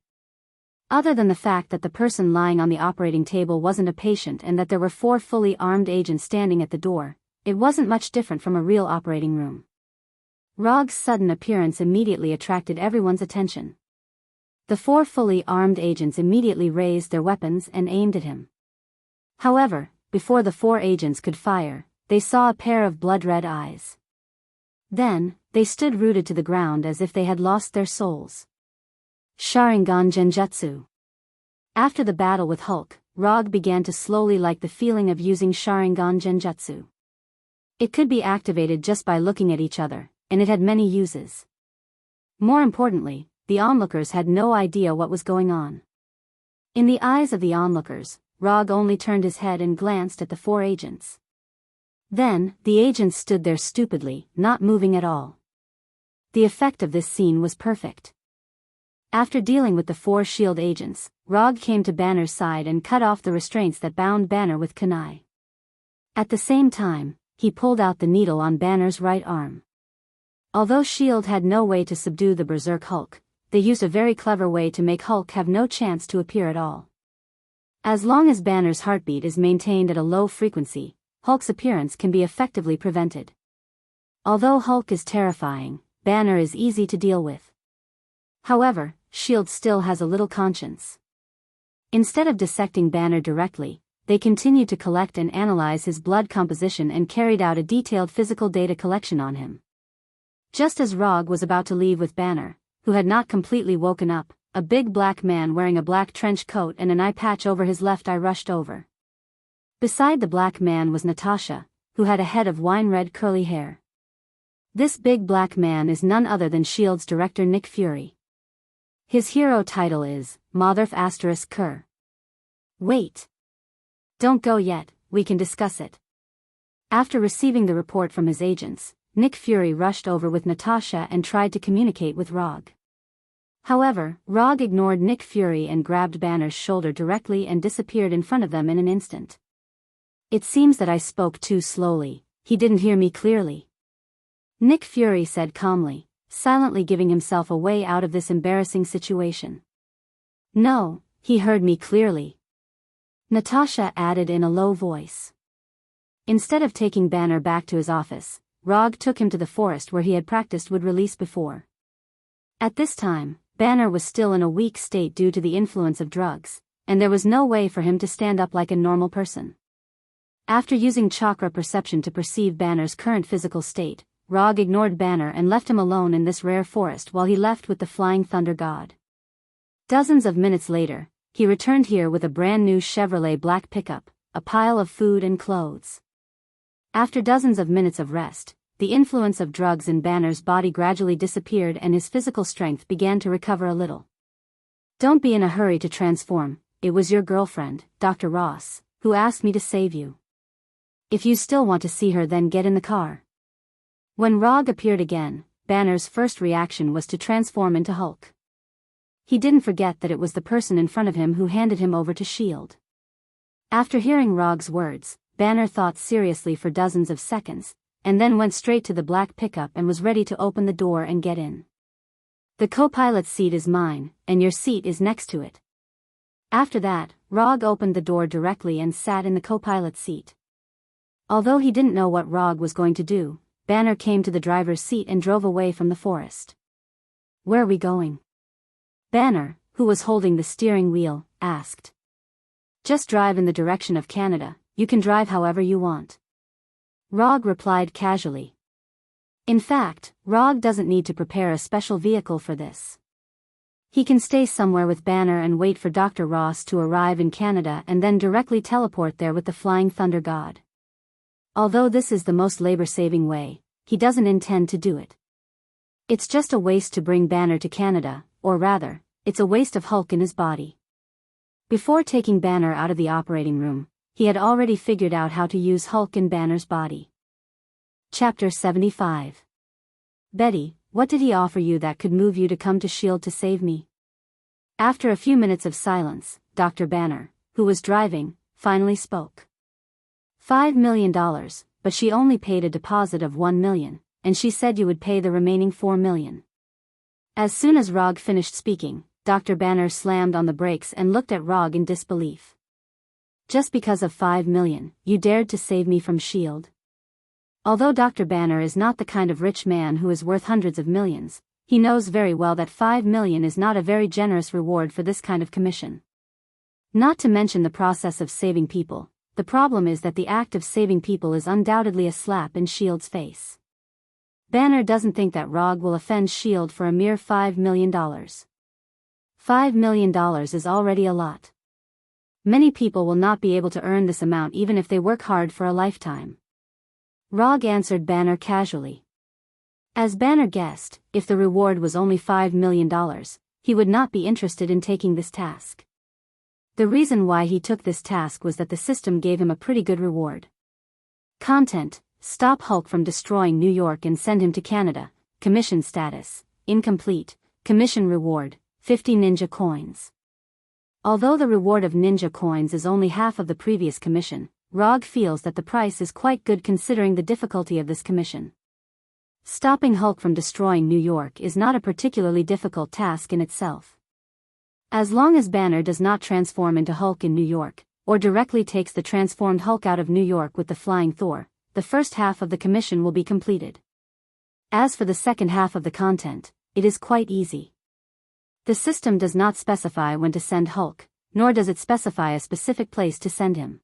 S1: Other than the fact that the person lying on the operating table wasn't a patient and that there were 4 fully armed agents standing at the door, it wasn't much different from a real operating room. Rog's sudden appearance immediately attracted everyone's attention. The 4 fully armed agents immediately raised their weapons and aimed at him. However, before the 4 agents could fire, they saw a pair of blood-red eyes. Then, they stood rooted to the ground as if they had lost their souls. Sharingan Genjutsu. After the battle with Hulk, Rog began to slowly like the feeling of using Sharingan Genjutsu. It could be activated just by looking at each other, and it had many uses. More importantly, the onlookers had no idea what was going on. In the eyes of the onlookers, Rog only turned his head and glanced at the 4 agents. Then, the agents stood there stupidly, not moving at all. The effect of this scene was perfect. After dealing with the 4 shield agents, Rog came to Banner's side and cut off the restraints that bound Banner with kunai. At the same time, he pulled out the needle on Banner's right arm. Although S.H.I.E.L.D. had no way to subdue the Berserk Hulk, they used a very clever way to make Hulk have no chance to appear at all. As long as Banner's heartbeat is maintained at a low frequency, Hulk's appearance can be effectively prevented. Although Hulk is terrifying, Banner is easy to deal with. However, S.H.I.E.L.D. still has a little conscience. Instead of dissecting Banner directly, they continued to collect and analyze his blood composition and carried out a detailed physical data collection on him. Just as Rog was about to leave with Banner, who had not completely woken up, a big black man wearing a black trench coat and an eye patch over his left eye rushed over. Beside the black man was Natasha, who had a head of wine-red curly hair. This big black man is none other than S.H.I.E.L.D.'s director Nick Fury. His hero title is Motherf *****. Wait. Don't go yet, we can discuss it. After receiving the report from his agents, Nick Fury rushed over with Natasha and tried to communicate with Rog. However, Rog ignored Nick Fury and grabbed Banner's shoulder directly and disappeared in front of them in an instant. It seems that I spoke too slowly, he didn't hear me clearly. Nick Fury said calmly, silently giving himself a way out of this embarrassing situation. No, he heard me clearly. Natasha added in a low voice. Instead of taking Banner back to his office, Rog took him to the forest where he had practiced wood release before. At this time, Banner was still in a weak state due to the influence of drugs, and there was no way for him to stand up like a normal person. After using chakra perception to perceive Banner's current physical state, Rog ignored Banner and left him alone in this rare forest while he left with the Flying Thunder God. Dozens of minutes later, he returned here with a brand new Chevrolet black pickup, a pile of food and clothes. After dozens of minutes of rest, the influence of drugs in Banner's body gradually disappeared and his physical strength began to recover a little. Don't be in a hurry to transform, it was your girlfriend, Dr. Ross, who asked me to save you. If you still want to see her, then get in the car. When Rog appeared again, Banner's first reaction was to transform into Hulk. He didn't forget that it was the person in front of him who handed him over to S.H.I.E.L.D. After hearing Rog's words, Banner thought seriously for dozens of seconds, and then went straight to the black pickup and was ready to open the door and get in. The co-pilot's seat is mine, and your seat is next to it. After that, Rog opened the door directly and sat in the co-pilot's seat. Although he didn't know what Rog was going to do, Banner came to the driver's seat and drove away from the forest. Where are we going? Banner, who was holding the steering wheel, asked. Just drive in the direction of Canada, you can drive however you want. Rog replied casually. In fact, Rog doesn't need to prepare a special vehicle for this. He can stay somewhere with Banner and wait for Dr. Ross to arrive in Canada and then directly teleport there with the Flying Thunder God. Although this is the most labor-saving way, he doesn't intend to do it. It's just a waste to bring Banner to Canada, or rather, it's a waste of Hulk in his body. Before taking Banner out of the operating room, he had already figured out how to use Hulk in Banner's body. Chapter 75. Betty, what did he offer you that could move you to come to S.H.I.E.L.D. to save me? After a few minutes of silence, Dr. Banner, who was driving, finally spoke. $5 million, but she only paid a deposit of $1 million, and she said you would pay the remaining $4 million. As soon as Rog finished speaking, Dr. Banner slammed on the brakes and looked at Rog in disbelief. Just because of $5 million, you dared to save me from S.H.I.E.L.D.? Although Dr. Banner is not the kind of rich man who is worth hundreds of millions, he knows very well that $5 million is not a very generous reward for this kind of commission. Not to mention the process of saving people, the problem is that the act of saving people is undoubtedly a slap in S.H.I.E.L.D.'s face. Banner doesn't think that Rog will offend S.H.I.E.L.D. for a mere $5 million. $5 million is already a lot. Many people will not be able to earn this amount even if they work hard for a lifetime. Rog answered Banner casually. As Banner guessed, if the reward was only $5 million, he would not be interested in taking this task. The reason why he took this task was that the system gave him a pretty good reward. Content: stop Hulk from destroying New York and send him to Canada. Commission status: incomplete. Commission reward: 50 ninja coins. Although the reward of ninja coins is only half of the previous commission, Rog feels that the price is quite good considering the difficulty of this commission. Stopping Hulk from destroying New York is not a particularly difficult task in itself. As long as Banner does not transform into Hulk in New York, or directly takes the transformed Hulk out of New York with the Flying Thor, the first half of the commission will be completed. As for the second half of the content, it is quite easy. The system does not specify when to send Hulk, nor does it specify a specific place to send him.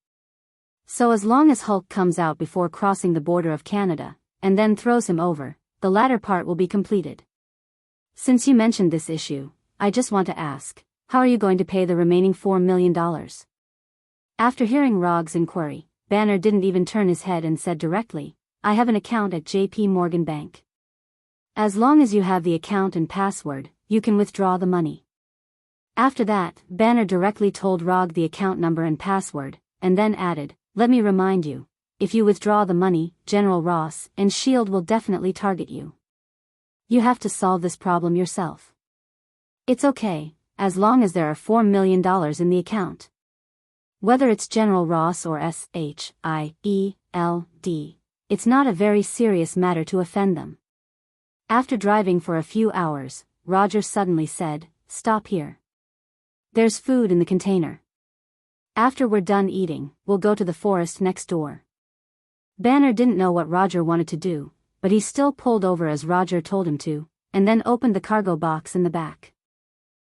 S1: So as long as Hulk comes out before crossing the border of Canada, and then throws him over, the latter part will be completed. Since you mentioned this issue, I just want to ask, how are you going to pay the remaining $4 million? After hearing Rog's inquiry, Banner didn't even turn his head and said directly, I have an account at J.P. Morgan Bank. As long as you have the account and password, you can withdraw the money. After that, Banner directly told Rog the account number and password, and then added, let me remind you, if you withdraw the money, General Ross and S.H.I.E.L.D. will definitely target you. You have to solve this problem yourself. It's okay, as long as there are $4 million in the account. Whether it's General Ross or S.H.I.E.L.D., it's not a very serious matter to offend them. After driving for a few hours, Roger suddenly said, stop here. There's food in the container. After we're done eating, we'll go to the forest next door. Banner didn't know what Roger wanted to do, but he still pulled over as Roger told him to, and then opened the cargo box in the back.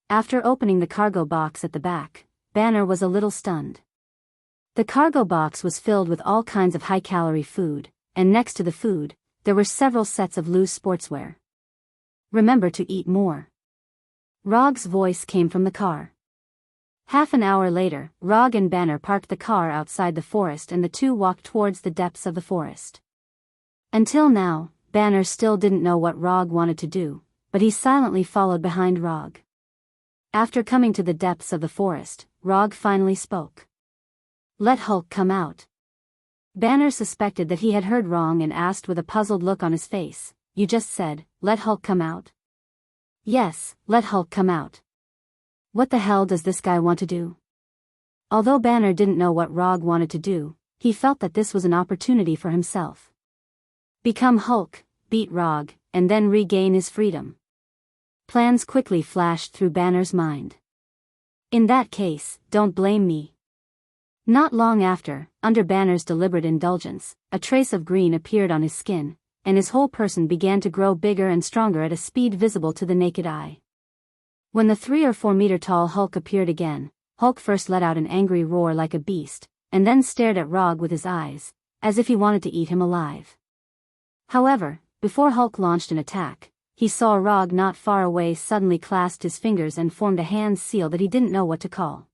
S1: After opening the cargo box at the back, Banner was a little stunned. The cargo box was filled with all kinds of high-calorie food, and next to the food, there were several sets of loose sportswear. Remember to eat more. Rog's voice came from the car. Half an hour later, Rog and Banner parked the car outside the forest and the two walked towards the depths of the forest. Until now, Banner still didn't know what Rog wanted to do, but he silently followed behind Rog. After coming to the depths of the forest, Rog finally spoke. Let Hulk come out. Banner suspected that he had heard wrong and asked with a puzzled look on his face, you just said, let Hulk come out? Yes, let Hulk come out. What the hell does this guy want to do? Although Banner didn't know what Rog wanted to do, he felt that this was an opportunity for himself. Become Hulk, beat Rog, and then regain his freedom. Plans quickly flashed through Banner's mind. In that case, don't blame me. Not long after, under Banner's deliberate indulgence, a trace of green appeared on his skin, and his whole person began to grow bigger and stronger at a speed visible to the naked eye. When the 3 or 4 meter tall Hulk appeared again, Hulk first let out an angry roar like a beast, and then stared at Rog with his eyes, as if he wanted to eat him alive. However, before Hulk launched an attack, he saw Rog not far away suddenly clasped his fingers and formed a hand seal that he didn't know what to call.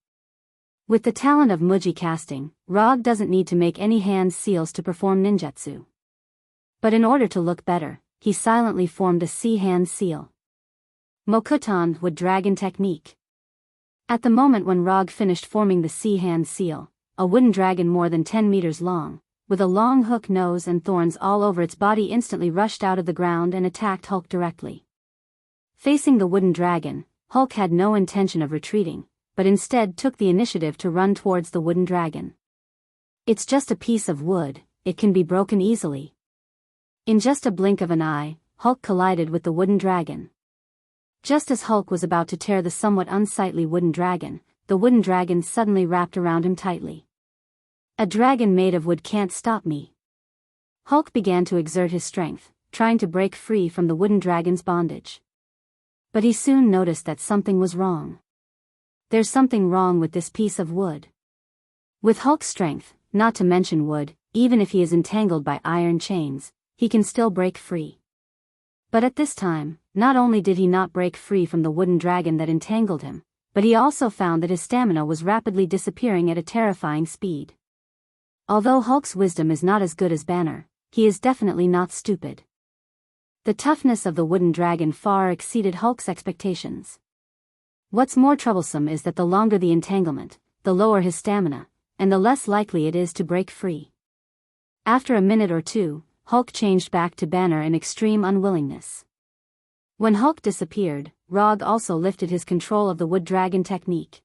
S1: With the talent of Muji casting, Rog doesn't need to make any hand seals to perform ninjutsu. But in order to look better, he silently formed a sea hand seal. Mokutan Wood Dragon Technique. At the moment when Rog finished forming the sea hand seal, a wooden dragon more than 10 meters long, with a long hook nose and thorns all over its body instantly rushed out of the ground and attacked Hulk directly. Facing the wooden dragon, Hulk had no intention of retreating, but instead took the initiative to run towards the wooden dragon. It's just a piece of wood, it can be broken easily. In just a blink of an eye, Hulk collided with the wooden dragon. Just as Hulk was about to tear the somewhat unsightly wooden dragon, the wooden dragon suddenly wrapped around him tightly. A dragon made of wood can't stop me. Hulk began to exert his strength, trying to break free from the wooden dragon's bondage. But he soon noticed that something was wrong. There's something wrong with this piece of wood. With Hulk's strength, not to mention wood, even if he is entangled by iron chains, he can still break free. But at this time, not only did he not break free from the wooden dragon that entangled him, but he also found that his stamina was rapidly disappearing at a terrifying speed. Although Hulk's wisdom is not as good as Banner, he is definitely not stupid. The toughness of the wooden dragon far exceeded Hulk's expectations. What's more troublesome is that the longer the entanglement, the lower his stamina, and the less likely it is to break free. After a minute or two, Hulk changed back to Banner in extreme unwillingness. When Hulk disappeared, Rog also lifted his control of the wood dragon technique.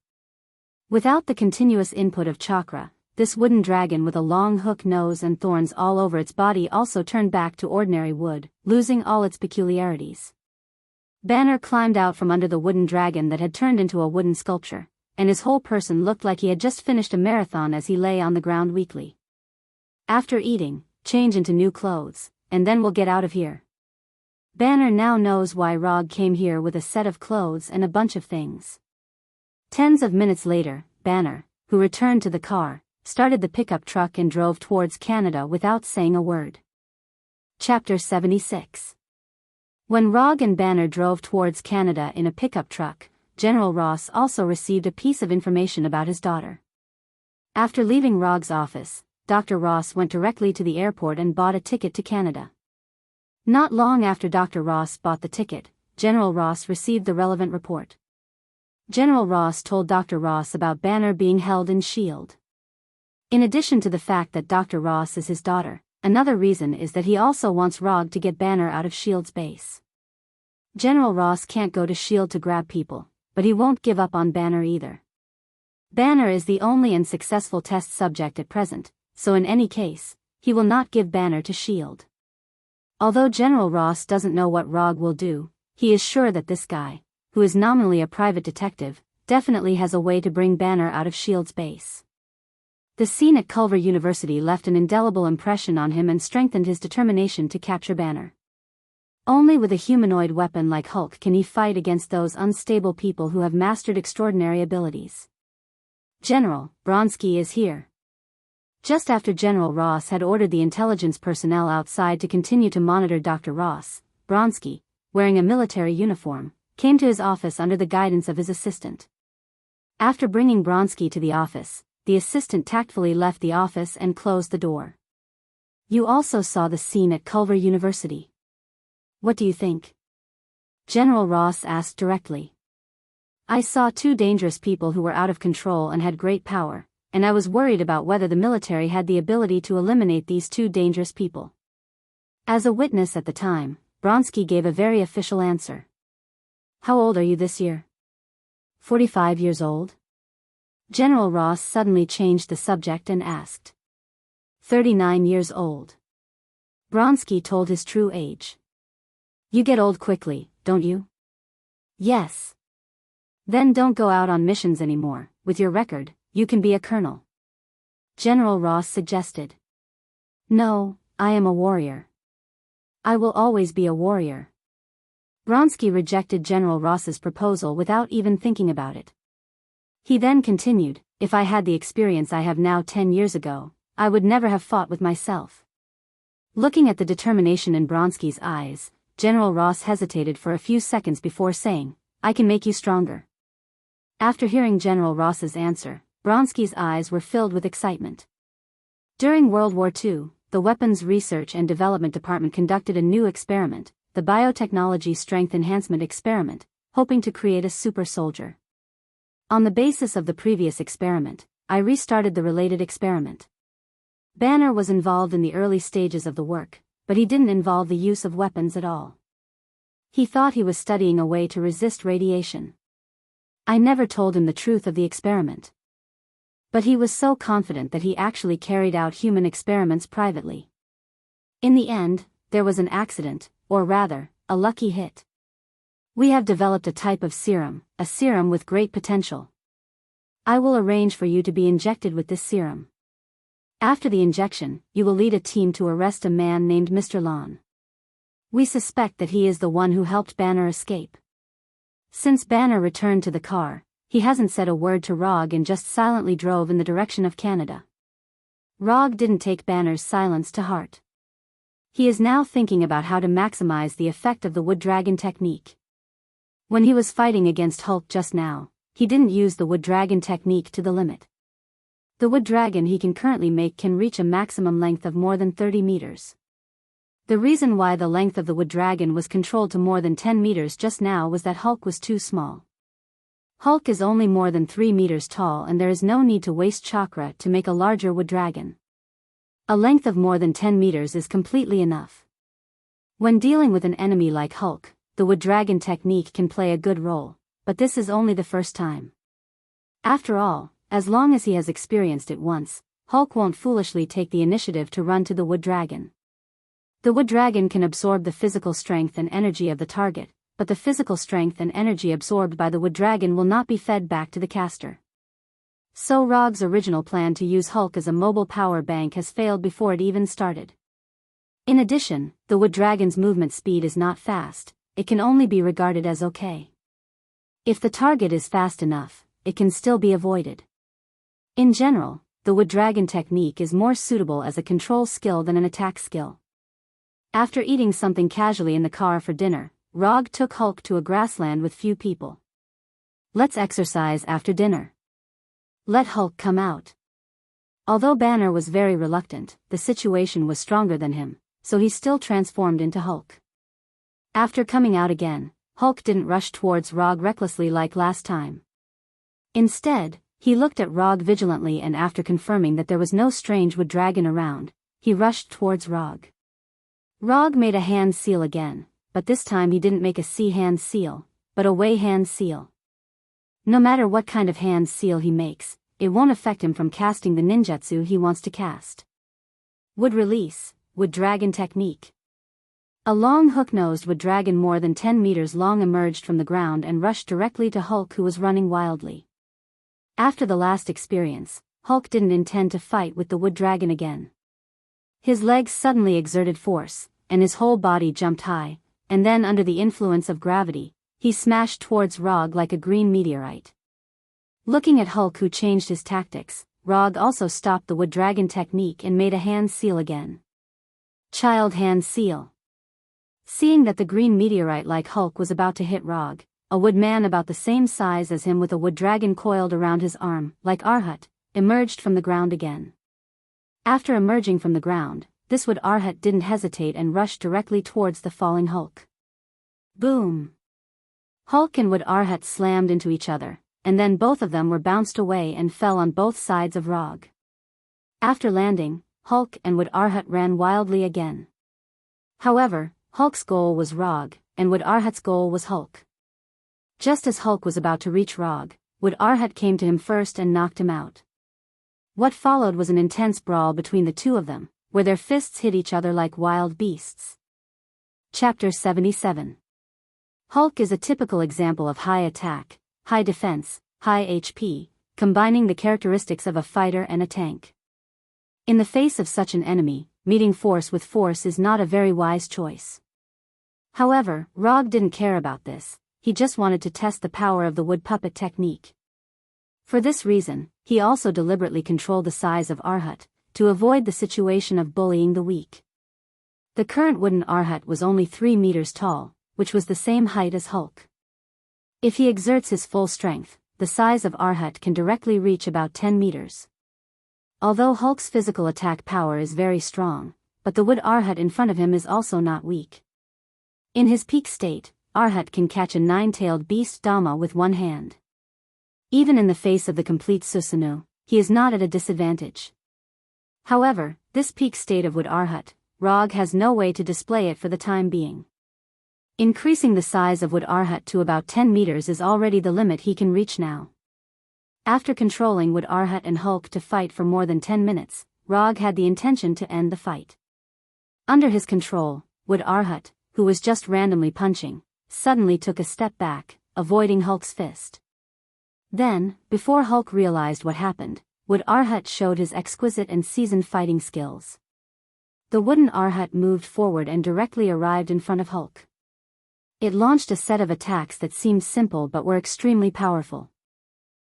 S1: Without the continuous input of chakra, this wooden dragon with a long hook nose and thorns all over its body also turned back to ordinary wood, losing all its peculiarities. Banner climbed out from under the wooden dragon that had turned into a wooden sculpture, and his whole person looked like he had just finished a marathon as he lay on the ground weakly. After eating, change into new clothes, and then we'll get out of here. Banner now knows why Rog came here with a set of clothes and a bunch of things. Tens of minutes later, Banner, who returned to the car, started the pickup truck and drove towards Canada without saying a word. Chapter 76. When Rog and Banner drove towards Canada in a pickup truck, General Ross also received a piece of information about his daughter. After leaving Rog's office, Dr. Ross went directly to the airport and bought a ticket to Canada. Not long after Dr. Ross bought the ticket, General Ross received the relevant report. General Ross told Dr. Ross about Banner being held in S.H.I.E.L.D. In addition to the fact that Dr. Ross is his daughter, another reason is that he also wants Rog to get Banner out of S.H.I.E.L.D.'s base. General Ross can't go to S.H.I.E.L.D. to grab people, but he won't give up on Banner either. Banner is the only and successful test subject at present, so in any case, he will not give Banner to S.H.I.E.L.D. Although General Ross doesn't know what Rog will do, he is sure that this guy, who is nominally a private detective, definitely has a way to bring Banner out of S.H.I.E.L.D.'s base. The scene at Culver University left an indelible impression on him and strengthened his determination to capture Banner. Only with a humanoid weapon like Hulk can he fight against those unstable people who have mastered extraordinary abilities. General, Bronsky is here. Just after General Ross had ordered the intelligence personnel outside to continue to monitor Dr. Ross, Bronsky, wearing a military uniform, came to his office under the guidance of his assistant. After bringing Bronsky to the office, the assistant tactfully left the office and closed the door. You also saw the scene at Culver University. What do you think? General Ross asked directly. I saw two dangerous people who were out of control and had great power, and I was worried about whether the military had the ability to eliminate these two dangerous people. As a witness at the time, Bronsky gave a very official answer. How old are you this year? 45 years old? General Ross suddenly changed the subject and asked. 39 years old. Bronsky told his true age. You get old quickly, don't you? Yes. Then don't go out on missions anymore. With your record, you can be a colonel. General Ross suggested. No, I am a warrior. I will always be a warrior. Bronsky rejected General Ross's proposal without even thinking about it. He then continued, "If I had the experience I have now 10 years ago, I would never have fought with myself." Looking at the determination in Bronsky's eyes, General Ross hesitated for a few seconds before saying, "I can make you stronger." After hearing General Ross's answer, Bronsky's eyes were filled with excitement. During World War II, the Weapons Research and Development Department conducted a new experiment, the Biotechnology Strength Enhancement Experiment, hoping to create a super soldier. On the basis of the previous experiment, I restarted the related experiment. Banner was involved in the early stages of the work, but he didn't involve the use of weapons at all. He thought he was studying a way to resist radiation. I never told him the truth of the experiment. But he was so confident that he actually carried out human experiments privately. In the end, there was an accident, or rather, a lucky hit. We have developed a type of serum, a serum with great potential. I will arrange for you to be injected with this serum. After the injection, you will lead a team to arrest a man named Mr. Lon. We suspect that he is the one who helped Banner escape. Since Banner returned to the car, he hasn't said a word to Rog and just silently drove in the direction of Canada. Rog didn't take Banner's silence to heart. He is now thinking about how to maximize the effect of the Wood Dragon technique. When he was fighting against Hulk just now, he didn't use the Wood Dragon technique to the limit. The Wood Dragon he can currently make can reach a maximum length of more than 30 meters. The reason why the length of the Wood Dragon was controlled to more than 10 meters just now was that Hulk was too small. Hulk is only more than 3 meters tall and there is no need to waste chakra to make a larger Wood Dragon. A length of more than 10 meters is completely enough. When dealing with an enemy like Hulk, the Wood Dragon technique can play a good role, but this is only the first time. After all, as long as he has experienced it once, Hulk won't foolishly take the initiative to run to the Wood Dragon. The Wood Dragon can absorb the physical strength and energy of the target, but the physical strength and energy absorbed by the Wood Dragon will not be fed back to the caster. So Rog's original plan to use Hulk as a mobile power bank has failed before it even started. In addition, the Wood Dragon's movement speed is not fast, it can only be regarded as okay. If the target is fast enough, it can still be avoided. In general, the Wood Dragon technique is more suitable as a control skill than an attack skill. After eating something casually in the car for dinner, Rog took Hulk to a grassland with few people. "Let's exercise after dinner. Let Hulk come out." Although Banner was very reluctant, the situation was stronger than him, so he still transformed into Hulk. After coming out again, Hulk didn't rush towards Rog recklessly like last time. Instead, he looked at Rog vigilantly and after confirming that there was no strange Wood Dragon around, he rushed towards Rog. Rog made a hand seal again, but this time he didn't make a sea hand seal, but a way hand seal. No matter what kind of hand seal he makes, it won't affect him from casting the ninjutsu he wants to cast. Wood release, Wood Dragon technique. A long hook-nosed Wood Dragon more than 10 meters long emerged from the ground and rushed directly to Hulk who was running wildly. After the last experience, Hulk didn't intend to fight with the Wood Dragon again. His legs suddenly exerted force, and his whole body jumped high, and then under the influence of gravity, he smashed towards Rog like a green meteorite. Looking at Hulk who changed his tactics, Rog also stopped the Wood Dragon technique and made a hand seal again. Child hand seal. Seeing that the green meteorite like Hulk was about to hit Rog, a wood man about the same size as him with a Wood Dragon coiled around his arm, like Arhut, emerged from the ground again. After emerging from the ground, this Wood Arhut didn't hesitate and rushed directly towards the falling Hulk. Boom! Hulk and Wood Arhut slammed into each other, and then both of them were bounced away and fell on both sides of Rog. After landing, Hulk and Wood Arhut ran wildly again. However, Hulk's goal was Rog, and Wood Arhut's goal was Hulk. Just as Hulk was about to reach Rog, Wood Arhut came to him first and knocked him out. What followed was an intense brawl between the two of them, where their fists hit each other like wild beasts. Chapter 77. Hulk is a typical example of high attack, high defense, high HP, combining the characteristics of a fighter and a tank. In the face of such an enemy, meeting force with force is not a very wise choice. However, Rog didn't care about this, he just wanted to test the power of the wood puppet technique. For this reason, he also deliberately controlled the size of Arhut, to avoid the situation of bullying the weak. The current wooden Arhut was only 3 meters tall, which was the same height as Hulk. If he exerts his full strength, the size of Arhut can directly reach about 10 meters. Although Hulk's physical attack power is very strong, but the wood Arhut in front of him is also not weak. In his peak state, Arhut can catch a 9-tailed beast Dama with one hand. Even in the face of the complete Susanoo, he is not at a disadvantage. However, this peak state of wood Arhut, Rog has no way to display it for the time being. Increasing the size of wood Arhut to about 10 meters is already the limit he can reach now. After controlling wood Arhut and Hulk to fight for more than 10 minutes, Rog had the intention to end the fight. Under his control, wood Arhut, who was just randomly punching, suddenly took a step back, avoiding Hulk's fist. Then, before Hulk realized what happened, wood Arhut showed his exquisite and seasoned fighting skills. The wooden Arhut moved forward and directly arrived in front of Hulk. It launched a set of attacks that seemed simple but were extremely powerful.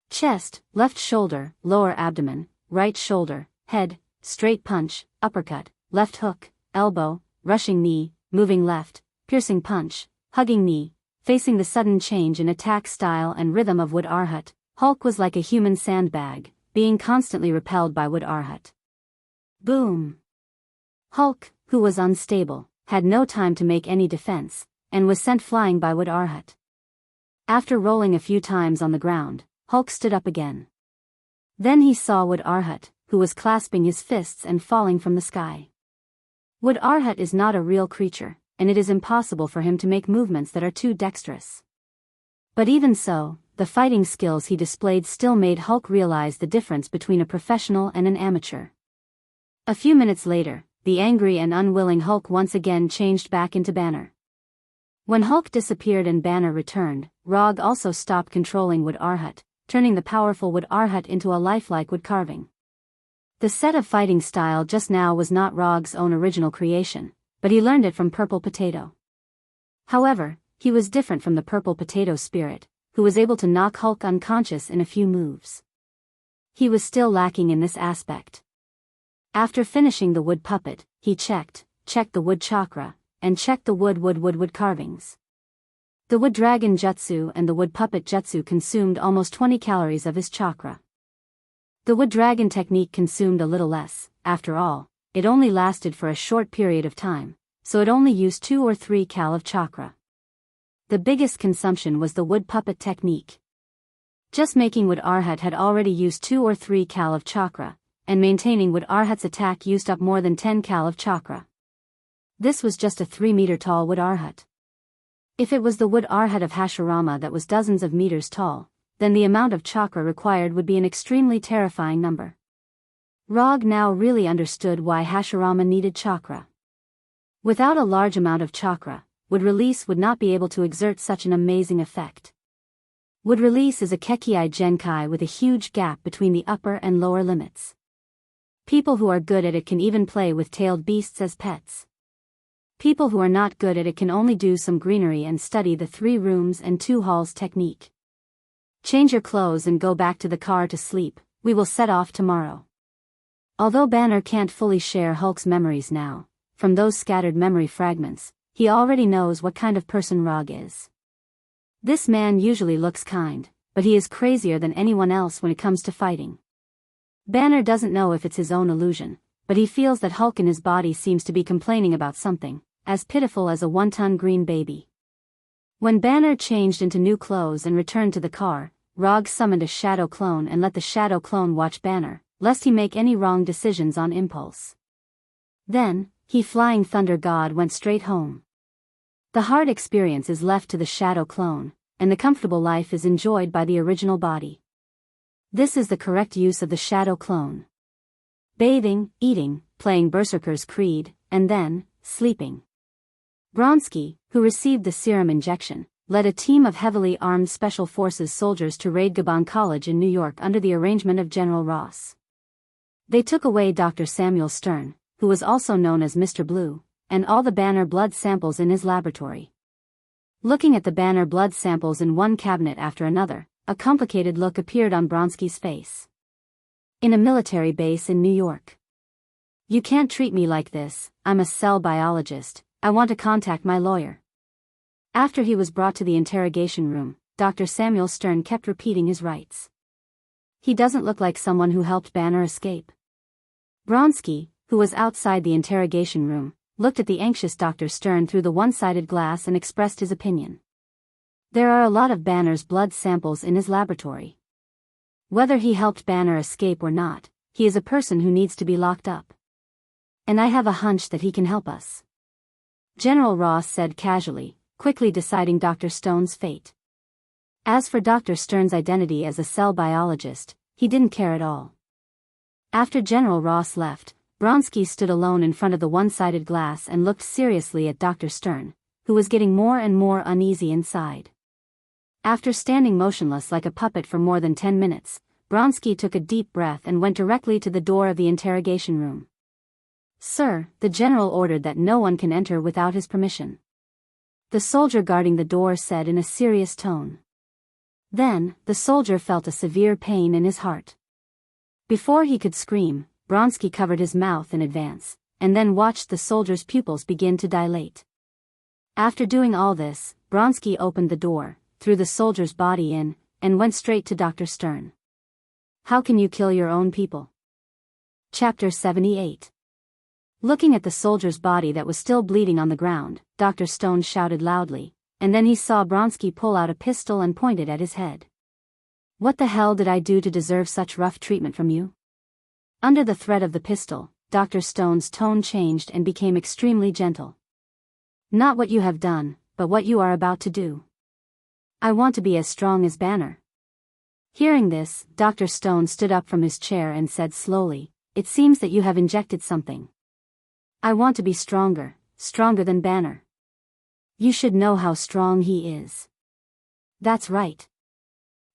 S1: Chest, left shoulder, lower abdomen, right shoulder, head, straight punch, uppercut, left hook, elbow, rushing knee, moving left, piercing punch, hugging knee. Facing the sudden change in attack style and rhythm of wood Arhut, Hulk was like a human sandbag, being constantly repelled by wood Arhut. Boom! Hulk, who was unstable, had no time to make any defense, and was sent flying by wood Arhut. After rolling a few times on the ground, Hulk stood up again. Then he saw wood Arhut, who was clasping his fists and falling from the sky. Wood Arhut is not a real creature, and it is impossible for him to make movements that are too dexterous. But even so, the fighting skills he displayed still made Hulk realize the difference between a professional and an amateur. A few minutes later, the angry and unwilling Hulk once again changed back into Banner. When Hulk disappeared and Banner returned, Rog also stopped controlling wood Arhut, turning the powerful wood Arhut into a lifelike wood carving. The set of fighting style just now was not Rog's own original creation, but he learned it from Purple Potato. However, he was different from the Purple Potato spirit, who was able to knock Hulk unconscious in a few moves. He was still lacking in this aspect. After finishing the wood puppet, he checked the wood chakra, and checked the wood carvings. The wood dragon jutsu and the wood puppet jutsu consumed almost 20 calories of his chakra. The wood dragon technique consumed a little less. After all, it only lasted for a short period of time, so it only used 2 or 3 cal of chakra. The biggest consumption was the wood puppet technique. Just making wood Arhut had already used 2 or 3 cal of chakra, and maintaining wood Arhut's attack used up more than 10 cal of chakra. This was just a 3-meter tall wood Arhut. If it was the wood Arhut of Hashirama that was dozens of meters tall, then the amount of chakra required would be an extremely terrifying number. Rog now really understood why Hashirama needed chakra. Without a large amount of chakra, wood release would not be able to exert such an amazing effect. Wood release is a Kekkei Genkai with a huge gap between the upper and lower limits. People who are good at it can even play with tailed beasts as pets. People who are not good at it can only do some greenery and study the 3 rooms and 2 halls technique. Change your clothes and go back to the car to sleep, we will set off tomorrow. Although Banner can't fully share Hulk's memories now, from those scattered memory fragments, he already knows what kind of person Rog is. This man usually looks kind, but he is crazier than anyone else when it comes to fighting. Banner doesn't know if it's his own illusion, but he feels that Hulk in his body seems to be complaining about something, as pitiful as a 1-ton green baby. When Banner changed into new clothes and returned to the car, Rog summoned a shadow clone and let the shadow clone watch Banner, lest he make any wrong decisions on impulse. Then, he Flying Thunder God went straight home. The hard experience is left to the shadow clone, and the comfortable life is enjoyed by the original body. This is the correct use of the shadow clone. Bathing, eating, playing Berserker's Creed, and then, sleeping. Bronski, who received the serum injection, led a team of heavily armed Special Forces soldiers to raid Gabon College in New York under the arrangement of General Ross. They took away Dr. Samuel Stern, who was also known as Mr. Blue, and all the Banner blood samples in his laboratory. Looking at the Banner blood samples in one cabinet after another, a complicated look appeared on Bronski's face. In a military base in New York. You can't treat me like this, I'm a cell biologist, I want to contact my lawyer. After he was brought to the interrogation room, Dr. Samuel Stern kept repeating his rights. He doesn't look like someone who helped Banner escape. Bronski, who was outside the interrogation room, looked at the anxious Dr. Stern through the one-sided glass and expressed his opinion. There are a lot of Banner's blood samples in his laboratory. Whether he helped Banner escape or not, he is a person who needs to be locked up. And I have a hunch that he can help us. General Ross said casually, quickly deciding Dr. Stone's fate. As for Dr. Stern's identity as a cell biologist, he didn't care at all. After General Ross left, Bronski stood alone in front of the one-sided glass and looked seriously at Dr. Stern, who was getting more and more uneasy inside. After standing motionless like a puppet for more than 10 minutes, Bronski took a deep breath and went directly to the door of the interrogation room. Sir, the general ordered that no one can enter without his permission. The soldier guarding the door said in a serious tone. Then, the soldier felt a severe pain in his heart. Before he could scream, Bronski covered his mouth in advance, and then watched the soldier's pupils begin to dilate. After doing all this, Bronski opened the door, threw the soldier's body in, and went straight to Dr. Stern. How can you kill your own people? Chapter 78. Looking at the soldier's body that was still bleeding on the ground, Dr. Stone shouted loudly, and then he saw Bronski pull out a pistol and point it at his head. What the hell did I do to deserve such rough treatment from you? Under the threat of the pistol, Dr. Stone's tone changed and became extremely gentle. Not what you have done, but what you are about to do. I want to be as strong as Banner. Hearing this, Dr. Stone stood up from his chair and said slowly, it seems that you have injected something. I want to be stronger, stronger than Banner. You should know how strong he is. That's right.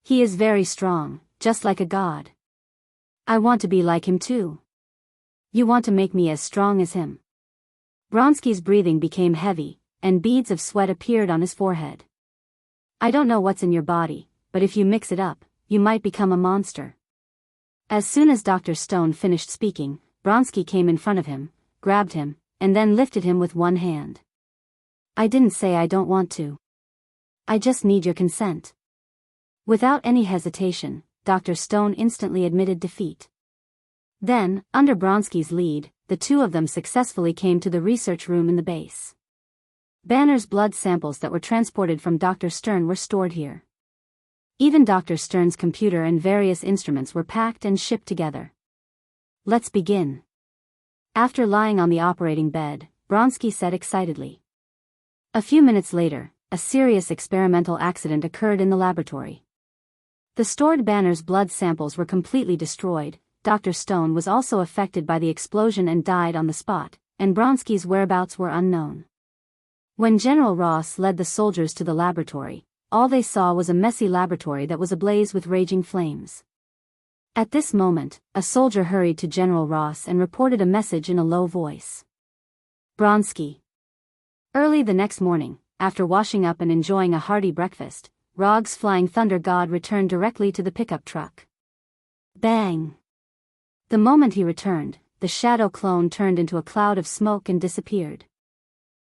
S1: He is very strong, just like a god. I want to be like him too. You want to make me as strong as him. Bronski's breathing became heavy, and beads of sweat appeared on his forehead. I don't know what's in your body, but if you mix it up, you might become a monster. As soon as Dr. Stone finished speaking, Bronski came in front of him, grabbed him, and then lifted him with one hand. I didn't say I don't want to. I just need your consent. Without any hesitation, Dr. Stone instantly admitted defeat. Then, under Bronski's lead, the two of them successfully came to the research room in the base. Banner's blood samples that were transported from Dr. Stern were stored here. Even Dr. Stern's computer and various instruments were packed and shipped together. Let's begin. After lying on the operating bed, Bronski said excitedly. A few minutes later, a serious experimental accident occurred in the laboratory. The stored Banner's blood samples were completely destroyed. Dr. Stone was also affected by the explosion and died on the spot, and Bronski's whereabouts were unknown. When General Ross led the soldiers to the laboratory, all they saw was a messy laboratory that was ablaze with raging flames. At this moment, a soldier hurried to General Ross and reported a message in a low voice. Bronski. Early the next morning, after washing up and enjoying a hearty breakfast, Rog's Flying Thunder God returned directly to the pickup truck. Bang! The moment he returned, the shadow clone turned into a cloud of smoke and disappeared.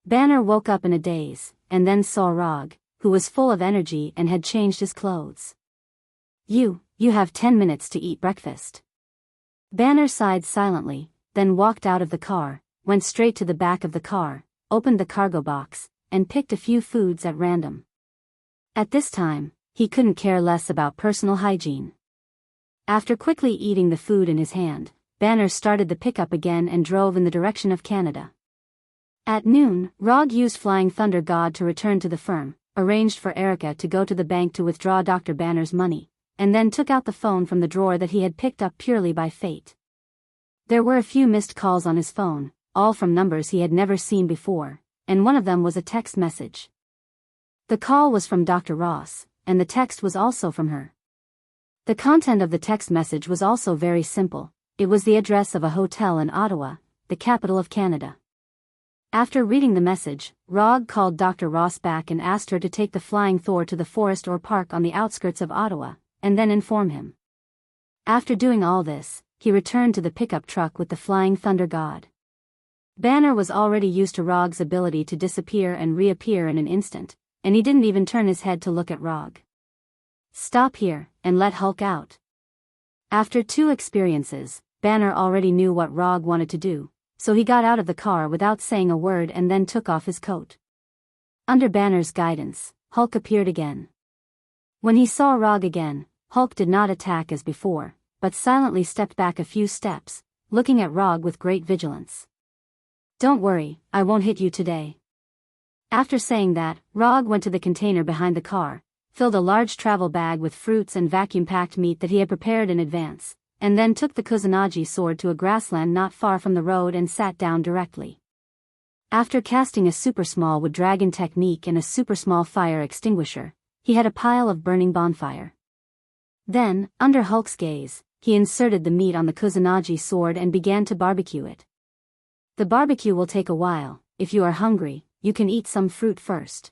S1: Banner woke up in a daze, and then saw Rog, who was full of energy and had changed his clothes. You have 10 minutes to eat breakfast. Banner sighed silently, then walked out of the car, went straight to the back of the car, opened the cargo box, and picked a few foods at random. At this time, he couldn't care less about personal hygiene. After quickly eating the food in his hand, Banner started the pickup again and drove in the direction of Canada. At noon, Rog used Flying Thunder God to return to the firm, arranged for Erica to go to the bank to withdraw Dr. Banner's money, and then took out the phone from the drawer that he had picked up purely by fate. There were a few missed calls on his phone, all from numbers he had never seen before, and one of them was a text message. The call was from Dr. Ross, and the text was also from her. The content of the text message was also very simple. It was the address of a hotel in Ottawa, the capital of Canada. After reading the message, Rog called Dr. Ross back and asked her to take the Flying Thor to the forest or park on the outskirts of Ottawa, and then inform him. After doing all this, he returned to the pickup truck with the Flying Thunder God. Banner was already used to Rog's ability to disappear and reappear in an instant, and he didn't even turn his head to look at Rog. "Stop here, and let Hulk out." After 2 experiences, Banner already knew what Rog wanted to do, so he got out of the car without saying a word and then took off his coat. Under Banner's guidance, Hulk appeared again. When he saw Rog again, Hulk did not attack as before, but silently stepped back a few steps, looking at Rog with great vigilance. "Don't worry, I won't hit you today." After saying that, Rog went to the container behind the car, filled a large travel bag with fruits and vacuum-packed meat that he had prepared in advance, and then took the Kusanagi sword to a grassland not far from the road and sat down directly. After casting a super small wood dragon technique and a super small fire extinguisher, he had a pile of burning bonfire. Then, under Hulk's gaze, he inserted the meat on the Kusanagi sword and began to barbecue it. The barbecue will take a while. If you are hungry, you can eat some fruit first.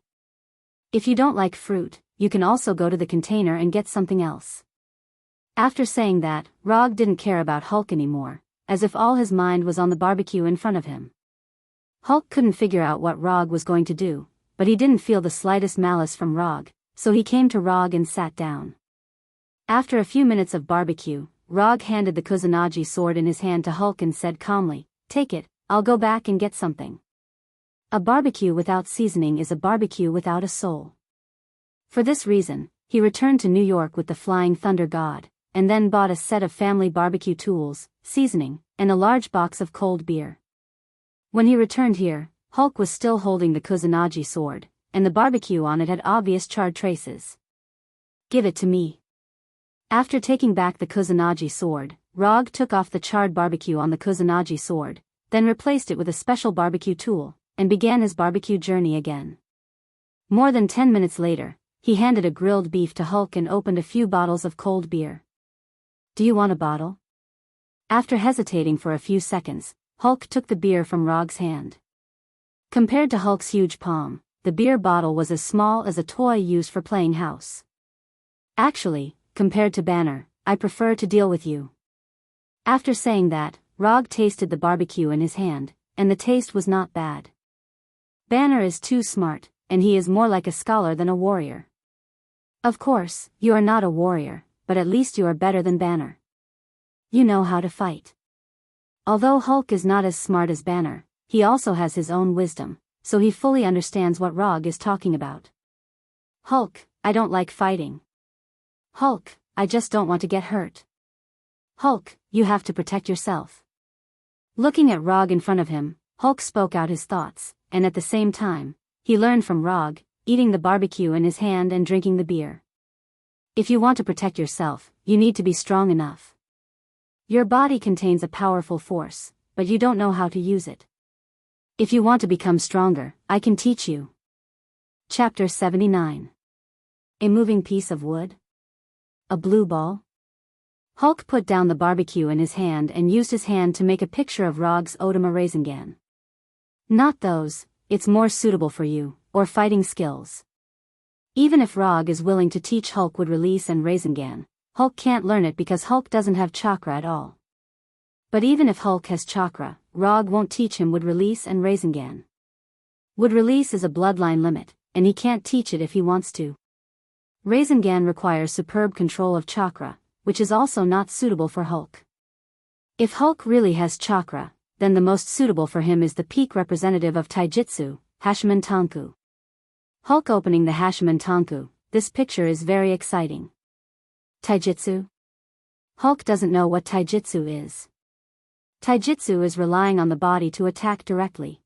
S1: If you don't like fruit, you can also go to the container and get something else. After saying that, Rog didn't care about Hulk anymore, as if all his mind was on the barbecue in front of him. Hulk couldn't figure out what Rog was going to do, but he didn't feel the slightest malice from Rog, so he came to Rog and sat down. After a few minutes of barbecue, Rog handed the Kusanagi sword in his hand to Hulk and said calmly, "Take it, I'll go back and get something." A barbecue without seasoning is a barbecue without a soul. For this reason, he returned to New York with the Flying Thunder God, and then bought a set of family barbecue tools, seasoning, and a large box of cold beer. When he returned here, Hulk was still holding the Kusanagi sword, and the barbecue on it had obvious charred traces. "Give it to me." After taking back the Kusanagi sword, Rog took off the charred barbecue on the Kusanagi sword, then replaced it with a special barbecue tool, and began his barbecue journey again. More than 10 minutes later, he handed a grilled beef to Hulk and opened a few bottles of cold beer. "Do you want a bottle?" After hesitating for a few seconds, Hulk took the beer from Rog's hand. Compared to Hulk's huge palm, the beer bottle was as small as a toy used for playing house. "Actually, compared to Banner, I prefer to deal with you." After saying that, Rog tasted the barbecue in his hand, and the taste was not bad. "Banner is too smart, and he is more like a scholar than a warrior." "Of course, you are not a warrior, but at least you are better than Banner. You know how to fight." Although Hulk is not as smart as Banner, he also has his own wisdom, so he fully understands what Rog is talking about. "Hulk, I don't like fighting." "Hulk, I just don't want to get hurt." "Hulk, you have to protect yourself." Looking at Rog in front of him, Hulk spoke out his thoughts, and at the same time, he learned from Rog, eating the barbecue in his hand and drinking the beer. If you want to protect yourself, you need to be strong enough. Your body contains a powerful force, but you don't know how to use it. If you want to become stronger, I can teach you. Chapter 79. A moving piece of wood? A blue ball? Hulk put down the barbecue in his hand and used his hand to make a picture of Rog's Odama Rasengan. "Not those, it's more suitable for you, or fighting skills." Even if Rog is willing to teach Hulk would release and Rasengan, Hulk can't learn it because Hulk doesn't have chakra at all. But even if Hulk has chakra, Rog won't teach him would release and Rasengan. Would release is a bloodline limit, and he can't teach it if he wants to. Rasengan requires superb control of chakra, which is also not suitable for Hulk. If Hulk really has chakra, then the most suitable for him is the peak representative of Taijutsu, Hashiman Tanku. Hulk opening the Hashiman Tanku, this picture is very exciting. Taijutsu? Hulk doesn't know what Taijutsu is. Taijutsu is relying on the body to attack directly.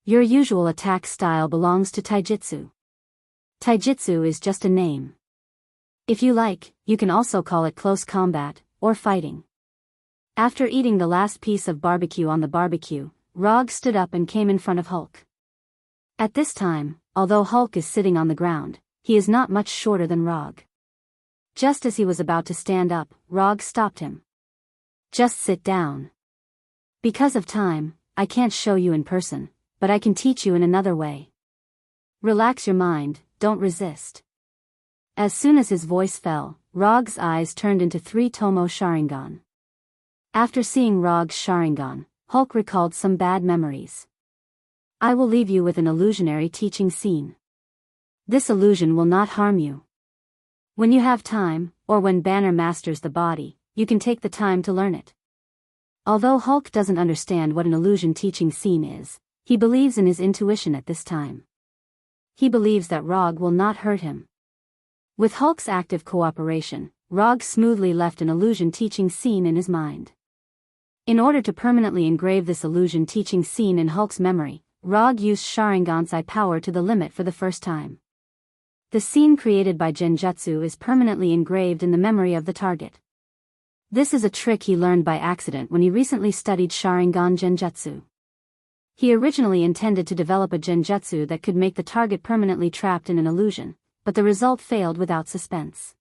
S1: Your usual attack style belongs to Taijutsu. Taijutsu is just a name. If you like, you can also call it close combat, or fighting. After eating the last piece of barbecue on the barbecue, Rog stood up and came in front of Hulk. At this time, although Hulk is sitting on the ground, he is not much shorter than Rog. Just as he was about to stand up, Rog stopped him. "Just sit down. Because of time, I can't show you in person, but I can teach you in another way. Relax your mind, don't resist. As soon as his voice fell, Rog's eyes turned into 3 Tomo Sharingan. After seeing Rog's Sharingan, Hulk recalled some bad memories. I will leave you with an illusionary teaching scene. This illusion will not harm you. When you have time, or when Banner masters the body, you can take the time to learn it. Although Hulk doesn't understand what an illusion teaching scene is, he believes in his intuition at this time. He believes that Rog will not hurt him. With Hulk's active cooperation, Rog smoothly left an illusion teaching scene in his mind. In order to permanently engrave this illusion teaching scene in Hulk's memory, Rog used Sharingan's eye power to the limit for the first time. The scene created by Genjutsu is permanently engraved in the memory of the target. This is a trick he learned by accident when he recently studied Sharingan Genjutsu. He originally intended to develop a Genjutsu that could make the target permanently trapped in an illusion, but the result failed without suspense.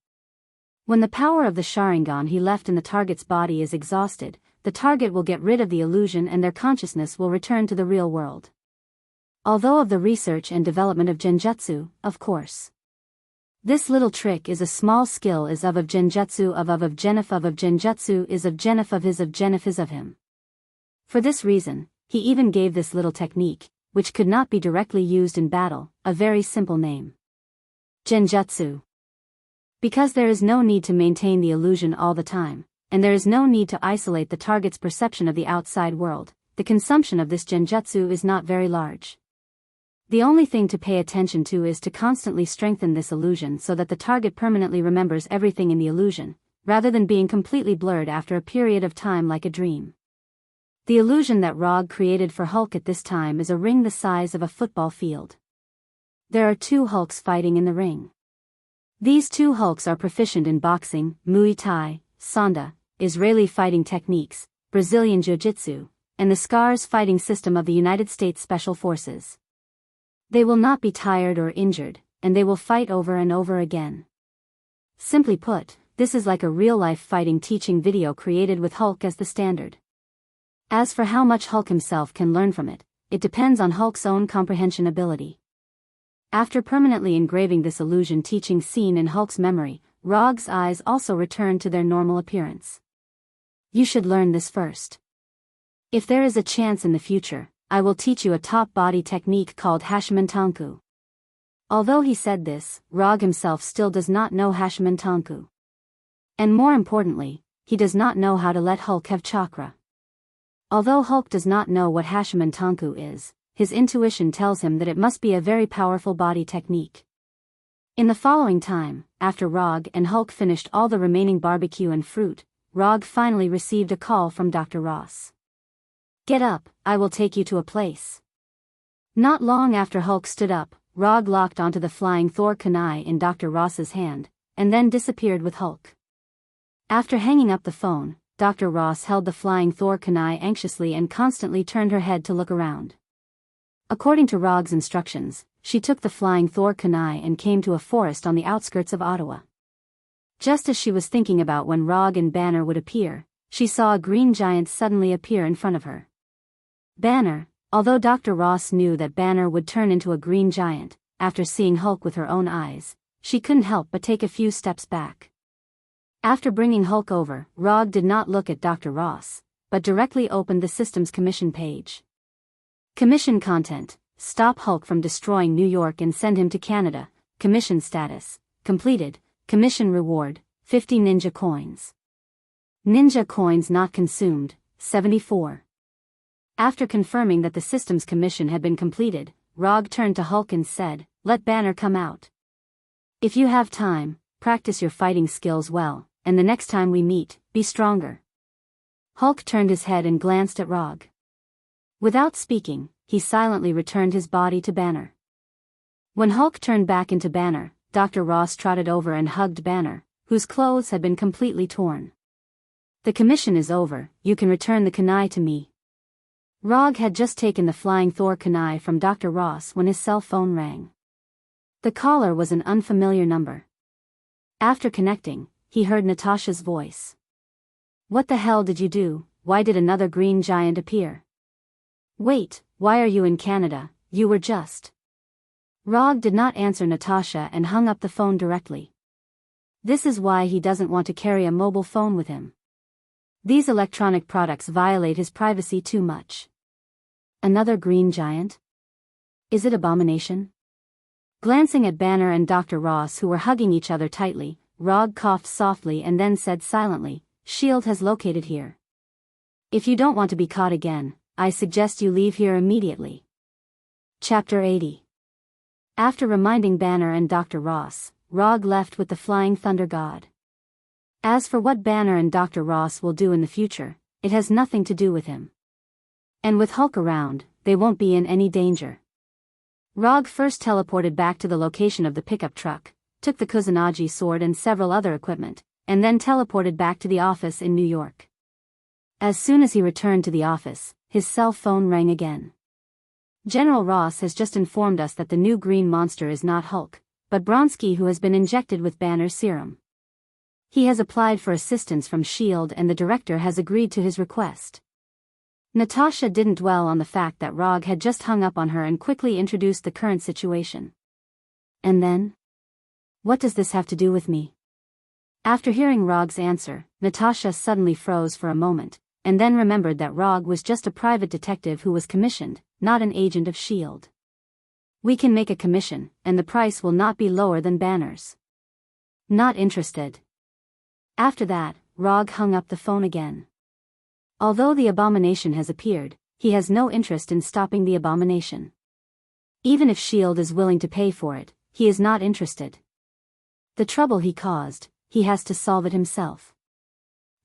S1: When the power of the Sharingan he left in the target's body is exhausted, the target will get rid of the illusion and their consciousness will return to the real world. Although of the research and development of Genjutsu, of course. This little trick is a small skill is of Genjutsu of Genif of Genjutsu is of Genif of his of Genif is of him. For this reason, he even gave this little technique, which could not be directly used in battle, a very simple name. Genjutsu. Because there is no need to maintain the illusion all the time, and there is no need to isolate the target's perception of the outside world, the consumption of this Genjutsu is not very large. The only thing to pay attention to is to constantly strengthen this illusion so that the target permanently remembers everything in the illusion, rather than being completely blurred after a period of time like a dream. The illusion that Rog created for Hulk at this time is a ring the size of a football field. There are 2 Hulks fighting in the ring. These 2 Hulks are proficient in boxing, Muay Thai, Sanda, Israeli fighting techniques, Brazilian Jiu-Jitsu, and the SCARS fighting system of the United States Special Forces. They will not be tired or injured, and they will fight over and over again. Simply put, this is like a real-life fighting teaching video created with Hulk as the standard. As for how much Hulk himself can learn from it, it depends on Hulk's own comprehension ability. After permanently engraving this illusion teaching scene in Hulk's memory, Rog's eyes also returned to their normal appearance. You should learn this first. If there is a chance in the future, I will teach you a top body technique called Hashimantanku. Although he said this, Rog himself still does not know Hashimantanku. And more importantly, he does not know how to let Hulk have chakra. Although Hulk does not know what Hashimantanku is, his intuition tells him that it must be a very powerful body technique. In the following time, after Rog and Hulk finished all the remaining barbecue and fruit, Rog finally received a call from Dr. Ross. Get up, I will take you to a place. Not long after Hulk stood up, Rog locked onto the flying Thor kunai in Dr. Ross's hand, and then disappeared with Hulk. After hanging up the phone, Dr. Ross held the flying Thor kunai anxiously and constantly turned her head to look around. According to Rog's instructions, she took the flying Thor kunai and came to a forest on the outskirts of Ottawa. Just as she was thinking about when Rog and Banner would appear, she saw a green giant suddenly appear in front of her. Banner, although Dr. Ross knew that Banner would turn into a green giant, after seeing Hulk with her own eyes, she couldn't help but take a few steps back. After bringing Hulk over, Rog did not look at Dr. Ross, but directly opened the system's commission page. Commission content: stop Hulk from destroying New York and send him to Canada. Commission status: completed. Commission reward: 50 ninja coins. Ninja coins not consumed: 74. After confirming that the system's commission had been completed, Rog turned to Hulk and said, "Let Banner come out. If you have time, practice your fighting skills well, and the next time we meet, be stronger." Hulk turned his head and glanced at Rog. Without speaking, he silently returned his body to Banner. When Hulk turned back into Banner, Dr. Ross trotted over and hugged Banner, whose clothes had been completely torn. "The commission is over, you can return the kunai to me." Rog had just taken the flying Thor kunai from Dr. Ross when his cell phone rang. The caller was an unfamiliar number. After connecting, he heard Natasha's voice. "What the hell did you do? Why did another green giant appear?" Wait, why are you in Canada? You were just. Rog did not answer Natasha and hung up the phone directly. This is why he doesn't want to carry a mobile phone with him. These electronic products violate his privacy too much. Another green giant? Is it abomination? Glancing at Banner and Dr. Ross, who were hugging each other tightly, Rog coughed softly and then said silently, "S.H.I.E.L.D. has located here. If you don't want to be caught again, I suggest you leave here immediately." Chapter 80. After reminding Banner and Dr. Ross, Rog left with the Flying Thunder God. As for what Banner and Dr. Ross will do in the future, it has nothing to do with him. And with Hulk around, they won't be in any danger. Rog first teleported back to the location of the pickup truck, took the Kusanagi sword and several other equipment, and then teleported back to the office in New York. As soon as he returned to the office, his cell phone rang again. General Ross has just informed us that the new green monster is not Hulk, but Bronsky, who has been injected with Banner's serum. He has applied for assistance from S.H.I.E.L.D. and the director has agreed to his request. Natasha didn't dwell on the fact that Rog had just hung up on her and quickly introduced the current situation. And then? What does this have to do with me? After hearing Rog's answer, Natasha suddenly froze for a moment, and then remembered that Rog was just a private detective who was commissioned, not an agent of S.H.I.E.L.D. We can make a commission, and the price will not be lower than Banner's. Not interested. After that, Rog hung up the phone again. Although the abomination has appeared, he has no interest in stopping the abomination. Even if S.H.I.E.L.D. is willing to pay for it, he is not interested. The trouble he caused, he has to solve it himself.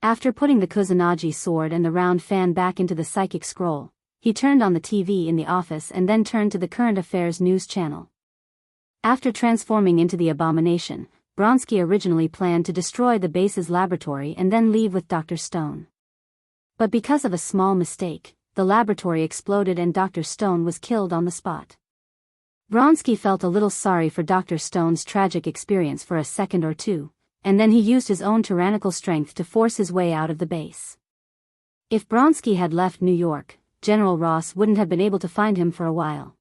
S1: After putting the Kusanagi sword and the round fan back into the psychic scroll, he turned on the TV in the office and then turned to the current affairs news channel. After transforming into the abomination, Bronsky originally planned to destroy the base's laboratory and then leave with Dr. Stone. But because of a small mistake, the laboratory exploded and Dr. Stone was killed on the spot. Bronsky felt a little sorry for Dr. Stone's tragic experience for a second or two, and then he used his own tyrannical strength to force his way out of the base. If Bronsky had left New York, General Ross wouldn't have been able to find him for a while.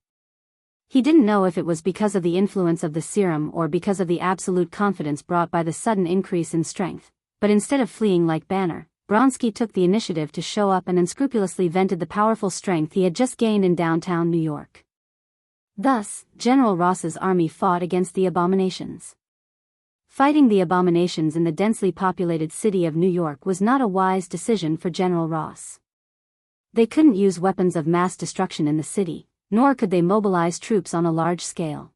S1: He didn't know if it was because of the influence of the serum or because of the absolute confidence brought by the sudden increase in strength, but instead of fleeing like Banner, Bronsky took the initiative to show up and unscrupulously vented the powerful strength he had just gained in downtown New York. Thus, General Ross's army fought against the abominations. Fighting the abominations in the densely populated city of New York was not a wise decision for General Ross. They couldn't use weapons of mass destruction in the city, nor could they mobilize troops on a large scale.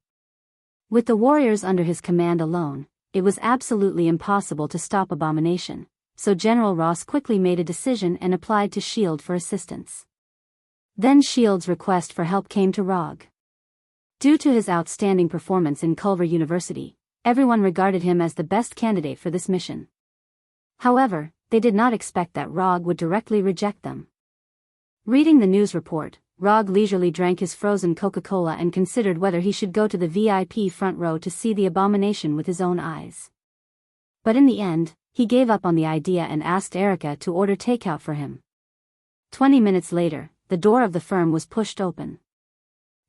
S1: With the warriors under his command alone, it was absolutely impossible to stop abomination, so General Ross quickly made a decision and applied to S.H.I.E.L.D. for assistance. Then S.H.I.E.L.D.'s request for help came to Rog. Due to his outstanding performance in Culver University, everyone regarded him as the best candidate for this mission. However, they did not expect that Rog would directly reject them. Reading the news report, Rog leisurely drank his frozen Coca-Cola and considered whether he should go to the VIP front row to see the abomination with his own eyes. But in the end, he gave up on the idea and asked Erica to order takeout for him. 20 minutes later, the door of the firm was pushed open.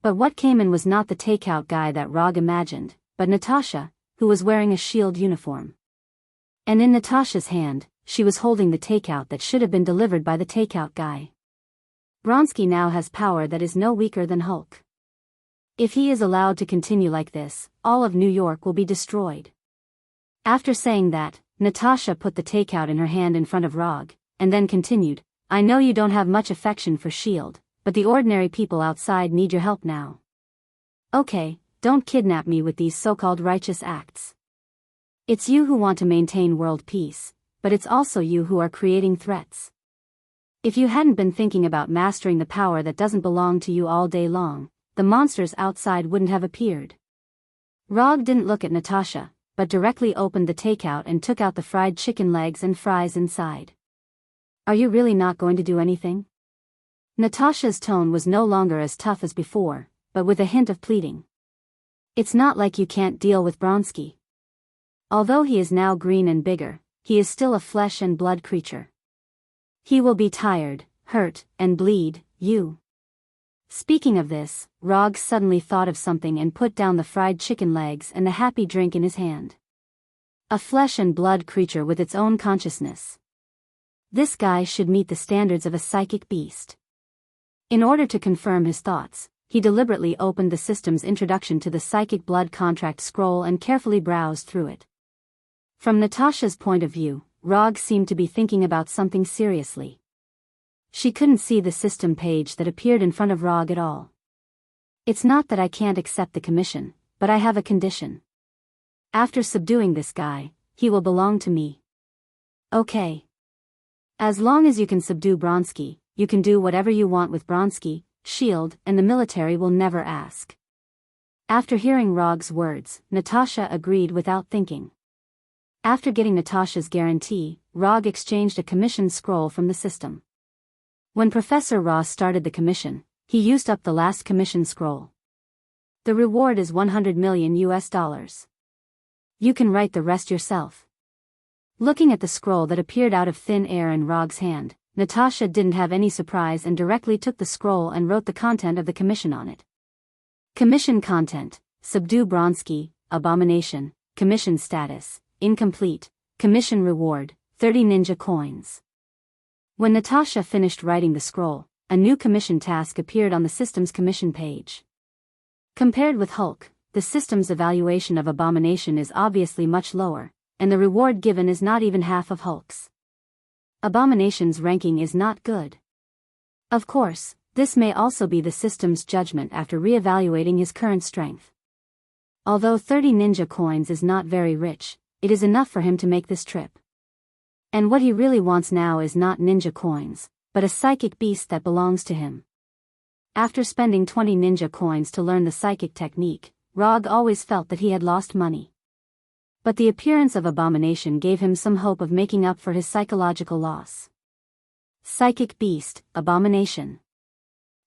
S1: But what came in was not the takeout guy that Rog imagined, but Natasha, who was wearing a S.H.I.E.L.D. uniform. And in Natasha's hand, she was holding the takeout that should have been delivered by the takeout guy. Bronsky now has power that is no weaker than Hulk. If he is allowed to continue like this, all of New York will be destroyed. After saying that, Natasha put the takeout in her hand in front of Rog, and then continued, "I know you don't have much affection for S.H.I.E.L.D., but the ordinary people outside need your help now. Okay, don't kidnap me with these so-called righteous acts. It's you who want to maintain world peace, but it's also you who are creating threats. If you hadn't been thinking about mastering the power that doesn't belong to you all day long, the monsters outside wouldn't have appeared." Rog didn't look at Natasha, but directly opened the takeout and took out the fried chicken legs and fries inside. "Are you really not going to do anything?" Natasha's tone was no longer as tough as before, but with a hint of pleading. "It's not like you can't deal with Bronsky. Although he is now green and bigger, he is still a flesh and blood creature. He will be tired, hurt, and bleed, you. Speaking of this, Rog suddenly thought of something and put down the fried chicken legs and the happy drink in his hand. A flesh and blood creature with its own consciousness. This guy should meet the standards of a psychic beast. In order to confirm his thoughts, he deliberately opened the system's introduction to the psychic blood contract scroll and carefully browsed through it. From Natasha's point of view, Rog seemed to be thinking about something seriously. She couldn't see the system page that appeared in front of Rog at all. It's not that I can't accept the commission, but I have a condition. After subduing this guy, he will belong to me. Okay. As long as you can subdue Bronsky, you can do whatever you want with Bronsky, S.H.I.E.L.D., and the military will never ask. After hearing Rog's words, Natasha agreed without thinking. After getting Natasha's guarantee, Rog exchanged a commission scroll from the system. When Professor Ross started the commission, he used up the last commission scroll. The reward is $100 million. You can write the rest yourself. Looking at the scroll that appeared out of thin air in Rog's hand, Natasha didn't have any surprise and directly took the scroll and wrote the content of the commission on it. Commission content: subdue Bronsky, abomination. Commission status: incomplete. Commission reward: 30 ninja coins. When Natasha finished writing the scroll, a new commission task appeared on the system's commission page. Compared with Hulk, the system's evaluation of abomination is obviously much lower, and the reward given is not even half of Hulk's. Abomination's ranking is not good. Of course, this may also be the system's judgment after re-evaluating his current strength. Although 30 ninja coins is not very rich, it is enough for him to make this trip. And what he really wants now is not ninja coins, but a psychic beast that belongs to him. After spending 20 ninja coins to learn the psychic technique, Rog always felt that he had lost money. But the appearance of abomination gave him some hope of making up for his psychological loss. Psychic beast, abomination.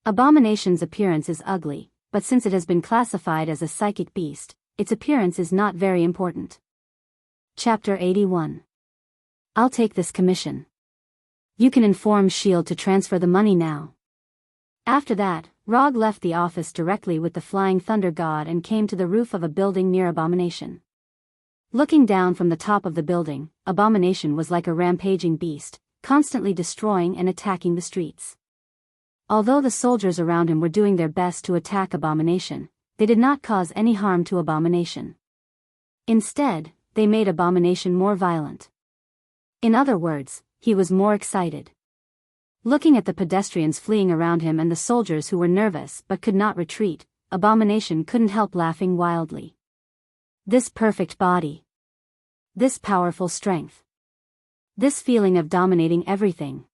S1: Abomination's appearance is ugly, but since it has been classified as a psychic beast, its appearance is not very important. Chapter 81. I'll take this commission. You can inform S.H.I.E.L.D. to transfer the money now. After that, Rog left the office directly with the Flying Thunder God and came to the roof of a building near Abomination. Looking down from the top of the building, Abomination was like a rampaging beast, constantly destroying and attacking the streets. Although the soldiers around him were doing their best to attack Abomination, they did not cause any harm to Abomination. Instead, they made Abomination more violent. In other words, he was more excited. Looking at the pedestrians fleeing around him and the soldiers who were nervous but could not retreat, Abomination couldn't help laughing wildly. This perfect body. This powerful strength. This feeling of dominating everything.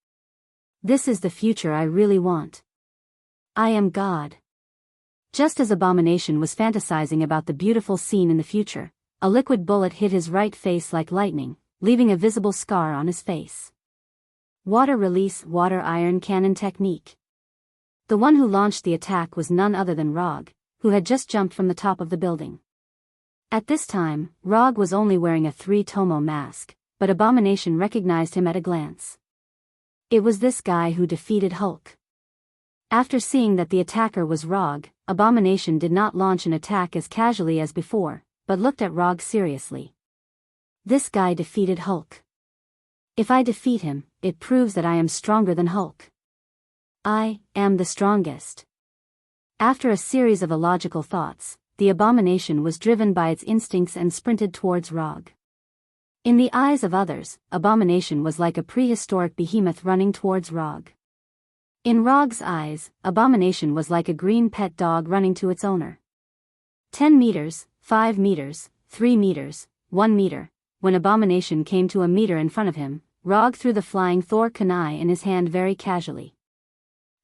S1: This is the future I really want. I am God. Just as Abomination was fantasizing about the beautiful scene in the future, a liquid bullet hit his right face like lightning, leaving a visible scar on his face. Water release water iron cannon technique. The one who launched the attack was none other than Rog, who had just jumped from the top of the building. At this time, Rog was only wearing a 3-tomo mask, but Abomination recognized him at a glance. It was this guy who defeated Hulk. After seeing that the attacker was Rog, Abomination did not launch an attack as casually as before, but looked at Rog seriously. This guy defeated Hulk. If I defeat him, it proves that I am stronger than Hulk. I am the strongest. After a series of illogical thoughts, the Abomination was driven by its instincts and sprinted towards Rog. In the eyes of others, Abomination was like a prehistoric behemoth running towards Rog. In Rog's eyes, Abomination was like a green pet dog running to its owner. 10 meters, 5 meters, 3 meters, 1 meter. When Abomination came to a meter in front of him, Rog threw the flying Thor kunai in his hand very casually.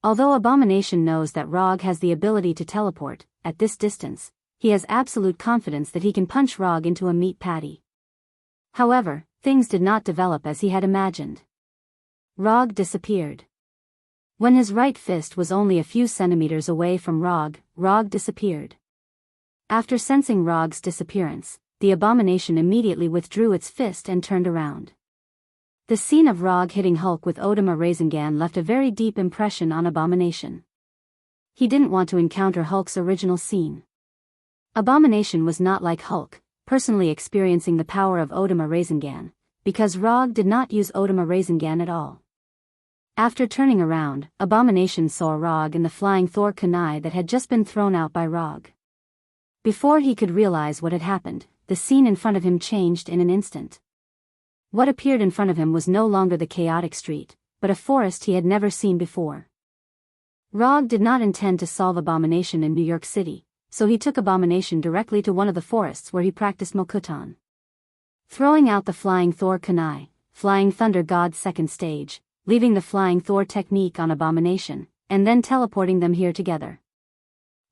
S1: Although Abomination knows that Rog has the ability to teleport, at this distance, he has absolute confidence that he can punch Rog into a meat patty. However, things did not develop as he had imagined. Rog disappeared. When his right fist was only a few centimeters away from Rog, Rog disappeared. After sensing Rog's disappearance, the Abomination immediately withdrew its fist and turned around. The scene of Rog hitting Hulk with Odama Rasengan left a very deep impression on Abomination. he didn't want to encounter Hulk's original scene. Abomination was not like Hulk, personally experiencing the power of Odama Rasengan, because Rog did not use Odama Rasengan at all. After turning around, Abomination saw Rog in the flying Thor kunai that had just been thrown out by Rog. Before he could realize what had happened, the scene in front of him changed in an instant. What appeared in front of him was no longer the chaotic street, but a forest he had never seen before. Rog did not intend to solve Abomination in New York City, so he took Abomination directly to one of the forests where he practiced Mokuton. Throwing out the Flying Thor kunai, Flying Thunder God's second stage, leaving the Flying Thor technique on Abomination, and then teleporting them here together.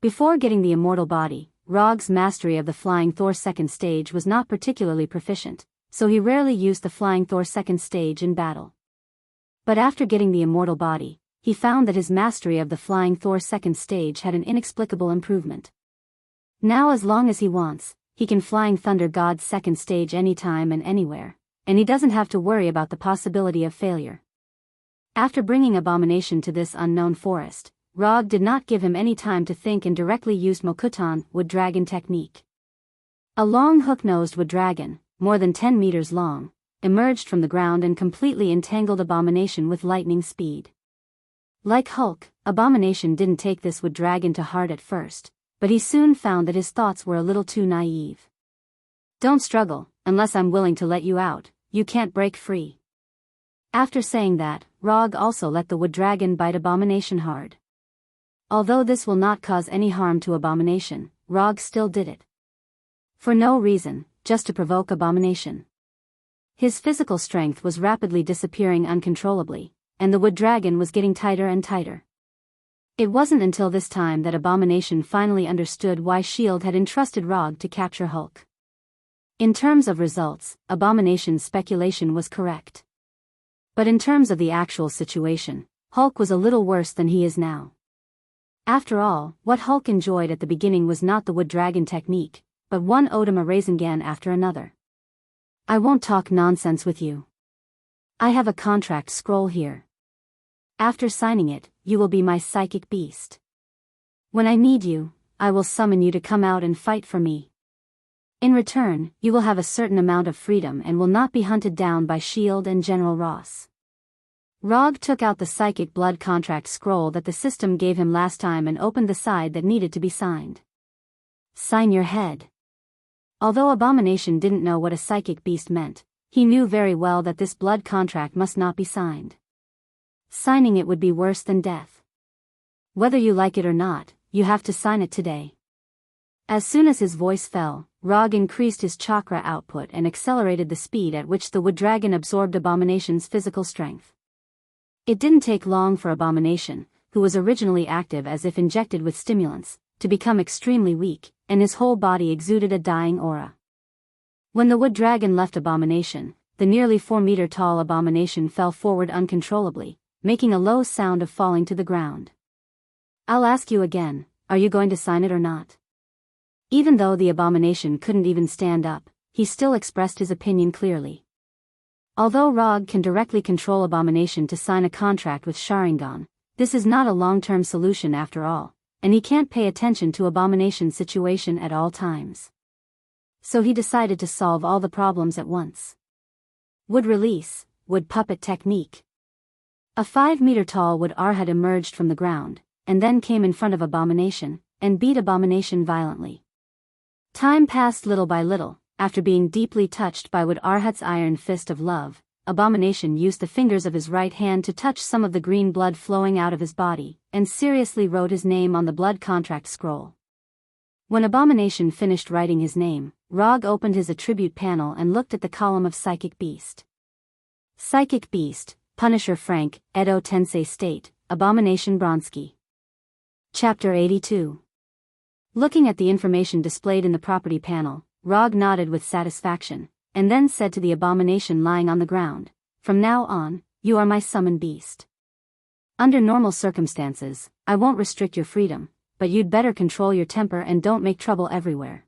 S1: Before getting the immortal body, Rog's mastery of the Flying Thor second stage was not particularly proficient, so he rarely used the Flying Thor second stage in battle. But after getting the immortal body, he found that his mastery of the Flying Thor second stage had an inexplicable improvement. Now as long as he wants, he can Flying Thunder God's second stage anytime and anywhere, and he doesn't have to worry about the possibility of failure. After bringing Abomination to this unknown forest, Rog did not give him any time to think and directly used Mokuton Wood Dragon technique. A long hook-nosed wood dragon, more than 10 meters long, emerged from the ground and completely entangled Abomination with lightning speed. Like Hulk, Abomination didn't take this wood dragon to heart at first, but he soon found that his thoughts were a little too naive. "Don't struggle, unless I'm willing to let you out, you can't break free." After saying that, Rog also let the wood dragon bite Abomination hard. Although this will not cause any harm to Abomination, Rog still did it. For no reason, just to provoke Abomination. His physical strength was rapidly disappearing uncontrollably, and the wood dragon was getting tighter and tighter. It wasn't until this time that Abomination finally understood why S.H.I.E.L.D. had entrusted Rog to capture Hulk. In terms of results, Abomination's speculation was correct. But in terms of the actual situation, Hulk was a little worse than he is now. After all, what Hulk enjoyed at the beginning was not the wood dragon technique, but one Odama Rasengan after another. "I won't talk nonsense with you. I have a contract scroll here. After signing it, you will be my psychic beast. When I need you, I will summon you to come out and fight for me. In return, you will have a certain amount of freedom and will not be hunted down by S.H.I.E.L.D. and General Ross." Rog took out the psychic blood contract scroll that the system gave him last time and opened the side that needed to be signed. "Sign your head." Although Abomination didn't know what a psychic beast meant, he knew very well that this blood contract must not be signed. Signing it would be worse than death. Whether you like it or not, you have to sign it today. As soon as his voice fell, Rog increased his chakra output and accelerated the speed at which the wood dragon absorbed Abomination's physical strength. It didn't take long for Abomination, who was originally active as if injected with stimulants, to become extremely weak, and his whole body exuded a dying aura. When the wood dragon left Abomination, the nearly 4-meter-tall Abomination fell forward uncontrollably, making a low sound of falling to the ground. "I'll ask you again, are you going to sign it or not?" Even though the Abomination couldn't even stand up, he still expressed his opinion clearly. Although Rog can directly control Abomination to sign a contract with Sharingan, this is not a long-term solution after all, and he can't pay attention to Abomination's situation at all times. So he decided to solve all the problems at once. Wood release, wood puppet technique. A 5-meter-tall wood arhat emerged from the ground, and then came in front of Abomination, and beat Abomination violently. Time passed little by little. After being deeply touched by Wood Arhat's iron fist of love, Abomination used the fingers of his right hand to touch some of the green blood flowing out of his body, and seriously wrote his name on the blood contract scroll. When Abomination finished writing his name, Rog opened his attribute panel and looked at the column of Psychic Beast. Psychic Beast, Punisher Frank, Edo Tensei State, Abomination Bronsky. Chapter 82. Looking at the information displayed in the property panel, Rog nodded with satisfaction, and then said to the Abomination lying on the ground, "From now on, you are my summon beast. Under normal circumstances, I won't restrict your freedom, but you'd better control your temper and don't make trouble everywhere.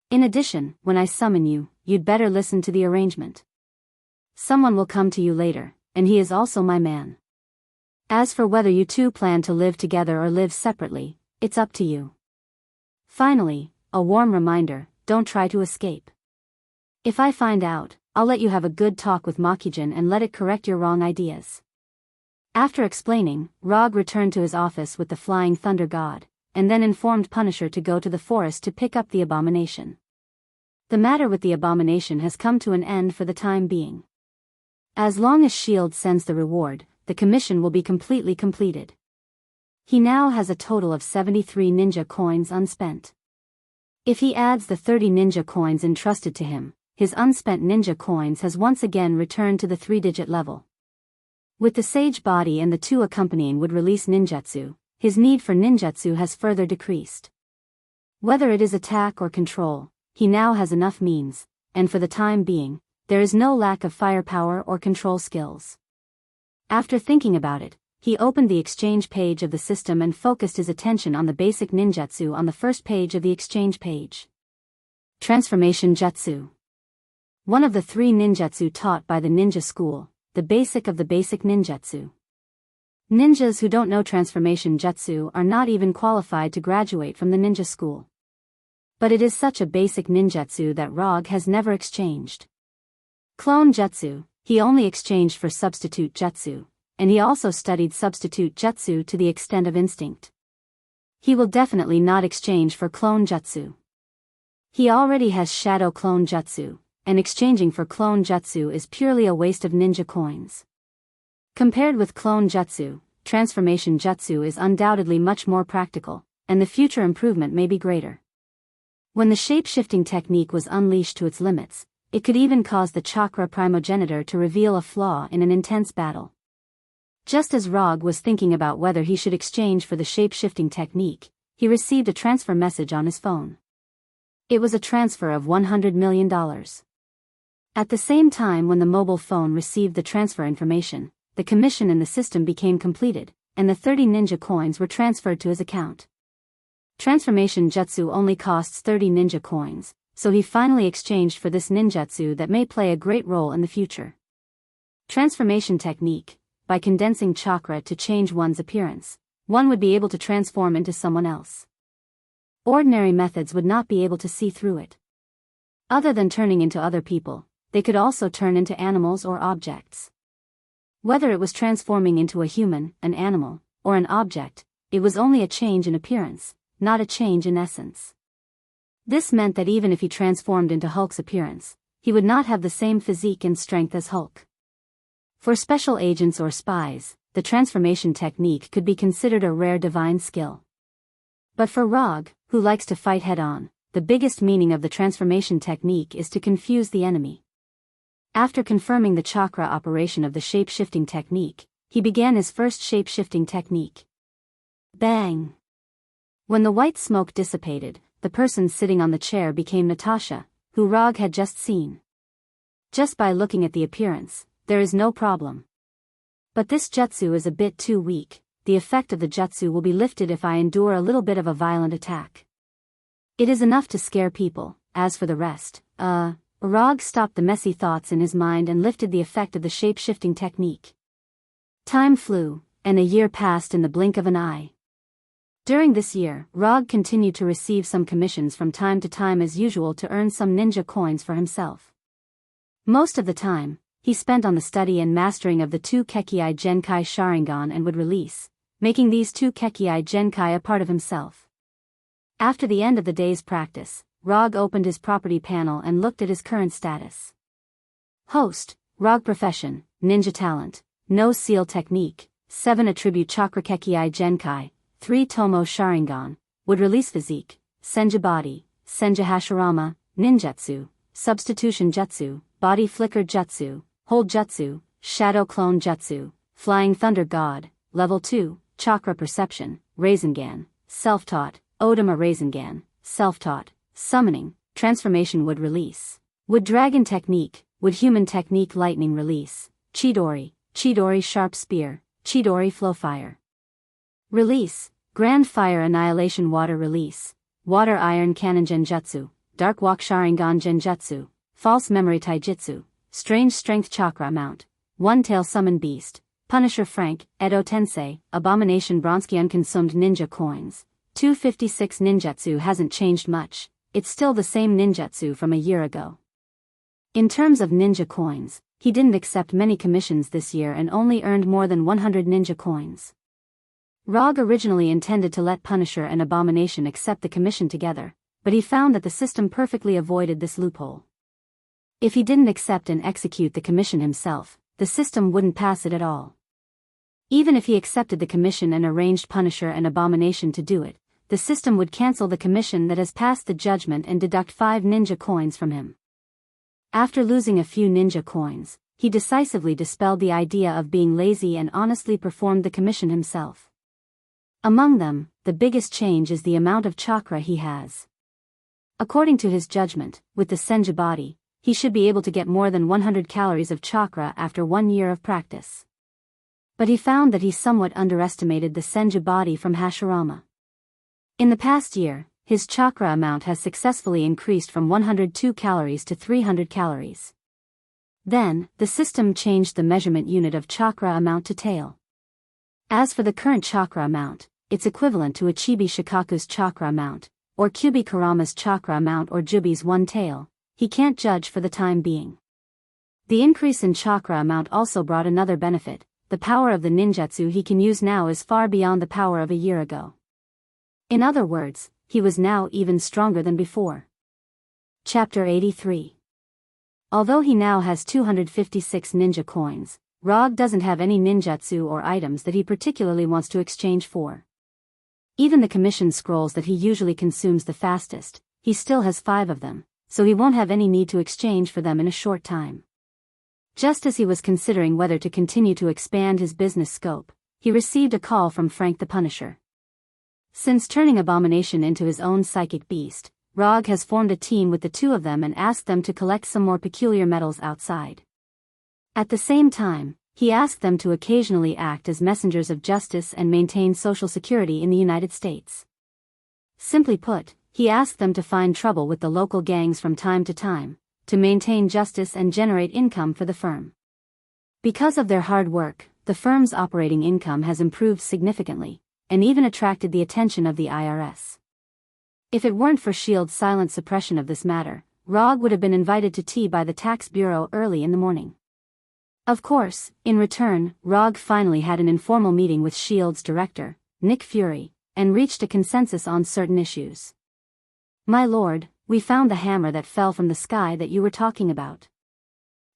S1: In addition, when I summon you, you'd better listen to the arrangement. Someone will come to you later, and he is also my man. As for whether you two plan to live together or live separately, it's up to you. Finally, a warm reminder, don't try to escape. If I find out, I'll let you have a good talk with Makijin and let it correct your wrong ideas. After explaining, Rog returned to his office with the Flying Thunder God, and then informed Punisher to go to the forest to pick up the abomination. The matter with the abomination has come to an end for the time being. As long as S.H.I.E.L.D. sends the reward, the commission will be completely completed. He now has a total of 73 ninja coins unspent. If he adds the 30 ninja coins entrusted to him, his unspent ninja coins has once again returned to the 3-digit level. With the sage body and the 2 accompanying would release ninjutsu, his need for ninjutsu has further decreased. Whether it is attack or control, he now has enough means, and for the time being, there is no lack of firepower or control skills. After thinking about it, he opened the exchange page of the system and focused his attention on the basic ninjutsu on the first page of the exchange page. Transformation Jutsu. One of the 3 ninjutsu taught by the ninja school, the basic of the basic ninjutsu. Ninjas who don't know transformation jutsu are not even qualified to graduate from the ninja school. But it is such a basic ninjutsu that Rog has never exchanged. Clone jutsu, he only exchanged for substitute jutsu, and he also studied substitute jutsu to the extent of instinct. He will definitely not exchange for clone jutsu. He already has shadow clone jutsu, and exchanging for clone jutsu is purely a waste of ninja coins. Compared with clone jutsu, transformation jutsu is undoubtedly much more practical, and the future improvement may be greater. When the shape-shifting technique was unleashed to its limits, it could even cause the chakra primogenitor to reveal a flaw in an intense battle. Just as Rog was thinking about whether he should exchange for the shape-shifting technique, he received a transfer message on his phone. It was a transfer of $100 million. At the same time when the mobile phone received the transfer information, the commission in the system became completed, and the 30 ninja coins were transferred to his account. Transformation jutsu only costs 30 ninja coins, so he finally exchanged for this ninjutsu that may play a great role in the future. Transformation technique. By condensing chakra to change one's appearance, one would be able to transform into someone else. Ordinary methods would not be able to see through it. Other than turning into other people, they could also turn into animals or objects. Whether it was transforming into a human, an animal, or an object, it was only a change in appearance, not a change in essence. This meant that even if he transformed into Hulk's appearance, he would not have the same physique and strength as Hulk. For special agents or spies, the transformation technique could be considered a rare divine skill. But for Rog, who likes to fight head-on, the biggest meaning of the transformation technique is to confuse the enemy. After confirming the chakra operation of the shape-shifting technique, he began his first shape-shifting technique. Bang! When the white smoke dissipated, the person sitting on the chair became Natasha, who Rog had just seen. Just by looking at the appearance, there is no problem. But this jutsu is a bit too weak. The effect of the jutsu will be lifted if I endure a little bit of a violent attack. It is enough to scare people. As for the rest, Rog stopped the messy thoughts in his mind and lifted the effect of the shape-shifting technique. Time flew, and a year passed in the blink of an eye. During this year, Rog continued to receive some commissions from time to time as usual to earn some ninja coins for himself. Most of the time, he spent on the study and mastering of the 2 Kekkei Genkai Sharingan and would release, making these 2 Kekkei Genkai a part of himself. After the end of the day's practice, Rog opened his property panel and looked at his current status. Host, Rog Profession, Ninja Talent, No Seal Technique, 7 Attribute Chakra Kekkei Genkai, 3 Tomo Sharingan, Would Release Physique, Senja Body, Senja Hashirama, Ninjutsu, Substitution Jutsu, Body Flicker Jutsu, Hold Jutsu, Shadow Clone Jutsu, Flying Thunder God, Level 2, Chakra Perception, Rasengan, Self-Taught, Odama Rasengan, Self-Taught, Summoning, Transformation Wood Release, Wood Dragon Technique, Wood Human Technique Lightning Release, Chidori, Chidori Sharp Spear, Chidori Flow Fire. Release, Grand Fire Annihilation Water Release, Water Iron Cannon Genjutsu, Dark Walk Sharingan Genjutsu, False Memory Taijutsu, Strange Strength Chakra Mount, One Tail Summon Beast, Punisher Frank, Edo Tensei, Abomination Bronski Unconsumed Ninja Coins. 256 Ninjutsu hasn't changed much, it's still the same ninjutsu from a year ago. In terms of ninja coins, he didn't accept many commissions this year and only earned more than 100 ninja coins. ROG originally intended to let Punisher and Abomination accept the commission together, but he found that the system perfectly avoided this loophole. If he didn't accept and execute the commission himself, the system wouldn't pass it at all. Even if he accepted the commission and arranged Punisher and Abomination to do it, the system would cancel the commission that has passed the judgment and deduct 5 ninja coins from him. After losing a few ninja coins, he decisively dispelled the idea of being lazy and honestly performed the commission himself. Among them, the biggest change is the amount of chakra he has. According to his judgment, with the Senju body, he should be able to get more than 100 calories of chakra after 1 year of practice. But he found that he somewhat underestimated the Senju body from Hashirama. In the past year, his chakra amount has successfully increased from 102 calories to 300 calories. Then, the system changed the measurement unit of chakra amount to tael. As for the current chakra amount, it's equivalent to a Chibi Shikaku's chakra amount, or Kyubi Karama's chakra amount or Jubi's 1 tael. He can't judge for the time being. The increase in chakra amount also brought another benefit. The power of the ninjutsu he can use now is far beyond the power of a year ago. In other words, he was now even stronger than before. Chapter 83. Although he now has 256 ninja coins, ROG doesn't have any ninjutsu or items that he particularly wants to exchange for. Even the commission scrolls that he usually consumes the fastest, he still has 5 of them, so he won't have any need to exchange for them in a short time. Just as he was considering whether to continue to expand his business scope, he received a call from Frank the Punisher. Since turning Abomination into his own psychic beast, ROG has formed a team with the two of them and asked them to collect some more peculiar metals outside. At the same time, he asked them to occasionally act as messengers of justice and maintain social security in the United States. Simply put, he asked them to find trouble with the local gangs from time to time, to maintain justice and generate income for the firm. Because of their hard work, the firm's operating income has improved significantly, and even attracted the attention of the IRS. If it weren't for S.H.I.E.L.'s silent suppression of this matter, ROG would have been invited to tea by the tax bureau early in the morning. Of course, in return, ROG finally had an informal meeting with S.H.I.E.L.'s director, Nick Fury, and reached a consensus on certain issues. "My lord, we found the hammer that fell from the sky that you were talking about.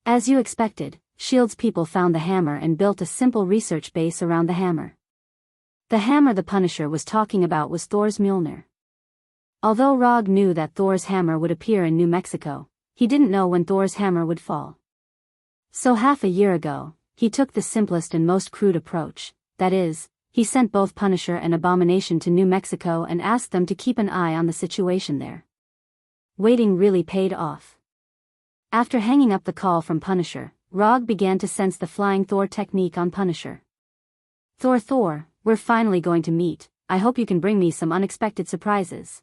S1: As you expected, S.H.I.E.L.'s people found the hammer and built a simple research base around the hammer. The hammer the Punisher was talking about was Thor's Mjolnir. Although ROG knew that Thor's hammer would appear in New Mexico, he didn't know when Thor's hammer would fall. So half a year ago, he took the simplest and most crude approach, that is, he sent both Punisher and Abomination to New Mexico and asked them to keep an eye on the situation there. Waiting really paid off. After hanging up the call from Punisher, ROG began to sense the flying Thor technique on Punisher. Thor, we're finally going to meet, I hope you can bring me some unexpected surprises."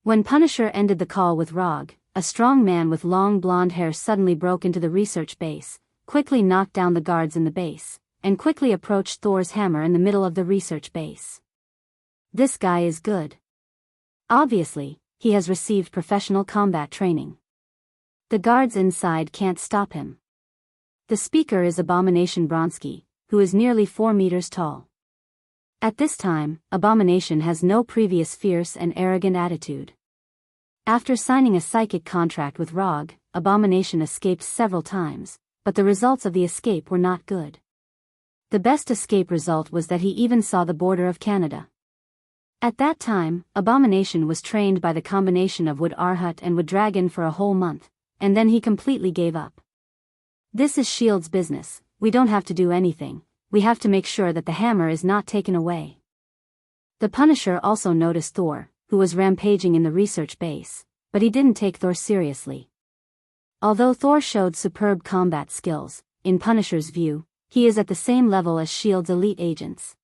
S1: When Punisher ended the call with ROG, a strong man with long blonde hair suddenly broke into the research base, quickly knocked down the guards in the base, and quickly approached Thor's hammer in the middle of the research base. This guy is good. Obviously, he has received professional combat training. The guards inside can't stop him. The speaker is Abomination Bronski, who is nearly 4 meters tall. At this time, Abomination has no previous fierce and arrogant attitude. After signing a psychic contract with ROG, Abomination escaped several times, but the results of the escape were not good. The best escape result was that he even saw the border of Canada. At that time, Abomination was trained by the combination of Wood Arhut and Wood Dragon for a whole month, and then he completely gave up. "This is S.H.I.E.L.'s business, we don't have to do anything. We have to make sure that the hammer is not taken away." The Punisher also noticed Thor, who was rampaging in the research base, but he didn't take Thor seriously. Although Thor showed superb combat skills, in Punisher's view, he is at the same level as S.H.I.E.L.'s elite agents.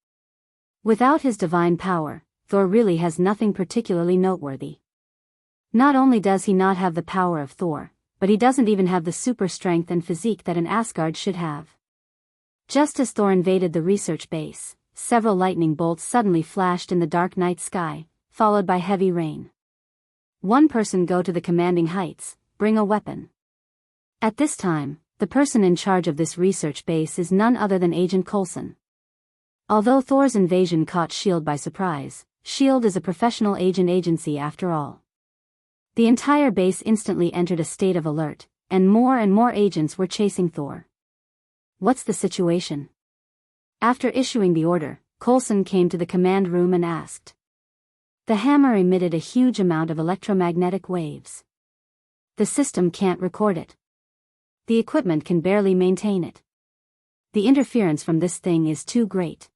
S1: Without his divine power, Thor really has nothing particularly noteworthy. Not only does he not have the power of Thor, but he doesn't even have the super strength and physique that an Asgard should have. Just as Thor invaded the research base, several lightning bolts suddenly flashed in the dark night sky, followed by heavy rain. One person go to the commanding heights, bring a weapon. At this time, the person in charge of this research base is none other than Agent Coulson. Although Thor's invasion caught S.H.I.E.L.D. by surprise, S.H.I.E.L.D. is a professional agency after all. The entire base instantly entered a state of alert, and more agents were chasing Thor. What's the situation? After issuing the order, Coulson came to the command room and asked. The hammer emitted a huge amount of electromagnetic waves. The system can't record it. The equipment can barely maintain it. The interference from this thing is too great.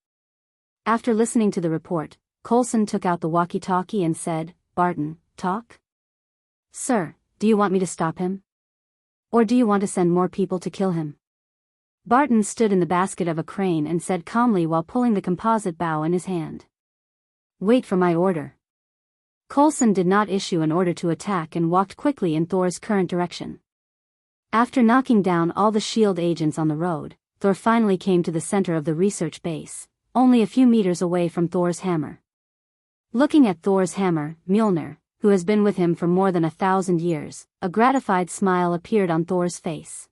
S1: After listening to the report, Coulson took out the walkie-talkie and said, Barton, talk? Sir, do you want me to stop him? Or do you want to send more people to kill him? Barton stood in the basket of a crane and said calmly while pulling the composite bow in his hand. Wait for my order. Coulson did not issue an order to attack and walked quickly in Thor's current direction. After knocking down all the S.H.I.E.L.D. agents on the road, Thor finally came to the center of the research base, only a few meters away from Thor's hammer. Looking at Thor's hammer, Mjolnir, who has been with him for more than 1,000 years, a gratified smile appeared on Thor's face.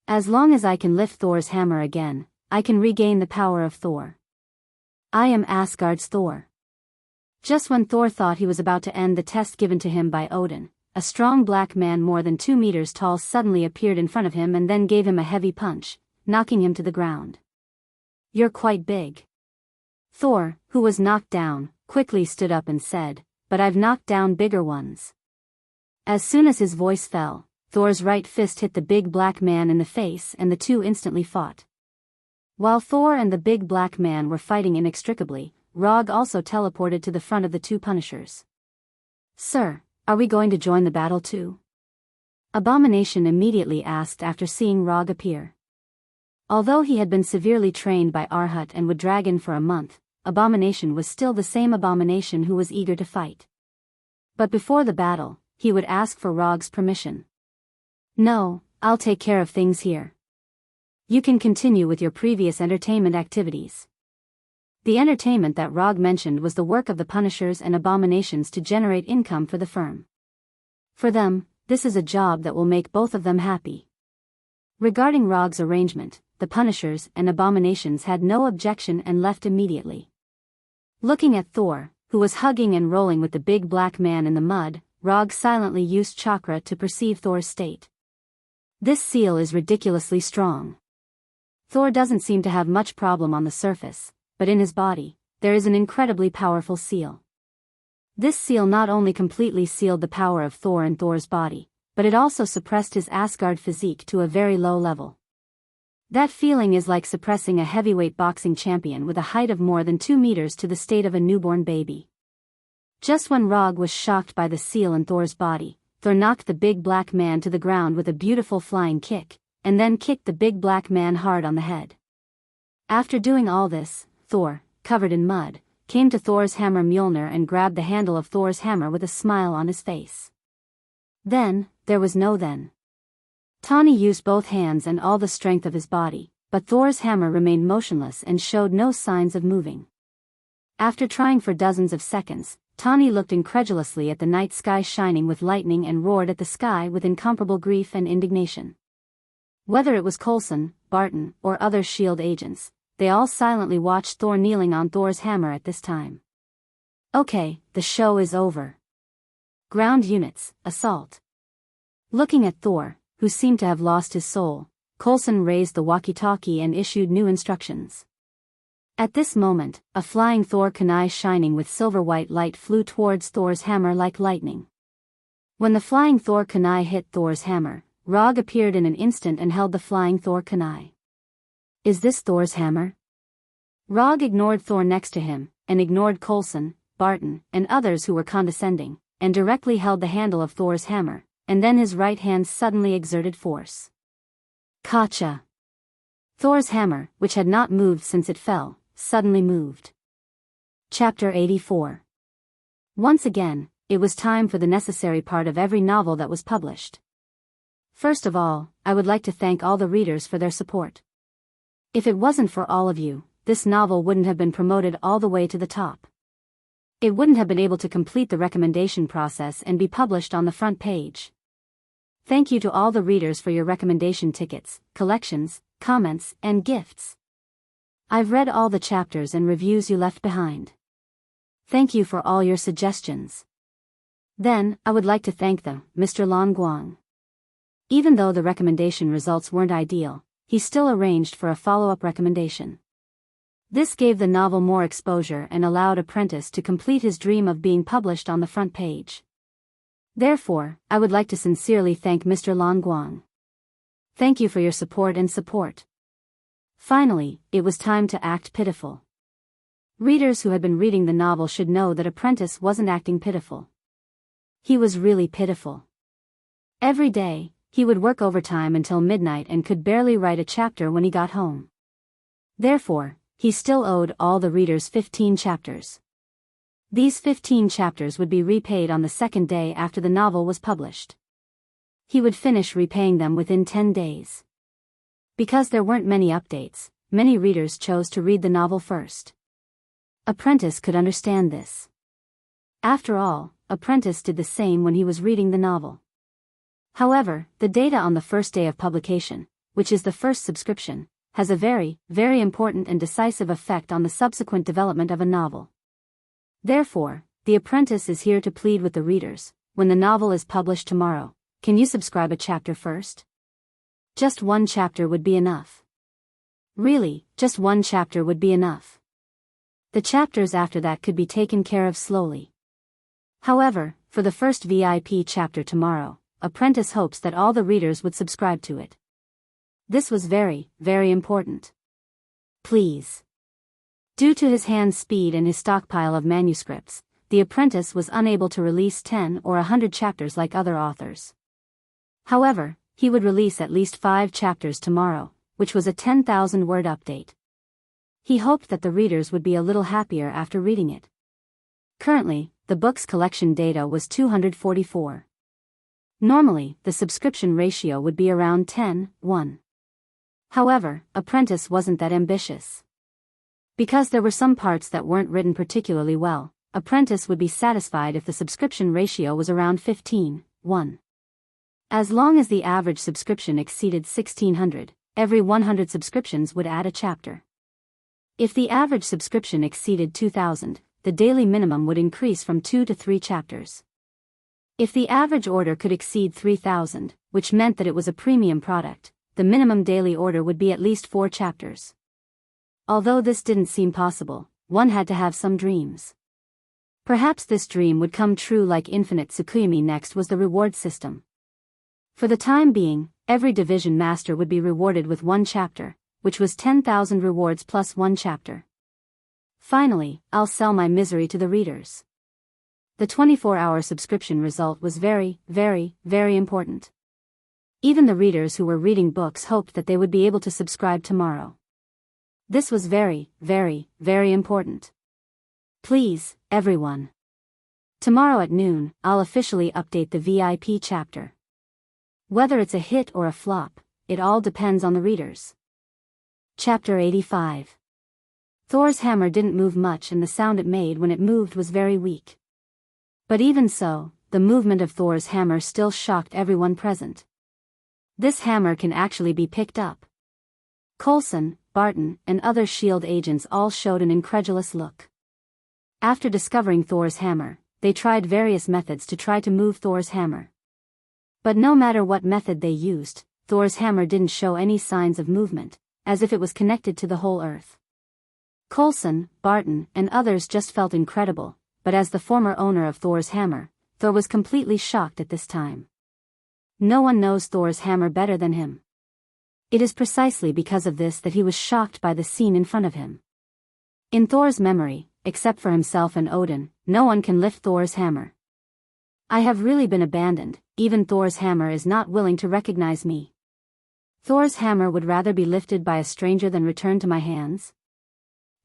S1: As long as I can lift Thor's hammer again, I can regain the power of Thor. I am Asgard's Thor. Just when Thor thought he was about to end the test given to him by Odin, a strong black man more than 2 meters tall suddenly appeared in front of him and then gave him a heavy punch, knocking him to the ground. You're quite big. Thor, who was knocked down, quickly stood up and said, but I've knocked down bigger ones. As soon as his voice fell, Thor's right fist hit the big black man in the face and the two instantly fought. While Thor and the big black man were fighting inextricably, Rog also teleported to the front of the two Punishers. Sir, are we going to join the battle too? Abomination immediately asked after seeing Rog appear. Although he had been severely trained by Arhut and Wood Dragon for a month, Abomination was still the same Abomination who was eager to fight. But before the battle, he would ask for Rog's permission. No, I'll take care of things here. You can continue with your previous entertainment activities. The entertainment that Rog mentioned was the work of the Punishers and Abominations to generate income for the firm. For them, this is a job that will make both of them happy. Regarding Rog's arrangement, the Punishers and Abominations had no objection and left immediately. Looking at Thor, who was hugging and rolling with the big black man in the mud, Rog silently used chakra to perceive Thor's state. This seal is ridiculously strong. Thor doesn't seem to have much problem on the surface, but in his body, there is an incredibly powerful seal. This seal not only completely sealed the power of Thor in Thor's body, but it also suppressed his Asgard physique to a very low level. That feeling is like suppressing a heavyweight boxing champion with a height of more than 2 meters to the state of a newborn baby. Just when Rog was shocked by the seal in Thor's body, Thor knocked the big black man to the ground with a beautiful flying kick, and then kicked the big black man hard on the head. After doing all this, Thor, covered in mud, came to Thor's hammer Mjolnir and grabbed the handle of Thor's hammer with a smile on his face. Then, there was no then. Tawny used both hands and all the strength of his body, but Thor's hammer remained motionless and showed no signs of moving. After trying for dozens of seconds, Tawny looked incredulously at the night sky shining with lightning and roared at the sky with incomparable grief and indignation. Whether it was Coulson, Barton, or other S.H.I.E.L.D. agents, they all silently watched Thor kneeling on Thor's hammer at this time. Okay, the show is over. Ground units, assault. Looking at Thor, who seemed to have lost his soul, Coulson raised the walkie-talkie and issued new instructions. At this moment, a flying Thor kunai shining with silver-white light flew towards Thor's hammer like lightning. When the flying Thor kunai hit Thor's hammer, Rog appeared in an instant and held the flying Thor kunai. Is this Thor's hammer? Rog ignored Thor next to him, and ignored Coulson, Barton, and others who were condescending, and directly held the handle of Thor's hammer, and then his right hand suddenly exerted force. Kacha! Thor's hammer, which had not moved since it fell, suddenly moved. Chapter 84. Once again, it was time for the necessary part of every novel that was published. First of all, I would like to thank all the readers for their support. If it wasn't for all of you, this novel wouldn't have been promoted all the way to the top. It wouldn't have been able to complete the recommendation process and be published on the front page. Thank you to all the readers for your recommendation tickets, collections, comments, and gifts. I've read all the chapters and reviews you left behind. Thank you for all your suggestions. Then, I would like to thank them, Mr. Lan Guang. Even though the recommendation results weren't ideal, he still arranged for a follow-up recommendation. This gave the novel more exposure and allowed Apprentice to complete his dream of being published on the front page. Therefore, I would like to sincerely thank Mr. Lan Guang. Thank you for your support and support. Finally, it was time to act pitiful. Readers who had been reading the novel should know that Apprentice wasn't acting pitiful. He was really pitiful. Every day, he would work overtime until midnight and could barely write a chapter when he got home. Therefore, he still owed all the readers 15 chapters. These 15 chapters would be repaid on the second day after the novel was published. He would finish repaying them within 10 days. Because there weren't many updates, many readers chose to read the novel first. Apprentice could understand this. After all, Apprentice did the same when he was reading the novel. However, the data on the first day of publication, which is the first subscription, has a very, very important and decisive effect on the subsequent development of a novel. Therefore, the Apprentice is here to plead with the readers, when the novel is published tomorrow, can you subscribe a chapter first? Just one chapter would be enough. Really, just one chapter would be enough. The chapters after that could be taken care of slowly. However, for the first VIP chapter tomorrow, Apprentice hopes that all the readers would subscribe to it. This was very, very important. Please. Due to his hand speed and his stockpile of manuscripts, the Apprentice was unable to release 10 or 100 chapters like other authors. However, he would release at least 5 chapters tomorrow, which was a 10,000-word update. He hoped that the readers would be a little happier after reading it. Currently, the book's collection data was 244. Normally, the subscription ratio would be around 10:1. However, Apprentice wasn't that ambitious. Because there were some parts that weren't written particularly well, Apprentice would be satisfied if the subscription ratio was around 15:1. As long as the average subscription exceeded 1,600, every 100 subscriptions would add a chapter. If the average subscription exceeded 2,000, the daily minimum would increase from 2 to 3 chapters. If the average order could exceed 3,000, which meant that it was a premium product, the minimum daily order would be at least 4 chapters. Although this didn't seem possible, one had to have some dreams. Perhaps this dream would come true like Infinite Tsukuyomi. Next was the reward system. For the time being, every division master would be rewarded with 1 chapter, which was 10,000 rewards plus 1 chapter. Finally, I'll sell my misery to the readers. The 24-hour subscription result was very, very, very important. Even the readers who were reading books hoped that they would be able to subscribe tomorrow. This was very, very, very important. Please, everyone. Tomorrow at noon, I'll officially update the VIP chapter. Whether it's a hit or a flop, it all depends on the readers. Chapter 85. Thor's hammer didn't move much and the sound it made when it moved was very weak. But even so, the movement of Thor's hammer still shocked everyone present. This hammer can actually be picked up. Coulson, Barton, and other S.H.I.E.L.D. agents all showed an incredulous look. After discovering Thor's hammer, they tried various methods to try to move Thor's hammer. But no matter what method they used, Thor's hammer didn't show any signs of movement, as if it was connected to the whole earth. Coulson, Barton, and others just felt incredible, but as the former owner of Thor's hammer, Thor was completely shocked at this time. No one knows Thor's hammer better than him. It is precisely because of this that he was shocked by the scene in front of him. In Thor's memory, except for himself and Odin, no one can lift Thor's hammer. I have really been abandoned, even Thor's hammer is not willing to recognize me. Thor's hammer would rather be lifted by a stranger than returned to my hands.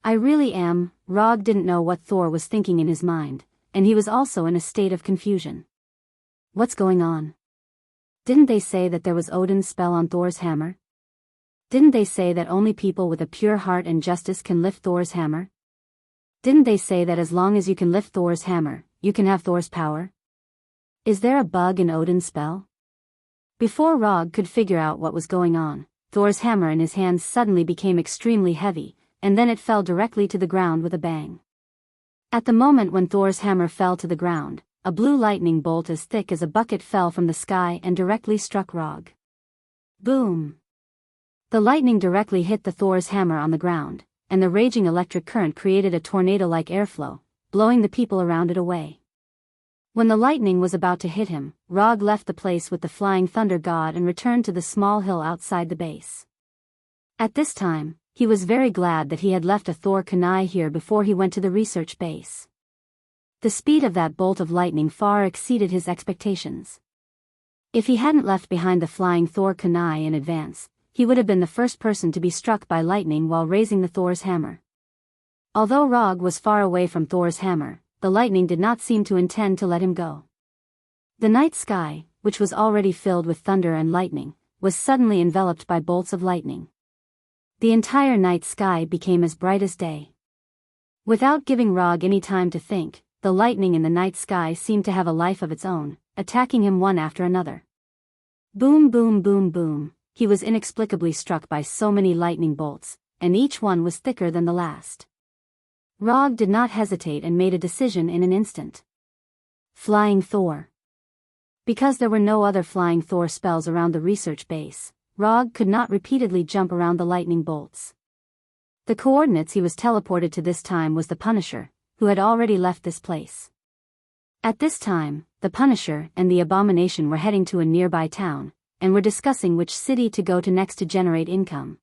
S1: I really am. Rog didn't know what Thor was thinking in his mind, and he was also in a state of confusion. What's going on? Didn't they say that there was Odin's spell on Thor's hammer? Didn't they say that only people with a pure heart and justice can lift Thor's hammer? Didn't they say that as long as you can lift Thor's hammer, you can have Thor's power? Is there a bug in Odin's spell? Before Rog could figure out what was going on, Thor's hammer in his hands suddenly became extremely heavy, and then it fell directly to the ground with a bang. At the moment when Thor's hammer fell to the ground, a blue lightning bolt as thick as a bucket fell from the sky and directly struck Rog. Boom! The lightning directly hit the Thor's hammer on the ground, and the raging electric current created a tornado-like airflow, blowing the people around it away. When the lightning was about to hit him, Rog left the place with the flying thunder god and returned to the small hill outside the base. At this time, he was very glad that he had left a Thor kunai here before he went to the research base. The speed of that bolt of lightning far exceeded his expectations. If he hadn't left behind the flying Thor kunai in advance, he would have been the first person to be struck by lightning while raising the Thor's hammer. Although Rog was far away from Thor's hammer, the lightning did not seem to intend to let him go. The night sky, which was already filled with thunder and lightning, was suddenly enveloped by bolts of lightning. The entire night sky became as bright as day. Without giving Rog any time to think, the lightning in the night sky seemed to have a life of its own, attacking him one after another. Boom, boom, boom, boom. He was inexplicably struck by so many lightning bolts, and each one was thicker than the last. Rog did not hesitate and made a decision in an instant. Flying Thor. Because there were no other Flying Thor spells around the research base, Rog could not repeatedly jump around the lightning bolts. The coordinates he was teleported to this time was the Punisher, who had already left this place. At this time, the Punisher and the Abomination were heading to a nearby town, and were discussing which city to go to next to generate income.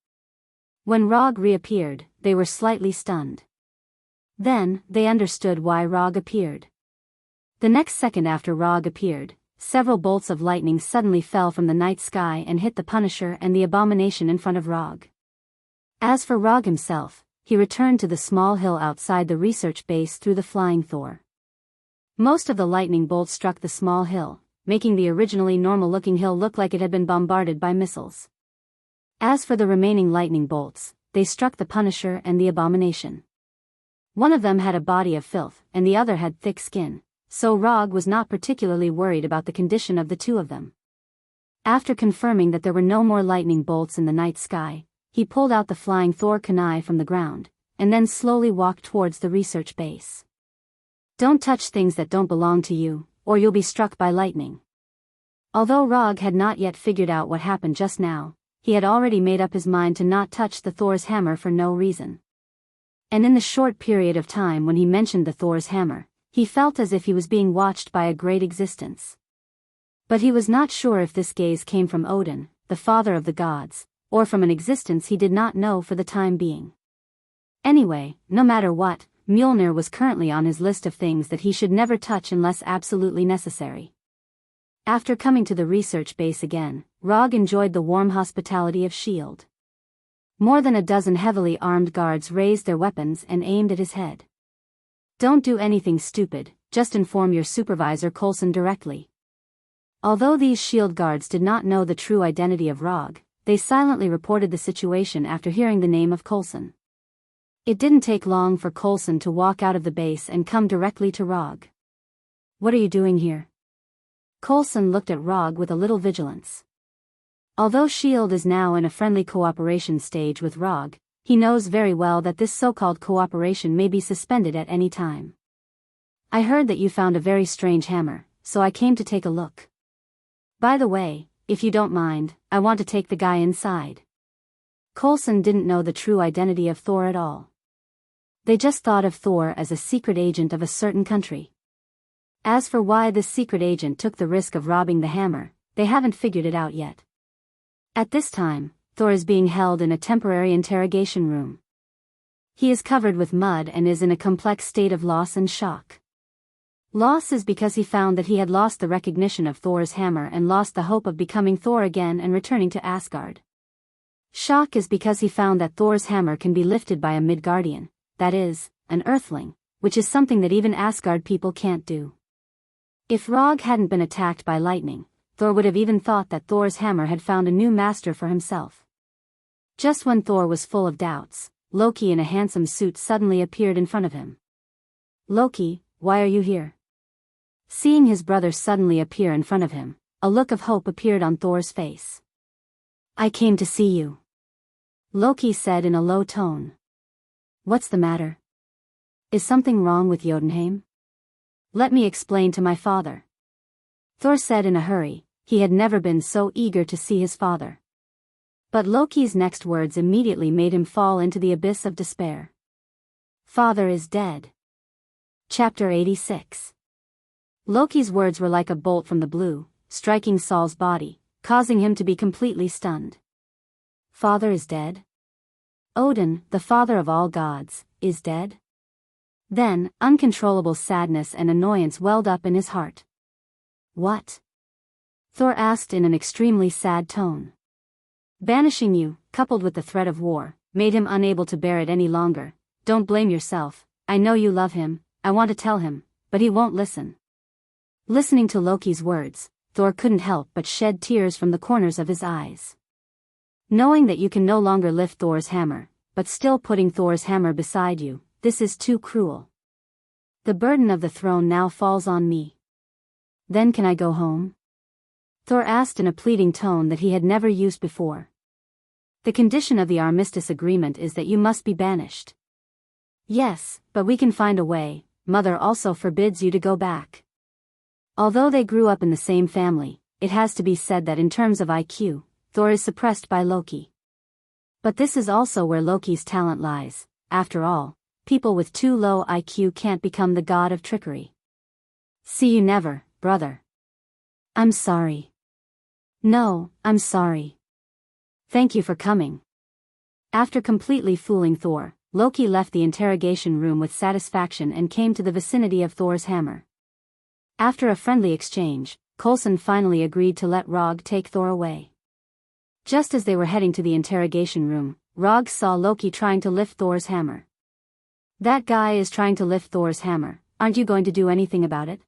S1: When Rog reappeared, they were slightly stunned. Then, they understood why Rog appeared. The next second after Rog appeared, several bolts of lightning suddenly fell from the night sky and hit the Punisher and the Abomination in front of Rog. As for Rog himself, he returned to the small hill outside the research base through the flying Thor. Most of the lightning bolts struck the small hill, making the originally normal-looking hill look like it had been bombarded by missiles. As for the remaining lightning bolts, they struck the Punisher and the Abomination. One of them had a body of filth, and the other had thick skin, so Rog was not particularly worried about the condition of the two of them. After confirming that there were no more lightning bolts in the night sky, he pulled out the flying Thor kunai from the ground, and then slowly walked towards the research base. Don't touch things that don't belong to you, or you'll be struck by lightning. Although Rog had not yet figured out what happened just now, he had already made up his mind to not touch the Thor's hammer for no reason. And in the short period of time when he mentioned the Thor's hammer, he felt as if he was being watched by a great existence. But he was not sure if this gaze came from Odin, the father of the gods, or from an existence he did not know for the time being. Anyway, no matter what, Mjolnir was currently on his list of things that he should never touch unless absolutely necessary. After coming to the research base again, Rog enjoyed the warm hospitality of S.H.I.E.L.D. More than a dozen heavily armed guards raised their weapons and aimed at his head. Don't do anything stupid, just inform your supervisor Coulson directly. Although these S.H.I.E.L.D. guards did not know the true identity of Rog, they silently reported the situation after hearing the name of Coulson. It didn't take long for Coulson to walk out of the base and come directly to Rog. What are you doing here? Coulson looked at Rog with a little vigilance. Although S.H.I.E.L.D. is now in a friendly cooperation stage with Rog, he knows very well that this so-called cooperation may be suspended at any time. I heard that you found a very strange hammer, so I came to take a look. By the way, if you don't mind, I want to take the guy inside. Coulson didn't know the true identity of Thor at all. They just thought of Thor as a secret agent of a certain country. As for why this secret agent took the risk of robbing the hammer, they haven't figured it out yet. At this time, Thor is being held in a temporary interrogation room. He is covered with mud and is in a complex state of loss and shock. Loss is because he found that he had lost the recognition of Thor's hammer and lost the hope of becoming Thor again and returning to Asgard. Shock is because he found that Thor's hammer can be lifted by a Midgardian, that is, an Earthling, which is something that even Asgard people can't do. If Rog hadn't been attacked by lightning, Thor would have even thought that Thor's hammer had found a new master for himself. Just when Thor was full of doubts, Loki in a handsome suit suddenly appeared in front of him. "Loki, why are you here?" Seeing his brother suddenly appear in front of him, a look of hope appeared on Thor's face. "I came to see you," Loki said in a low tone. "What's the matter? Is something wrong with Jotunheim?" "Let me explain to my father," Thor said in a hurry. He had never been so eager to see his father. But Loki's next words immediately made him fall into the abyss of despair. "Father is dead." Chapter 86. Loki's words were like a bolt from the blue, striking Saul's body, causing him to be completely stunned. "Father is dead? Odin, the father of all gods, is dead?" Then, uncontrollable sadness and annoyance welled up in his heart. "What?" Thor asked in an extremely sad tone. Banishing you, coupled with the threat of war, made him unable to bear it any longer. "Don't blame yourself, I know you love him, I want to tell him, but he won't listen." Listening to Loki's words, Thor couldn't help but shed tears from the corners of his eyes. Knowing that you can no longer lift Thor's hammer, but still putting Thor's hammer beside you, this is too cruel. The burden of the throne now falls on me. Then can I go home? Thor asked in a pleading tone that he had never used before. "The condition of the armistice agreement is that you must be banished." "Yes, but we can find a way. Mother also forbids you to go back." Although they grew up in the same family, it has to be said that in terms of IQ, Thor is suppressed by Loki. But this is also where Loki's talent lies. After all, people with too low IQ can't become the god of trickery. "See you never, brother." "I'm sorry." "No, I'm sorry. Thank you for coming." After completely fooling Thor, Loki left the interrogation room with satisfaction and came to the vicinity of Thor's hammer. After a friendly exchange, Coulson finally agreed to let Rog take Thor away. Just as they were heading to the interrogation room, Rog saw Loki trying to lift Thor's hammer. "That guy is trying to lift Thor's hammer, aren't you going to do anything about it?"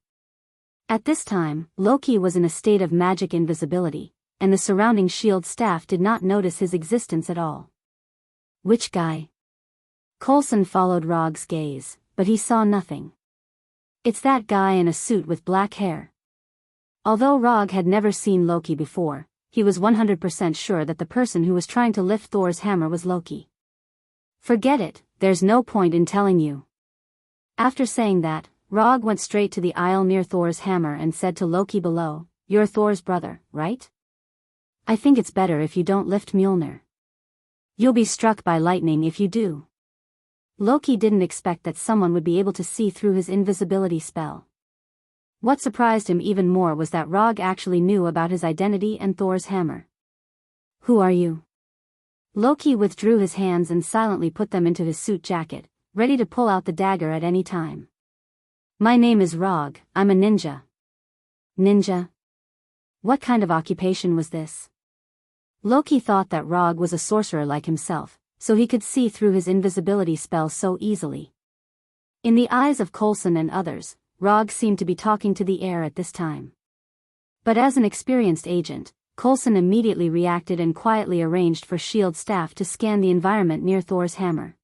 S1: At this time, Loki was in a state of magic invisibility, and the surrounding shield staff did not notice his existence at all. "Which guy?" Coulson followed Rog's gaze, but he saw nothing. "It's that guy in a suit with black hair." Although Rog had never seen Loki before, he was 100% sure that the person who was trying to lift Thor's hammer was Loki. "Forget it, there's no point in telling you." After saying that, Rog went straight to the aisle near Thor's hammer and said to Loki below, "You're Thor's brother, right? I think it's better if you don't lift Mjolnir. You'll be struck by lightning if you do." Loki didn't expect that someone would be able to see through his invisibility spell. What surprised him even more was that Rog actually knew about his identity and Thor's hammer. "Who are you?" Loki withdrew his hands and silently put them into his suit jacket, ready to pull out the dagger at any time. "My name is Rog, I'm a ninja." "Ninja? What kind of occupation was this?" Loki thought that Rog was a sorcerer like himself, so he could see through his invisibility spell so easily. In the eyes of Coulson and others, Rog seemed to be talking to the air at this time. But as an experienced agent, Coulson immediately reacted and quietly arranged for shield staff to scan the environment near Thor's hammer.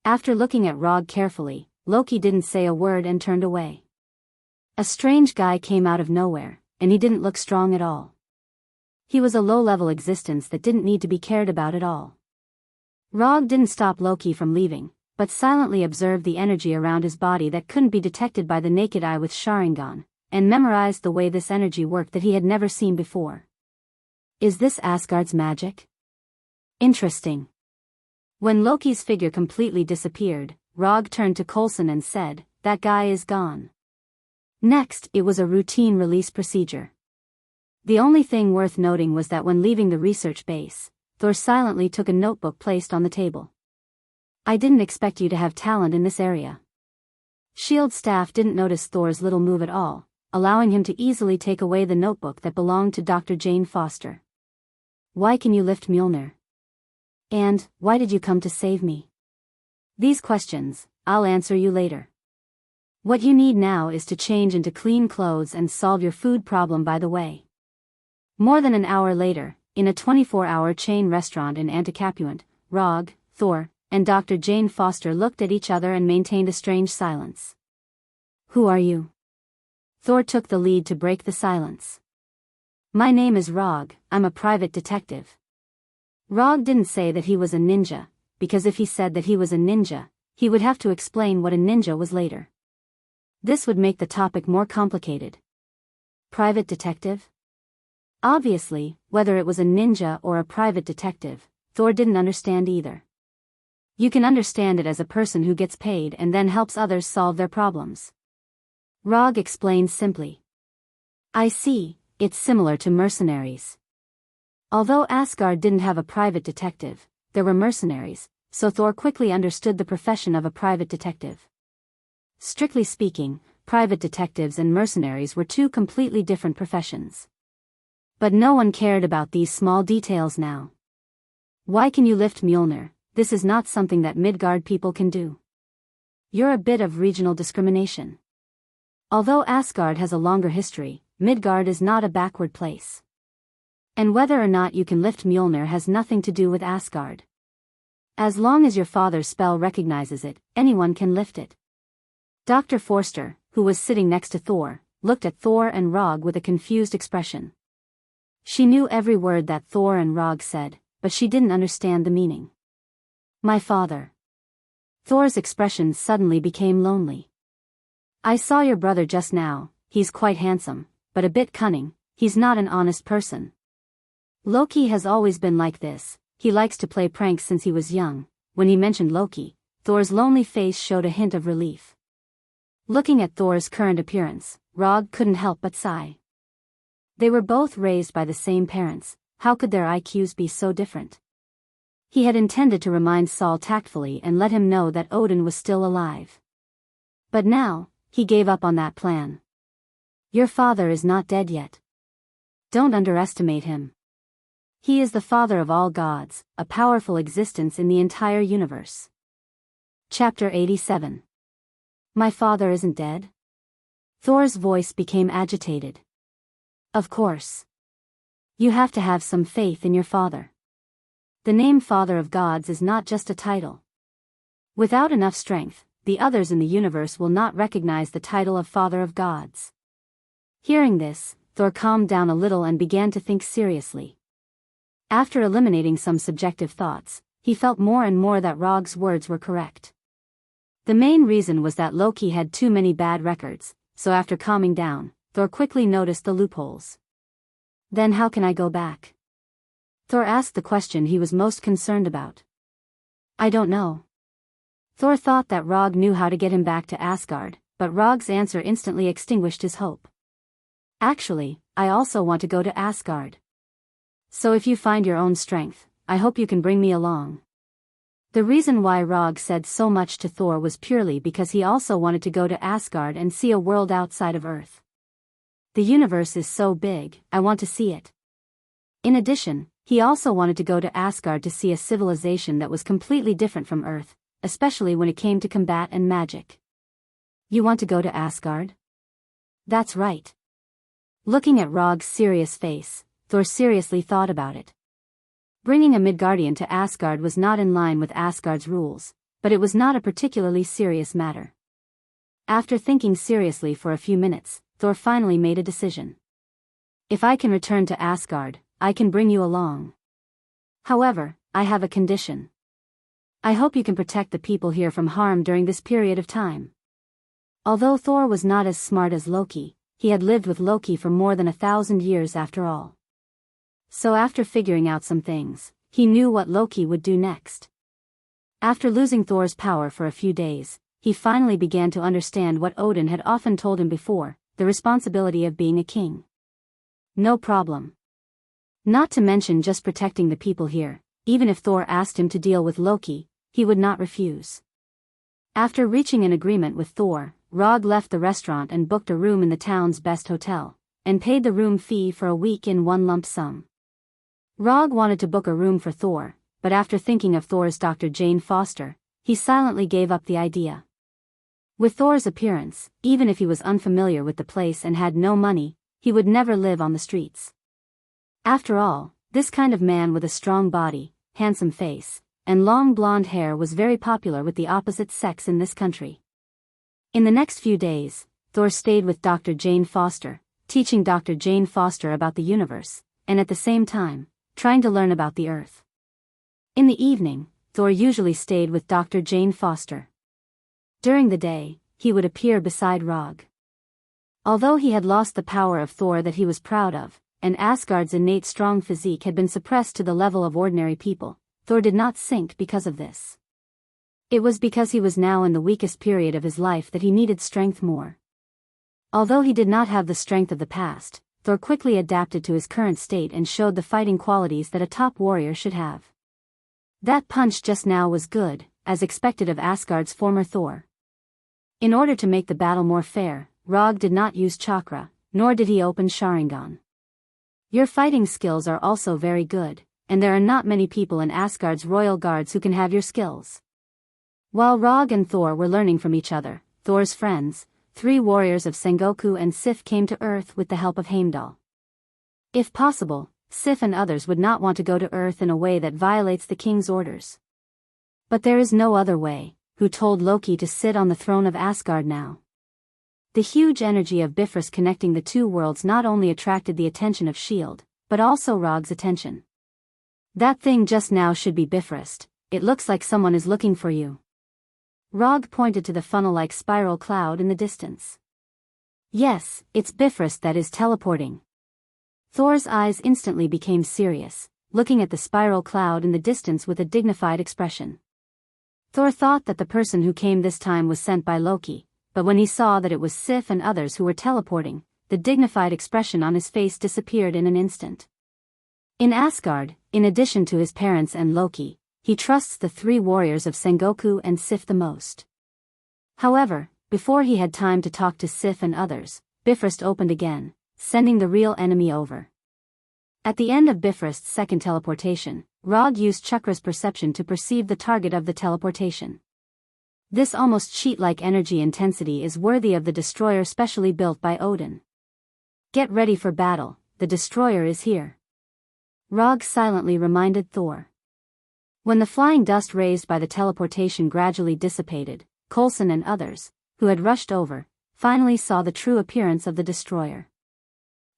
S1: After looking at Rog carefully, Loki didn't say a word and turned away. A strange guy came out of nowhere, and he didn't look strong at all. He was a low-level existence that didn't need to be cared about at all. Rog didn't stop Loki from leaving, but silently observed the energy around his body that couldn't be detected by the naked eye with Sharingan, and memorized the way this energy worked that he had never seen before. "Is this Asgard's magic? Interesting." When Loki's figure completely disappeared, Rog turned to Coulson and said, "That guy is gone." Next, it was a routine release procedure. The only thing worth noting was that when leaving the research base, Thor silently took a notebook placed on the table. "I didn't expect you to have talent in this area." Shield staff didn't notice Thor's little move at all, allowing him to easily take away the notebook that belonged to Dr. Jane Foster. "Why can you lift Mjolnir? And, why did you come to save me?" "These questions, I'll answer you later. What you need now is to change into clean clothes and solve your food problem by the way." More than an hour later, in a 24-hour chain restaurant in Anticapuant, Rog, Thor, and Dr. Jane Foster looked at each other and maintained a strange silence. "Who are you?" Thor took the lead to break the silence. "My name is Rog, I'm a private detective." Rog didn't say that he was a ninja, because if he said that he was a ninja, he would have to explain what a ninja was later. This would make the topic more complicated. Private detective? Obviously, whether it was a ninja or a private detective, Thor didn't understand either. You can understand it as a person who gets paid and then helps others solve their problems. Rog explained simply. "I see, it's similar to mercenaries." Although Asgard didn't have a private detective, there were mercenaries, so Thor quickly understood the profession of a private detective. Strictly speaking, private detectives and mercenaries were two completely different professions. But no one cared about these small details now. "Why can you lift Mjolnir? This is not something that Midgard people can do." You're a bit of regional discrimination. Although Asgard has a longer history, Midgard is not a backward place. And whether or not you can lift Mjolnir has nothing to do with Asgard. As long as your father's spell recognizes it, anyone can lift it. Dr. Forster, who was sitting next to Thor, looked at Thor and Rog with a confused expression. She knew every word that Thor and Rog said, but she didn't understand the meaning. "My father." Thor's expression suddenly became lonely. "I saw your brother just now, he's quite handsome, but a bit cunning, he's not an honest person. Loki has always been like this, he likes to play pranks since he was young." When he mentioned Loki, Thor's lonely face showed a hint of relief. Looking at Thor's current appearance, Rog couldn't help but sigh. They were both raised by the same parents, how could their IQs be so different? He had intended to remind Saul tactfully and let him know that Odin was still alive. But now, he gave up on that plan. "Your father is not dead yet. Don't underestimate him. He is the father of all gods, a powerful existence in the entire universe." Chapter 87. My father isn't dead? Thor's voice became agitated. Of course. You have to have some faith in your father. The name Father of Gods is not just a title. Without enough strength, the others in the universe will not recognize the title of Father of Gods. Hearing this, Thor calmed down a little and began to think seriously. After eliminating some subjective thoughts, he felt more and more that Rog's words were correct. The main reason was that Loki had too many bad records, so after calming down, Thor quickly noticed the loopholes. Then how can I go back? Thor asked the question he was most concerned about. I don't know. Thor thought that Rog knew how to get him back to Asgard, but Rog's answer instantly extinguished his hope. Actually, I also want to go to Asgard. So if you find your own strength, I hope you can bring me along. The reason why Rog said so much to Thor was purely because he also wanted to go to Asgard and see a world outside of Earth. The universe is so big, I want to see it. In addition, he also wanted to go to Asgard to see a civilization that was completely different from Earth, especially when it came to combat and magic. You want to go to Asgard? That's right. Looking at Rog's serious face, Thor seriously thought about it. Bringing a Midgardian to Asgard was not in line with Asgard's rules, but it was not a particularly serious matter. After thinking seriously for a few minutes, Thor finally made a decision. If I can return to Asgard, I can bring you along. However, I have a condition. I hope you can protect the people here from harm during this period of time. Although Thor was not as smart as Loki, he had lived with Loki for more than 1,000 years after all. So after figuring out some things, he knew what Loki would do next. After losing Thor's power for a few days, he finally began to understand what Odin had often told him before, the responsibility of being a king. No problem. Not to mention just protecting the people here, even if Thor asked him to deal with Loki, he would not refuse. After reaching an agreement with Thor, Rog left the restaurant and booked a room in the town's best hotel, and paid the room fee for a week in one lump sum. Rog wanted to book a room for Thor, but after thinking of Thor's Dr. Jane Foster, he silently gave up the idea. With Thor's appearance, even if he was unfamiliar with the place and had no money, he would never live on the streets. After all, This kind of man with a strong body, handsome face, and long blonde hair was very popular with the opposite sex in this country. In the next few days, Thor stayed with Dr. Jane Foster, teaching Dr. Jane Foster about the universe, and at the same time, trying to learn about the Earth. In the evening, Thor usually stayed with Dr. Jane Foster. During the day, he would appear beside Rog. Although he had lost the power of Thor that he was proud of, and Asgard's innate strong physique had been suppressed to the level of ordinary people, Thor did not sink because of this. It was because he was now in the weakest period of his life that he needed strength more. Although he did not have the strength of the past, Thor quickly adapted to his current state and showed the fighting qualities that a top warrior should have. That punch just now was good, as expected of Asgard's former Thor. In order to make the battle more fair, Rog did not use chakra, nor did he open Sharingan. Your fighting skills are also very good, and there are not many people in Asgard's royal guards who can have your skills. While Rog and Thor were learning from each other, Thor's friends, 3 warriors of Sengoku and Sif, came to Earth with the help of Heimdall. If possible, Sif and others would not want to go to Earth in a way that violates the king's orders. But there is no other way. Who told Loki to sit on the throne of Asgard now? The huge energy of Bifrost connecting the 2 worlds not only attracted the attention of S.H.I.E.L.D., but also Rog's attention. That thing just now should be Bifrost. It looks like someone is looking for you. Rog pointed to the funnel-like spiral cloud in the distance. Yes, it's Bifrost that is teleporting. Thor's eyes instantly became serious, looking at the spiral cloud in the distance with a dignified expression. Thor thought that the person who came this time was sent by Loki, but when he saw that it was Sif and others who were teleporting, the dignified expression on his face disappeared in an instant. In Asgard, in addition to his parents and Loki, he trusts the 3 warriors of Sengoku and Sif the most. However, before he had time to talk to Sif and others, Bifrost opened again, sending the real enemy over. At the end of Bifrost's second teleportation, Rog used Chakra's perception to perceive the target of the teleportation. This almost cheat-like energy intensity is worthy of the destroyer specially built by Odin. Get ready for battle, the destroyer is here. Rog silently reminded Thor. When the flying dust raised by the teleportation gradually dissipated, Coulson and others, who had rushed over, finally saw the true appearance of the destroyer.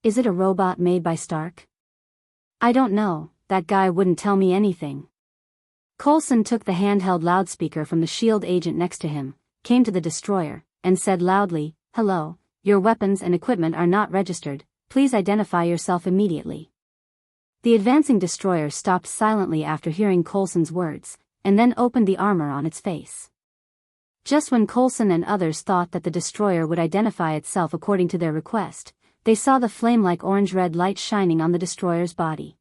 S1: Is it a robot made by Stark? I don't know, that guy wouldn't tell me anything. Coulson took the handheld loudspeaker from the S.H.I.E.L.D. agent next to him, came to the destroyer, and said loudly, "Hello, your weapons and equipment are not registered, please identify yourself immediately." The advancing destroyer stopped silently after hearing Coulson's words, and then opened the armor on its face. Just when Coulson and others thought that the destroyer would identify itself according to their request, they saw the flame-like orange-red light shining on the destroyer's body.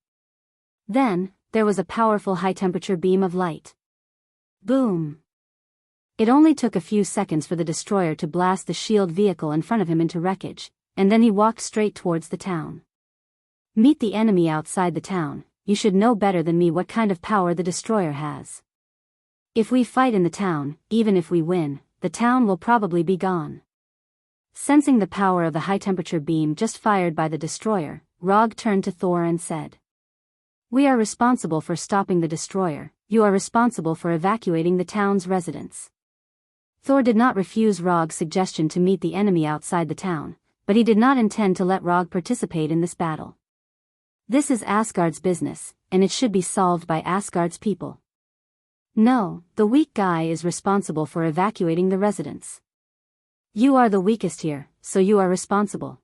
S1: Then, there was a powerful high-temperature beam of light. Boom! It only took a few seconds for the destroyer to blast the S.H.I.E.L.D. vehicle in front of him into wreckage, and then he walked straight towards the town. Meet the enemy outside the town. You should know better than me what kind of power the destroyer has. If we fight in the town, even if we win, the town will probably be gone. Sensing the power of the high-temperature beam just fired by the destroyer, Rog turned to Thor and said, "We are responsible for stopping the destroyer, you are responsible for evacuating the town's residents." Thor did not refuse Rog's suggestion to meet the enemy outside the town, but he did not intend to let Rog participate in this battle. This is Asgard's business, and it should be solved by Asgard's people. No, the weak guy is responsible for evacuating the residents. You are the weakest here, so you are responsible.